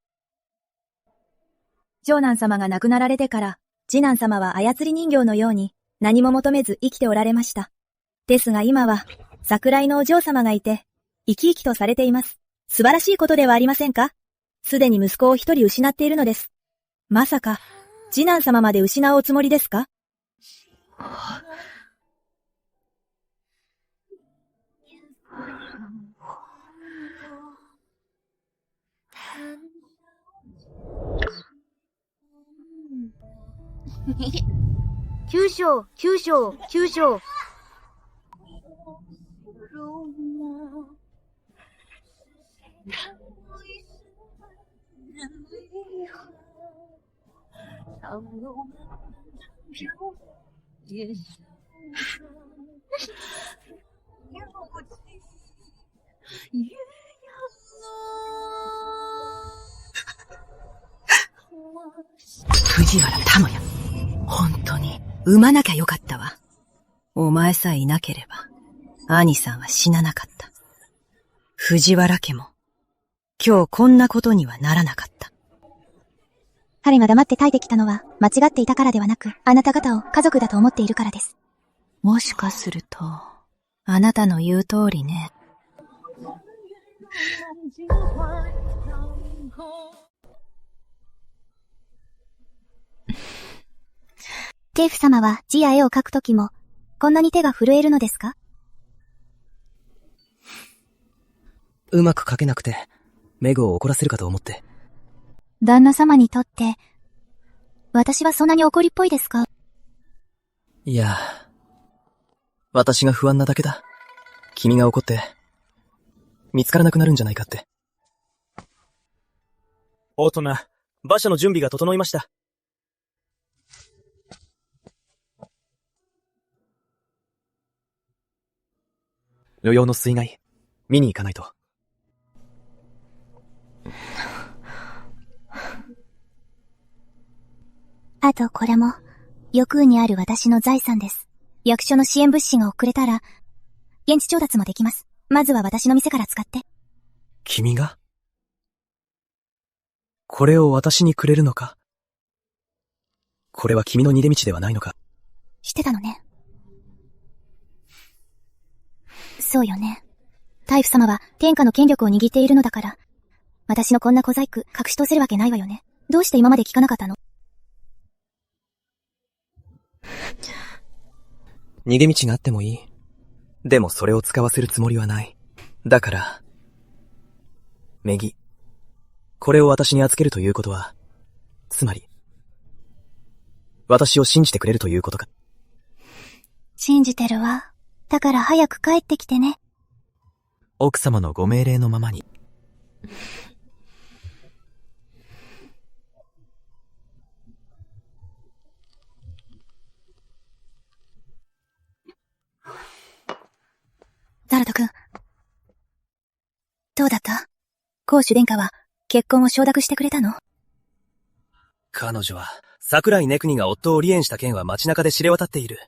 長男様が亡くなられてから、次男様は操り人形のように何も求めず生きておられました。ですが今は、桜井のお嬢様がいて、生き生きとされています。素晴らしいことではありませんか？すでに息子を一人失っているのです。まさか、次男様まで失うおつもりですか？9章、9章、9章。藤原玉也。本当に、産まなきゃよかったわ。お前さえいなければ、兄さんは死ななかった。藤原家も、今日こんなことにはならなかった。彼が黙って耐えてきたのは間違っていたからではなく、あなた方を家族だと思っているからです。もしかすると、あなたの言う通りね。ジェフ様は字や絵を描くときも、こんなに手が震えるのですか？うまく描けなくて、メグを怒らせるかと思って。旦那様にとって、私はそんなに怒りっぽいですか？いや、私が不安なだけだ。君が怒って、見つからなくなるんじゃないかって。大人、馬車の準備が整いました。旅用の水害、見に行かないと。あとこれも、翼空にある私の財産です。役所の支援物資が遅れたら、現地調達もできます。まずは私の店から使って。君が？これを私にくれるのか？これは君の逃げ道ではないのか？知ってたのね。そうよね。大夫様は天下の権力を握っているのだから、私のこんな小細工隠し通せるわけないわよね。どうして今まで聞かなかったの？逃げ道があってもいい。でもそれを使わせるつもりはない。だから、メギ、これを私に預けるということは、つまり、私を信じてくれるということか。信じてるわ。だから早く帰ってきてね。奥様のご命令のままに。ザラト君。どうだった？公主殿下は結婚を承諾してくれたの？彼女は、桜井ネクニが夫を離縁した件は街中で知れ渡っている。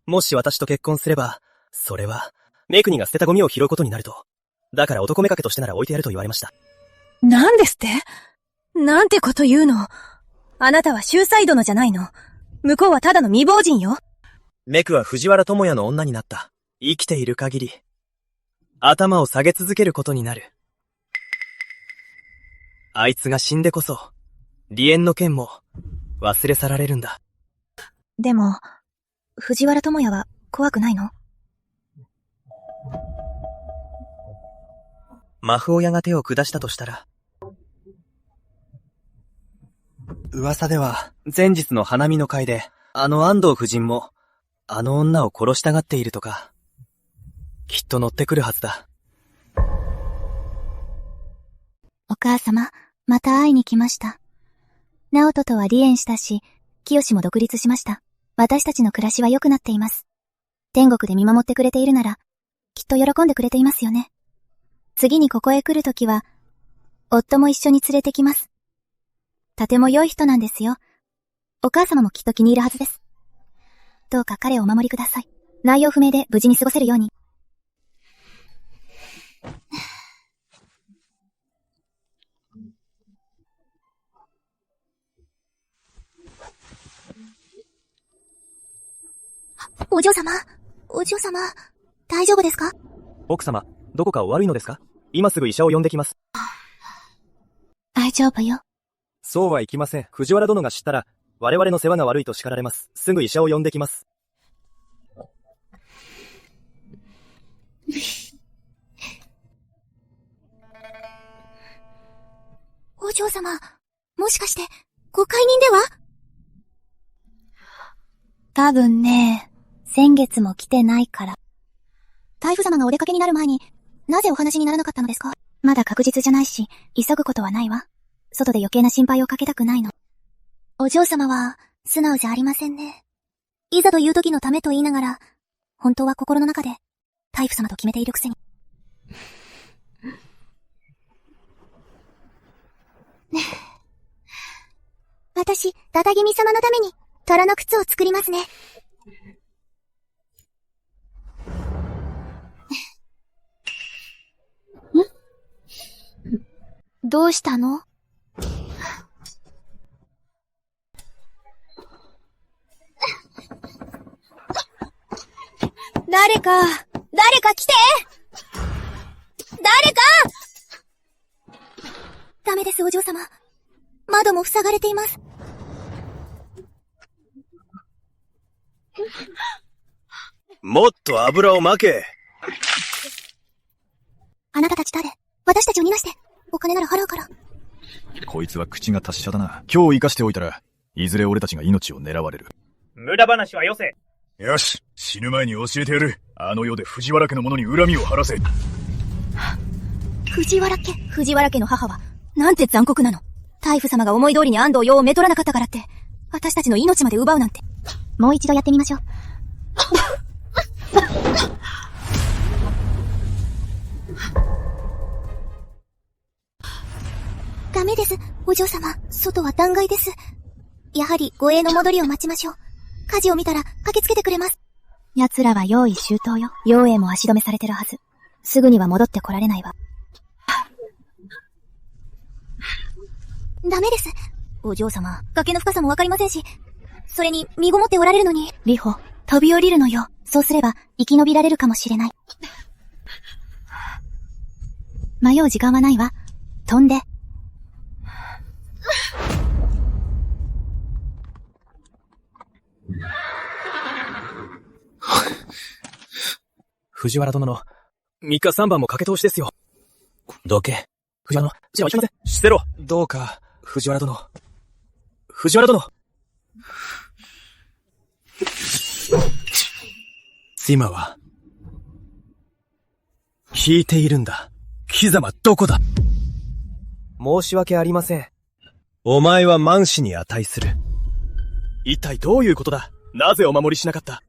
もし私と結婚すれば、それは、ネクニが捨てたゴミを拾うことになると。だから男目かけとしてなら置いてやると言われました。なんですって？なんてこと言うの？あなたはシューサイドのじゃないの？向こうはただの未亡人よ。メクは藤原智也の女になった。生きている限り、頭を下げ続けることになる。あいつが死んでこそ、離縁の件も忘れ去られるんだ。でも、藤原智也は怖くないの？マフ親が手を下したとしたら。噂では、前日の花見の会で、安藤夫人も、あの女を殺したがっているとか。きっと乗ってくるはずだ。お母様、また会いに来ました。直人とは離縁したし、清も独立しました。私たちの暮らしは良くなっています。天国で見守ってくれているなら、きっと喜んでくれていますよね。次にここへ来るときは、夫も一緒に連れてきます。とても良い人なんですよ。お母様もきっと気に入るはずです。どうか彼をお守りください。内容不明で無事に過ごせるように。お嬢様、大丈夫ですか？奥様、どこかお悪いのですか？今すぐ医者を呼んできます。大丈夫よ。そうはいきません。藤原殿が知ったら、我々の世話が悪いと叱られます。すぐ医者を呼んできます。お嬢様、もしかして、ご懐妊では？多分ね、先月も来てないから。大夫様がお出かけになる前に、なぜお話にならなかったのですか？まだ確実じゃないし、急ぐことはないわ。外で余計な心配をかけたくないの。お嬢様は、素直じゃありませんね。いざという時のためと言いながら、本当は心の中で、大夫様と決めているくせに。私、ダダギミ様のために、虎の靴を作りますね。どうしたの？誰か来て！誰か！ダメです、お嬢様。窓も塞がれています。もっと油をまけ。あなたたち誰？私たちを逃がして。お金なら払うから。こいつは口が達者だな。今日生かしておいたら、いずれ俺たちが命を狙われる。無駄話はよせ。よし、死ぬ前に教えてやる。あの世で藤原家の者に恨みを晴らせ。藤原家の母は、なんて残酷なの。大夫様が思い通りに安藤陽をめとらなかったからって、私たちの命まで奪うなんて。もう一度やってみましょう。ダメです、お嬢様。外は断崖です。やはり護衛の戻りを待ちましょう。火事を見たら駆けつけてくれます。奴らは用意周到よ。陽へも足止めされてるはず。すぐには戻ってこられないわ。ダメです。お嬢様、崖の深さもわかりませんし、それに身ごもっておられるのに。リホ、飛び降りるのよ。そうすれば生き延びられるかもしれない。迷う時間はないわ。飛んで。藤原殿の、3日3番もかけ通しですよ。どけ。藤原殿、じゃあ行きません。してろ。どうか、藤原殿。藤原殿。今は、聞いているんだ。貴様どこだ？申し訳ありません。お前は万死に値する。一体どういうことだ？なぜお守りしなかった？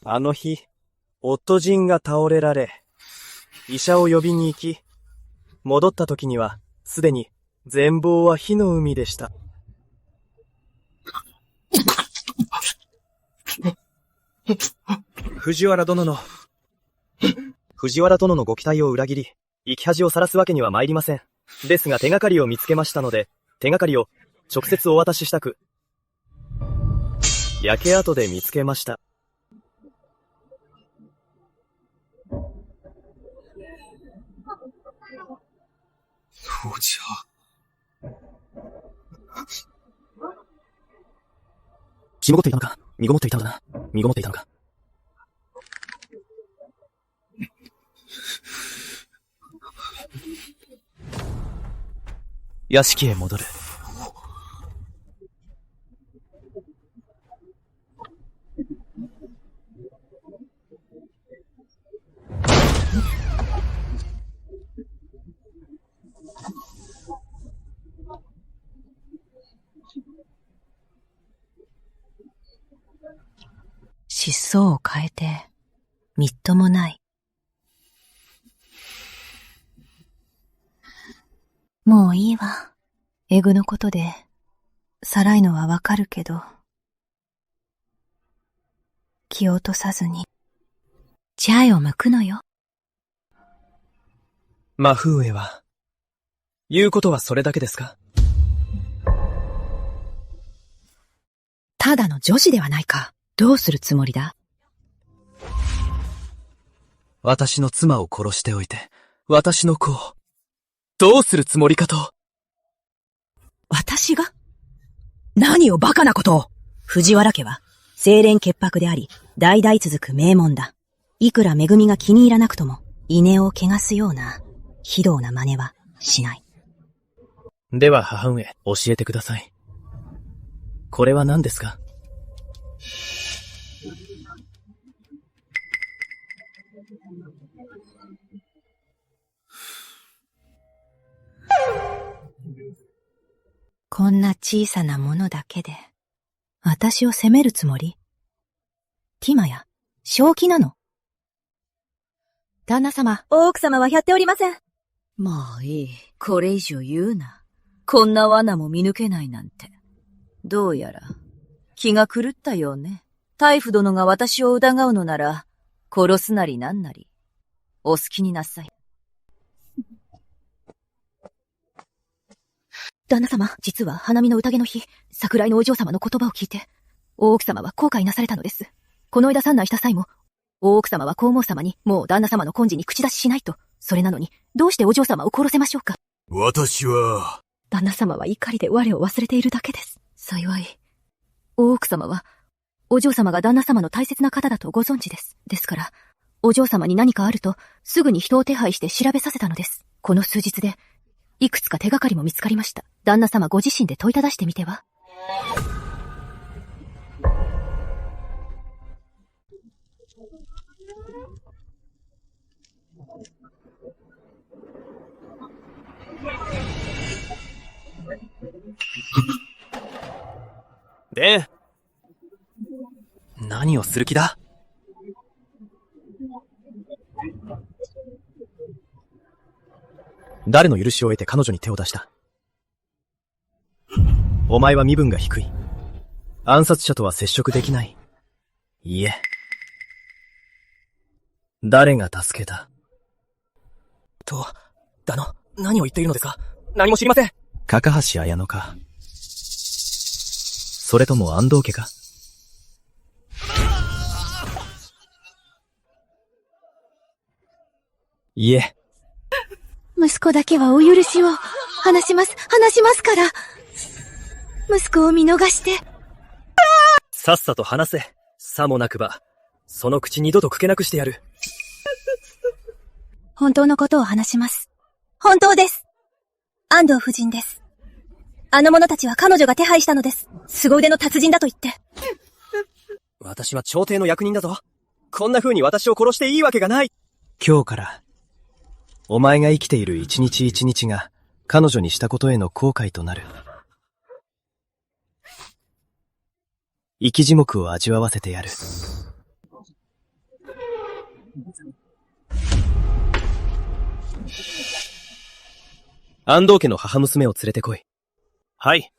あの日、夫人が倒れられ、医者を呼びに行き、戻った時には、すでに全貌は火の海でした。藤原殿のご期待を裏切り、生き恥を晒すわけには参りません。ですが手がかりを見つけましたので、手がかりを直接お渡ししたく。焼け跡で見つけました。そうじゃ。気ごっていたのか？身ごもっていたのだな。身ごもっていたのか。屋敷へ戻る。疾走を変えて、みっともない。もういいわ。エグのことで、さらいのはわかるけど、気を落とさずに、血合いを向くのよ。マフーエは、言うことはそれだけですか？ただの女子ではないか。どうするつもりだ？私の妻を殺しておいて、私の子を、どうするつもりかと。私が？何をバカなことを！藤原家は、清廉潔白であり、代々続く名門だ。いくらめぐみが気に入らなくとも、稲を汚すような、非道な真似はしない。では母上、教えてください。これは何ですか？こんな小さなものだけで、私を責めるつもり？ティマや、正気なの？旦那様。大奥様はやっておりません。まあいい。これ以上言うな。こんな罠も見抜けないなんて。どうやら、気が狂ったようね。大夫殿が私を疑うのなら、殺すなりなんなり、お好きになさい。旦那様、実は花見の宴の日、桜井のお嬢様の言葉を聞いて、大奥様は後悔なされたのです。この間参内した際も、大奥様は皇后様にもう旦那様の根治に口出ししないと。それなのに、どうしてお嬢様を殺せましょうか？私は。旦那様は怒りで我を忘れているだけです。幸い、大奥様は、お嬢様が旦那様の大切な方だとご存知です。ですから、お嬢様に何かあると、すぐに人を手配して調べさせたのです。この数日で、いくつか手がかりも見つかりました。旦那様ご自身で問いただしてみては？で、何をする気だ？誰の許しを得て彼女に手を出した？お前は身分が低い。暗殺者とは接触できない。いいえ。誰が助けた？だの、何を言っているのですか？何も知りません。高橋綾乃か。それとも安藤家か？いえ。息子だけはお許しを。話しますから。息子を見逃して。さっさと話せ。さもなくば、その口二度と聞けなくしてやる。本当のことを話します。本当です。安藤夫人です。あの者たちは彼女が手配したのです。凄腕の達人だと言って。私は朝廷の役人だぞ。こんな風に私を殺していいわけがない。今日から、お前が生きている一日一日が、彼女にしたことへの後悔となる。生き地獄を味わわせてやる。安藤家の母娘を連れてこい。はい。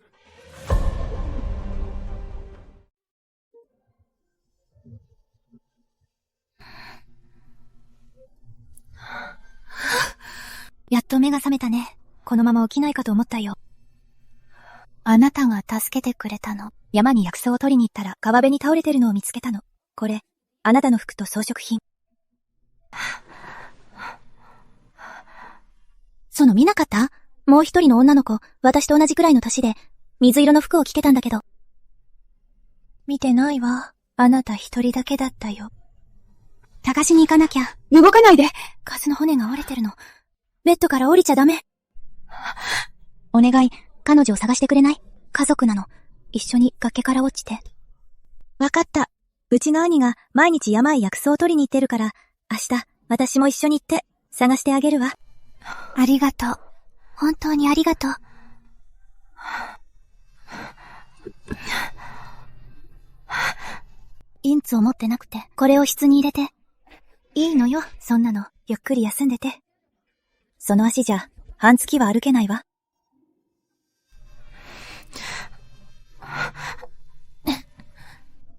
やっと目が覚めたね。このまま起きないかと思ったよ。あなたが助けてくれたの。山に薬草を取りに行ったら川辺に倒れてるのを見つけたの。これ、あなたの服と装飾品。その見なかった？もう一人の女の子、私と同じくらいの年で、水色の服を着てたんだけど。見てないわ。あなた一人だけだったよ。探しに行かなきゃ。動かないで。カスの骨が折れてるの。ベッドから降りちゃダメ。お願い、彼女を探してくれない？家族なの。一緒に崖から落ちて。わかった。うちの兄が毎日山へ薬草を取りに行ってるから、明日、私も一緒に行って、探してあげるわ。ありがとう。本当にありがとう。インツを持ってなくて、これを質に入れて。いいのよ、そんなの。ゆっくり休んでて。その足じゃ、半月は歩けないわ。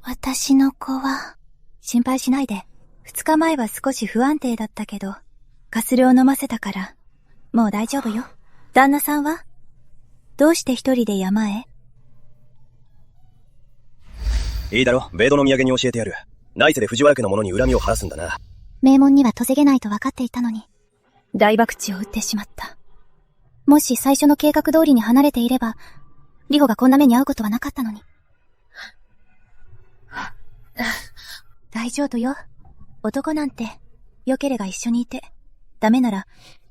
私の子は、心配しないで。2日前は少し不安定だったけど、カスルを飲ませたから、もう大丈夫よ。旦那さんは？どうして一人で山へ？いいだろ、ベイドの土産に教えてやる。来世で藤原家の者に恨みを晴らすんだな。名門には嫁げないと分かっていたのに。大博打を打ってしまった。もし最初の計画通りに離れていれば、リホがこんな目に遭うことはなかったのに。大丈夫よ。男なんて、良ければ一緒にいて、ダメなら、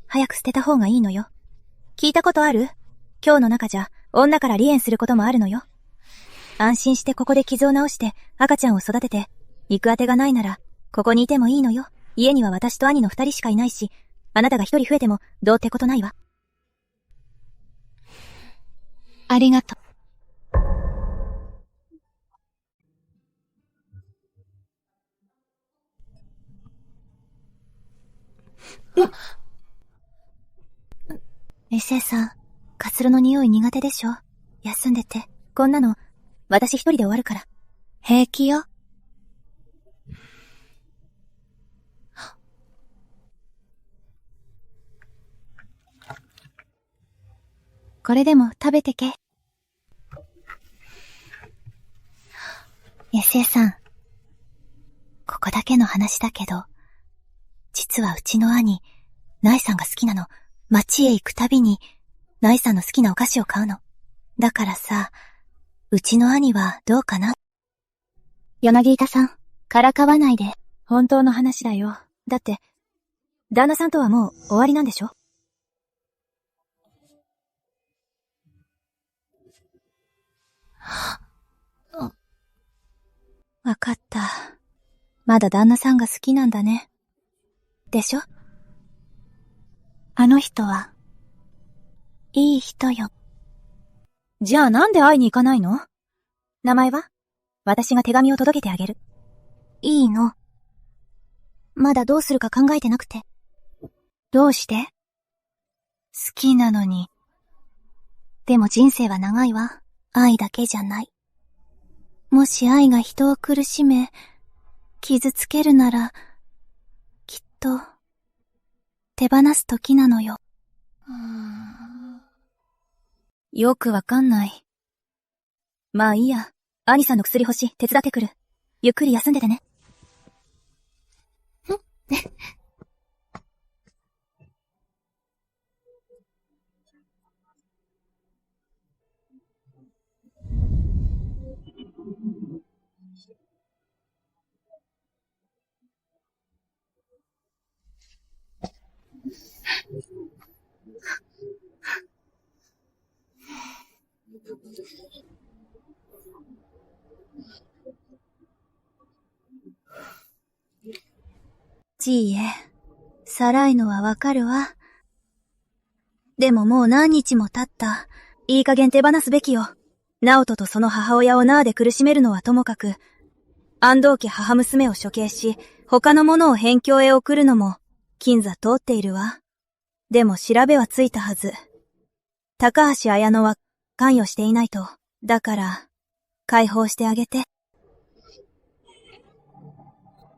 早く捨てた方がいいのよ。聞いたことある？今日の中じゃ、女から離縁することもあるのよ。安心してここで傷を治して、赤ちゃんを育てて、行く当てがないなら、ここにいてもいいのよ。家には私と兄の2人しかいないし、あなたが1人増えても、どうってことないわ。ありがとう。エセイさん、カツラの匂い苦手でしょ？休んでて。こんなの、私一人で終わるから。平気よ。これでも食べてけ。エセイさん、ここだけの話だけど、実はうちの兄、ナイさんが好きなの。街へ行くたびに、ナイさんの好きなお菓子を買うの。だからさ、うちの兄はどうかな？柳田さん、からかわないで。本当の話だよ。だって、旦那さんとはもう終わりなんでしょ？わかった。まだ旦那さんが好きなんだね。でしょ？あの人は、いい人よ。じゃあなんで会いに行かないの？名前は？私が手紙を届けてあげる。いいの。まだどうするか考えてなくて。どうして？好きなのに。でも人生は長いわ。愛だけじゃない。もし愛が人を苦しめ、傷つけるなら、きっと、手放す時なのよ。よくわかんない。まあいいや。兄さんの薬欲しい。手伝ってくる。ゆっくり休んでてね。じいえ、さらいのはわかるわ。でももう何日も経った。いい加減手放すべきよ。ナオトとその母親をナーで苦しめるのはともかく、安藤家母娘を処刑し、他の者を辺境へ送るのも、金座通っているわ。でも調べはついたはず。高橋綾乃は関与していないと。だから、解放してあげて。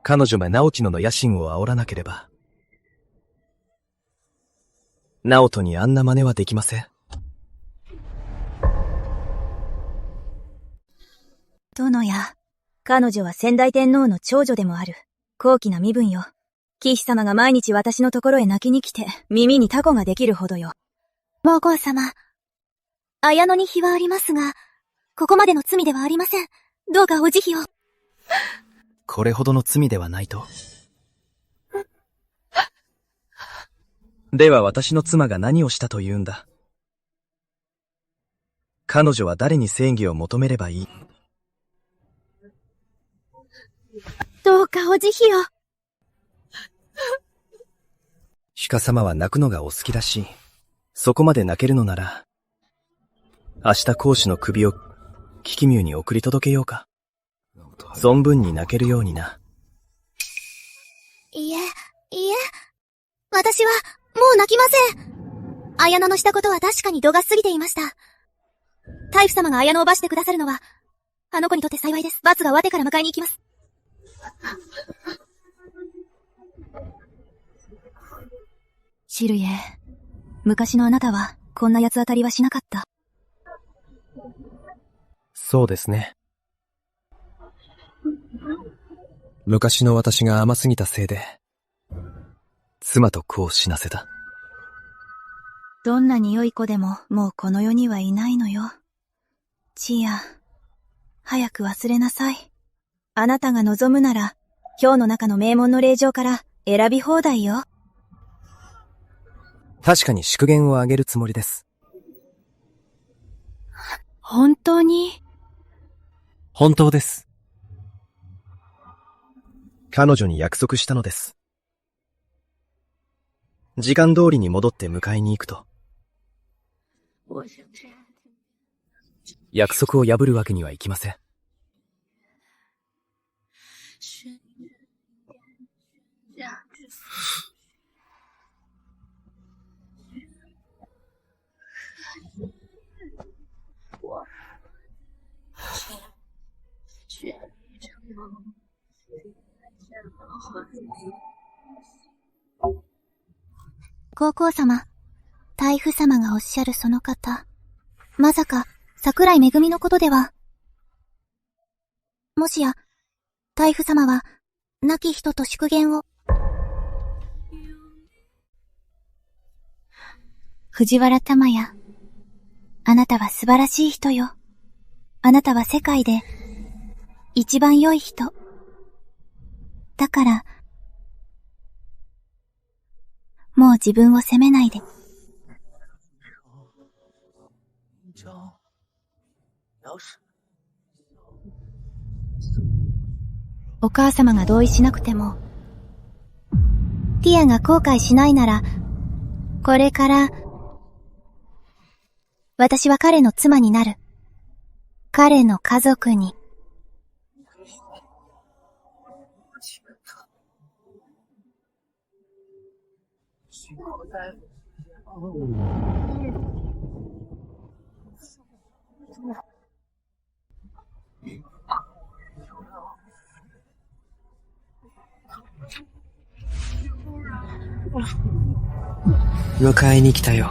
彼女が直樹野の野心を煽らなければ。直人にあんな真似はできません。殿や、彼女は先代天皇の長女でもある。高貴な身分よ。騎士様が毎日私のところへ泣きに来て、耳にタコができるほどよ。皇后様、綾乃に非はありますが、ここまでの罪ではありません。どうかお慈悲を。これほどの罪ではないと。では私の妻が何をしたと言うんだ。彼女は誰に正義を求めればいい？どうかお慈悲を。シカ様は泣くのがお好きだし、そこまで泣けるのなら、明日公主の首をキキミュウに送り届けようか。存分に泣けるようにな。いえ。私は、もう泣きません。綾乃のしたことは確かに度が過ぎていました。タイフ様が綾乃を罰してくださるのは、あの子にとって幸いです。罰が終わってから迎えに行きます。シルエ、昔のあなたは、こんな八つ当たりはしなかった。そうですね。昔の私が甘すぎたせいで、妻と子を死なせた。どんなに良い子でも、もうこの世にはいないのよ。チア、早く忘れなさい。あなたが望むなら、今日の中の名門の令嬢から選び放題よ。確かに祝言をあげるつもりです。本当に？本当です。彼女に約束したのです。時間通りに戻って迎えに行くと。約束を破るわけにはいきません。高校様、タイフ様がおっしゃるその方、まさか桜井めぐみのことでは？もしや、タイフ様は亡き人と祝言を？藤原玉也、あなたは素晴らしい人よ。あなたは世界で一番良い人。だから、もう自分を責めないで。お母様が同意しなくても、ティアが後悔しないなら、これから、私は彼の妻になる。彼の家族に。迎えに来たよ。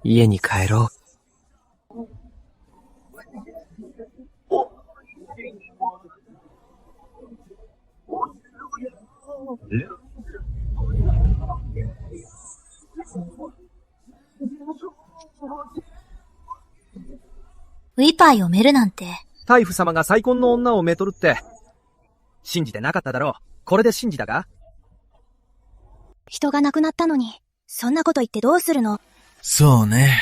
家に帰ろう。ウィパイをめるなんて。タイフ様が再婚の女をめとるって、信じてなかっただろう。これで信じたか？人が亡くなったのに、そんなこと言ってどうするの？そうね。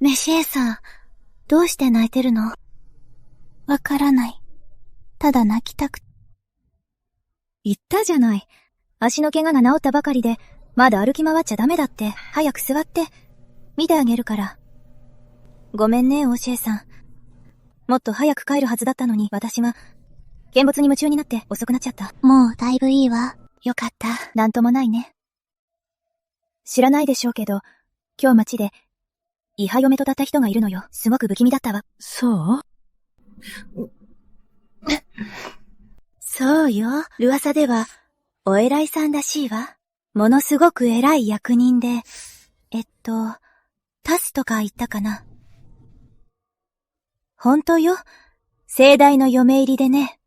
メシエさん、どうして泣いてるの？わからない。ただ泣きたく。言ったじゃない。足の怪我が治ったばかりで、まだ歩き回っちゃダメだって。早く座って。見てあげるから。ごめんね、オシエさん。もっと早く帰るはずだったのに、私は、見物に夢中になって遅くなっちゃった。もうだいぶいいわ。よかった。なんともないね。知らないでしょうけど、今日街で、イハ嫁とたった人がいるのよ。すごく不気味だったわ。そう？そうよ。噂では、お偉いさんらしいわ。ものすごく偉い役人で、タスとか言ったかな。本当よ。盛大の嫁入りでね。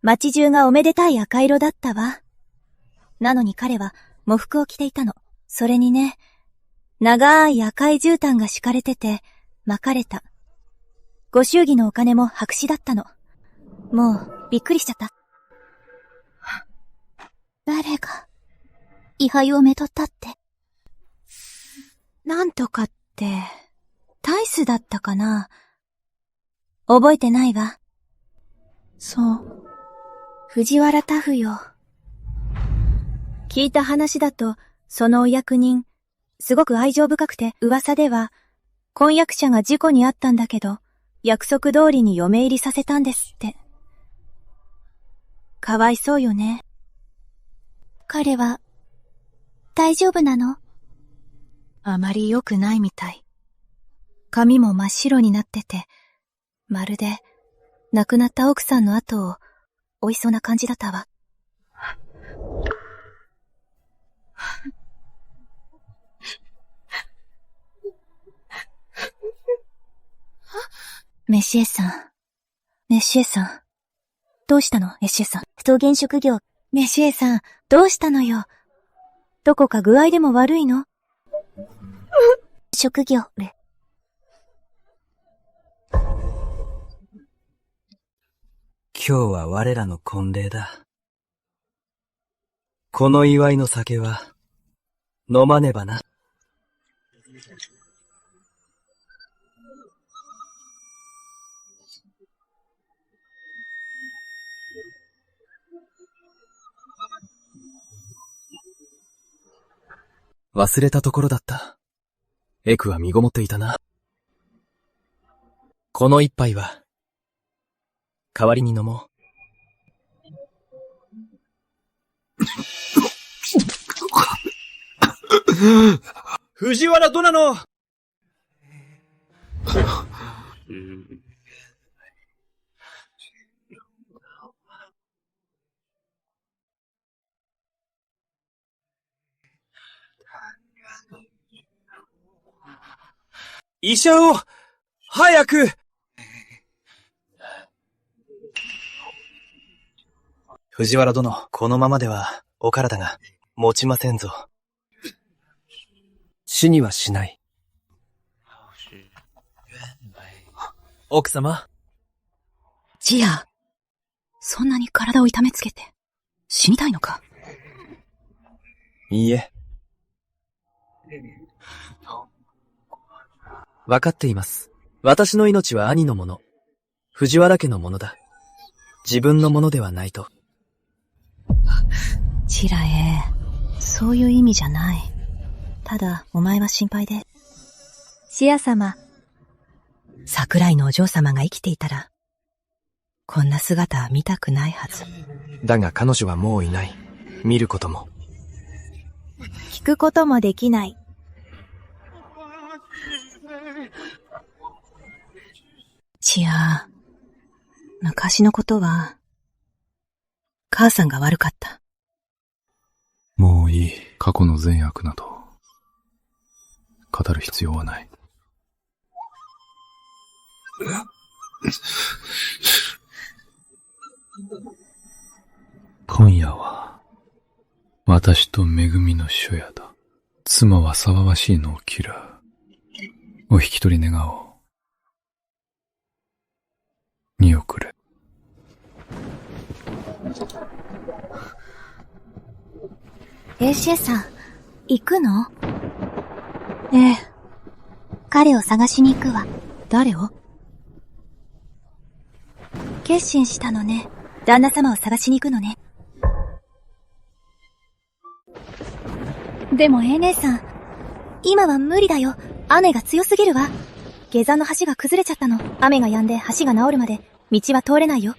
街中がおめでたい赤色だったわ。なのに彼は喪服を着ていたの。それにね、長い赤い絨毯が敷かれてて、巻かれた。ご祝儀のお金も白紙だったの。もう、びっくりしちゃった。誰が、位牌をめとったって。なんとかって、タイスだったかな。覚えてないわ。そう。藤原タフよ。聞いた話だと、そのお役人、すごく愛情深くて噂では、婚約者が事故に遭ったんだけど、約束通りに嫁入りさせたんですって。かわいそうよね。彼は、大丈夫なの？あまり良くないみたい。髪も真っ白になってて、まるで、亡くなった奥さんの後を追いそうな感じだったわ。メシエさん。メシエさん。どうしたの、メシエさん。草原職業。メシエさん、どうしたのよ。どこか具合でも悪いの？職業。今日は我らの婚礼だ。この祝いの酒は、飲まねばな。忘れたところだった。エクは身ごもっていたな。この一杯は、代わりに飲もう。藤原殿の医者を早く。藤原殿、このままではお体が持ちませんぞ。死にはしない。奥様。ジア、そんなに体を痛めつけて死にたいのか？いいえ。わかっています。私の命は兄のもの。藤原家のものだ。自分のものではないと。チラエ、そういう意味じゃない。ただ、お前は心配で。シア様。桜井のお嬢様が生きていたら、こんな姿は見たくないはず。だが彼女はもういない。見ることも。聞くこともできない。チア、昔のことは、母さんが悪かった。もういい。過去の善悪など、語る必要はない。今夜は、私とめぐみの初夜だ。妻は騒がしいのを嫌う。お引き取り願おう。見送れ。ACS さん、行くの？ええ。彼を探しに行くわ。誰を？決心したのね。旦那様を探しに行くのね。でも姉さん、今は無理だよ。雨が強すぎるわ。下山の橋が崩れちゃったの。雨が止んで橋が治るまで道は通れないよ。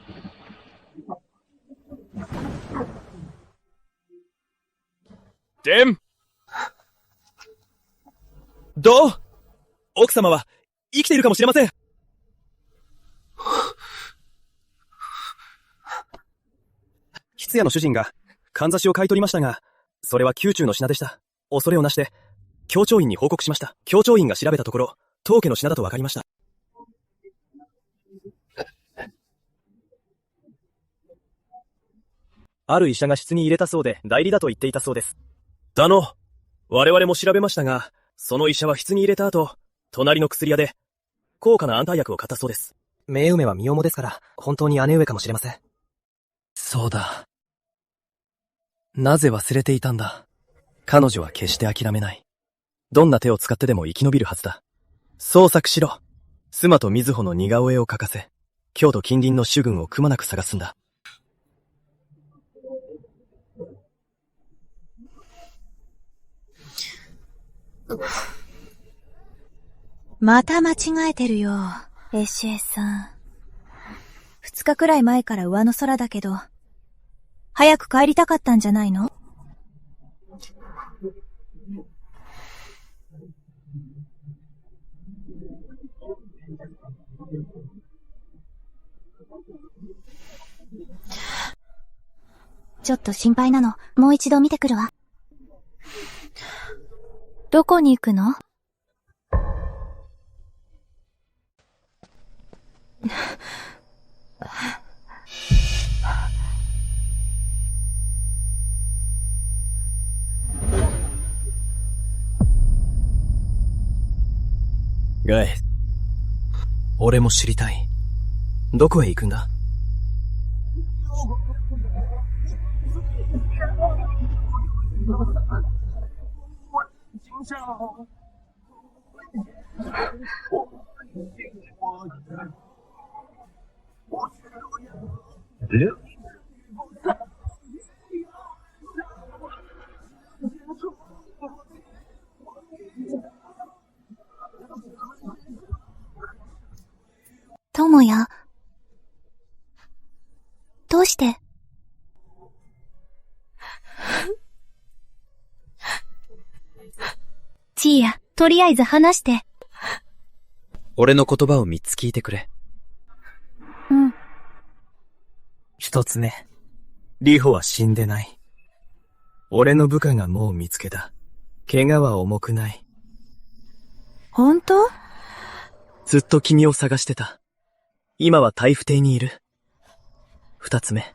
デン！どう？奥様は生きているかもしれません。筆屋の主人がかんざしを買い取りましたが、それは宮中の品でした。恐れをなして、教長院に報告しました。教長院が調べたところ、当家の品だと分かりました。ある医者が質に入れたそうで、代理だと言っていたそうです。我々も調べましたが、その医者は質に入れた後、隣の薬屋で、高価な安泰薬を買ったそうです。目梅は身重ですから、本当に姉上かもしれません。そうだ。なぜ忘れていたんだ。彼女は決して諦めない。どんな手を使ってでも生き延びるはずだ。捜索しろ。須磨と瑞穂の似顔絵を描かせ、京都近隣の主軍をくまなく探すんだ。また間違えてるよ、ACS さん。2日くらい前から上の空だけど、早く帰りたかったんじゃないの？ちょっと心配なの。もう一度見てくるわ。どこに行くの？ガイ、俺も知りたい。どこへ行くんだ？友也。どうして？チーヤ、とりあえず話して。俺の言葉を3つ聞いてくれ。うん。1つ目。リホは死んでない。俺の部下がもう見つけた。怪我は重くない。本当？ずっと君を探してた。今は大府邸にいる。2つ目。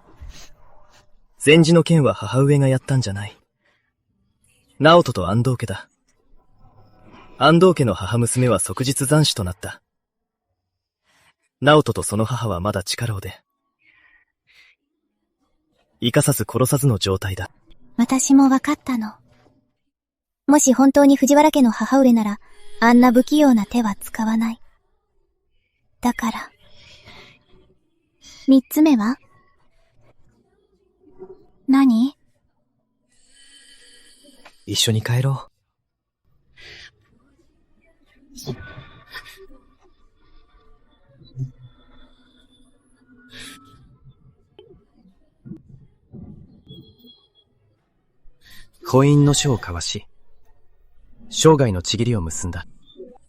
前事の件は母上がやったんじゃない。直人と安藤家だ。安藤家の母娘は即日斬首となった。直人とその母はまだ地下牢で。生かさず殺さずの状態だ。私も分かったの。もし本当に藤原家の母上なら、あんな不器用な手は使わない。だから。3つ目は？何？一緒に帰ろう。婚姻の書を交わし、生涯の契りを結んだ。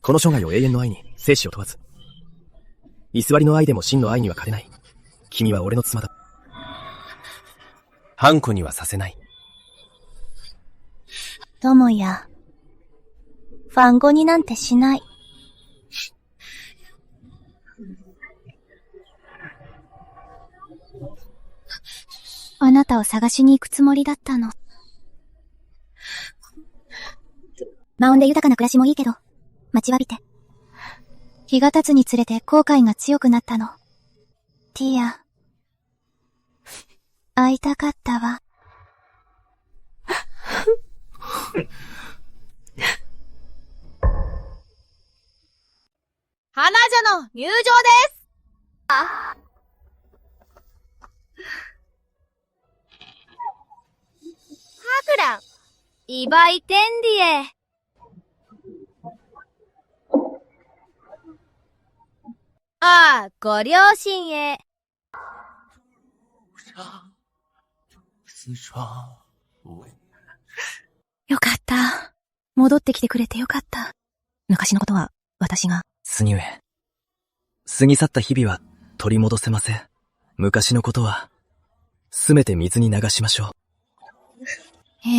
この生涯を永遠の愛に、生死を問わず。居座りの愛でも真の愛には勝てない。君は俺の妻だ。反抗にはさせない。友也。ファンゴになんてしない。あなたを探しに行くつもりだったの。魔音で豊かな暮らしもいいけど、待ちわびて。日が経つにつれて後悔が強くなったの。ティア。会いたかったわ。花女の入場ですハクラン、イバイテンディエ。ああ、ご両親へ。よかった。戻ってきてくれてよかった。昔のことは、私が。スニュエ。過ぎ去った日々は取り戻せません。昔のことは、すべて水に流しましょう。え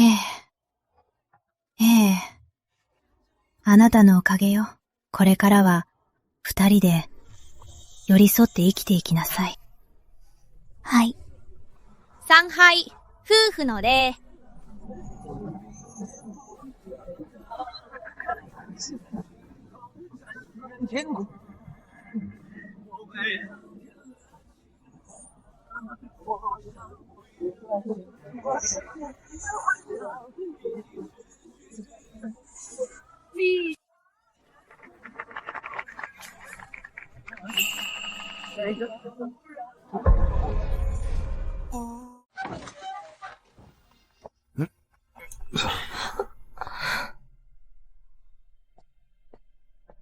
え。あなたのおかげよ。これからは、二人で、寄り添って生きていきなさい。はい。参拝、夫婦の礼。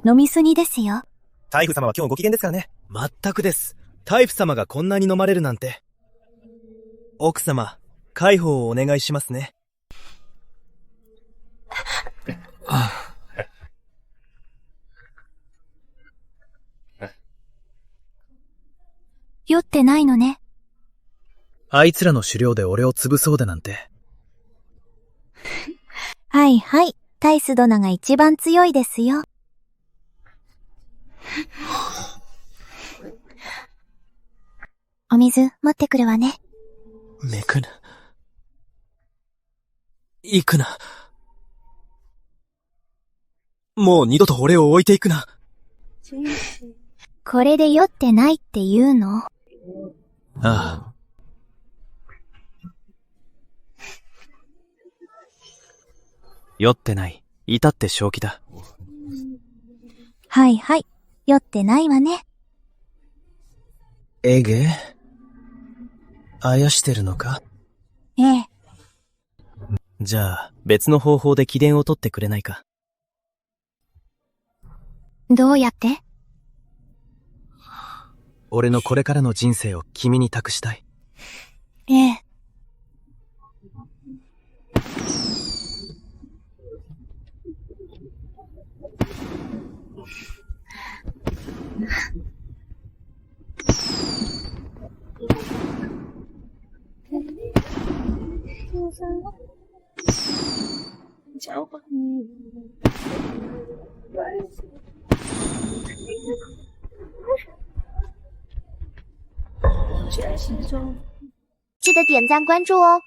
飲みすぎですよ。タイフ様は今日ご機嫌ですからね。まったくです。タイフ様がこんなに飲まれるなんて。奥様、介抱をお願いしますね。酔ってないのね。あいつらの狩猟で俺を潰そうだなんて。はいはい。タイス殿が一番強いですよ。お水持ってくるわね。めくな。行くな。もう二度と俺を置いていくな。これで酔ってないって言うの？ああ。酔ってない。至って正気だ。はいはい。酔ってないわね。えげ？あやしてるのか？ええ。じゃあ、別の方法で気伝を取ってくれないか。どうやって？俺のこれからの人生を君に託したい。ええ。记得点赞关注哦。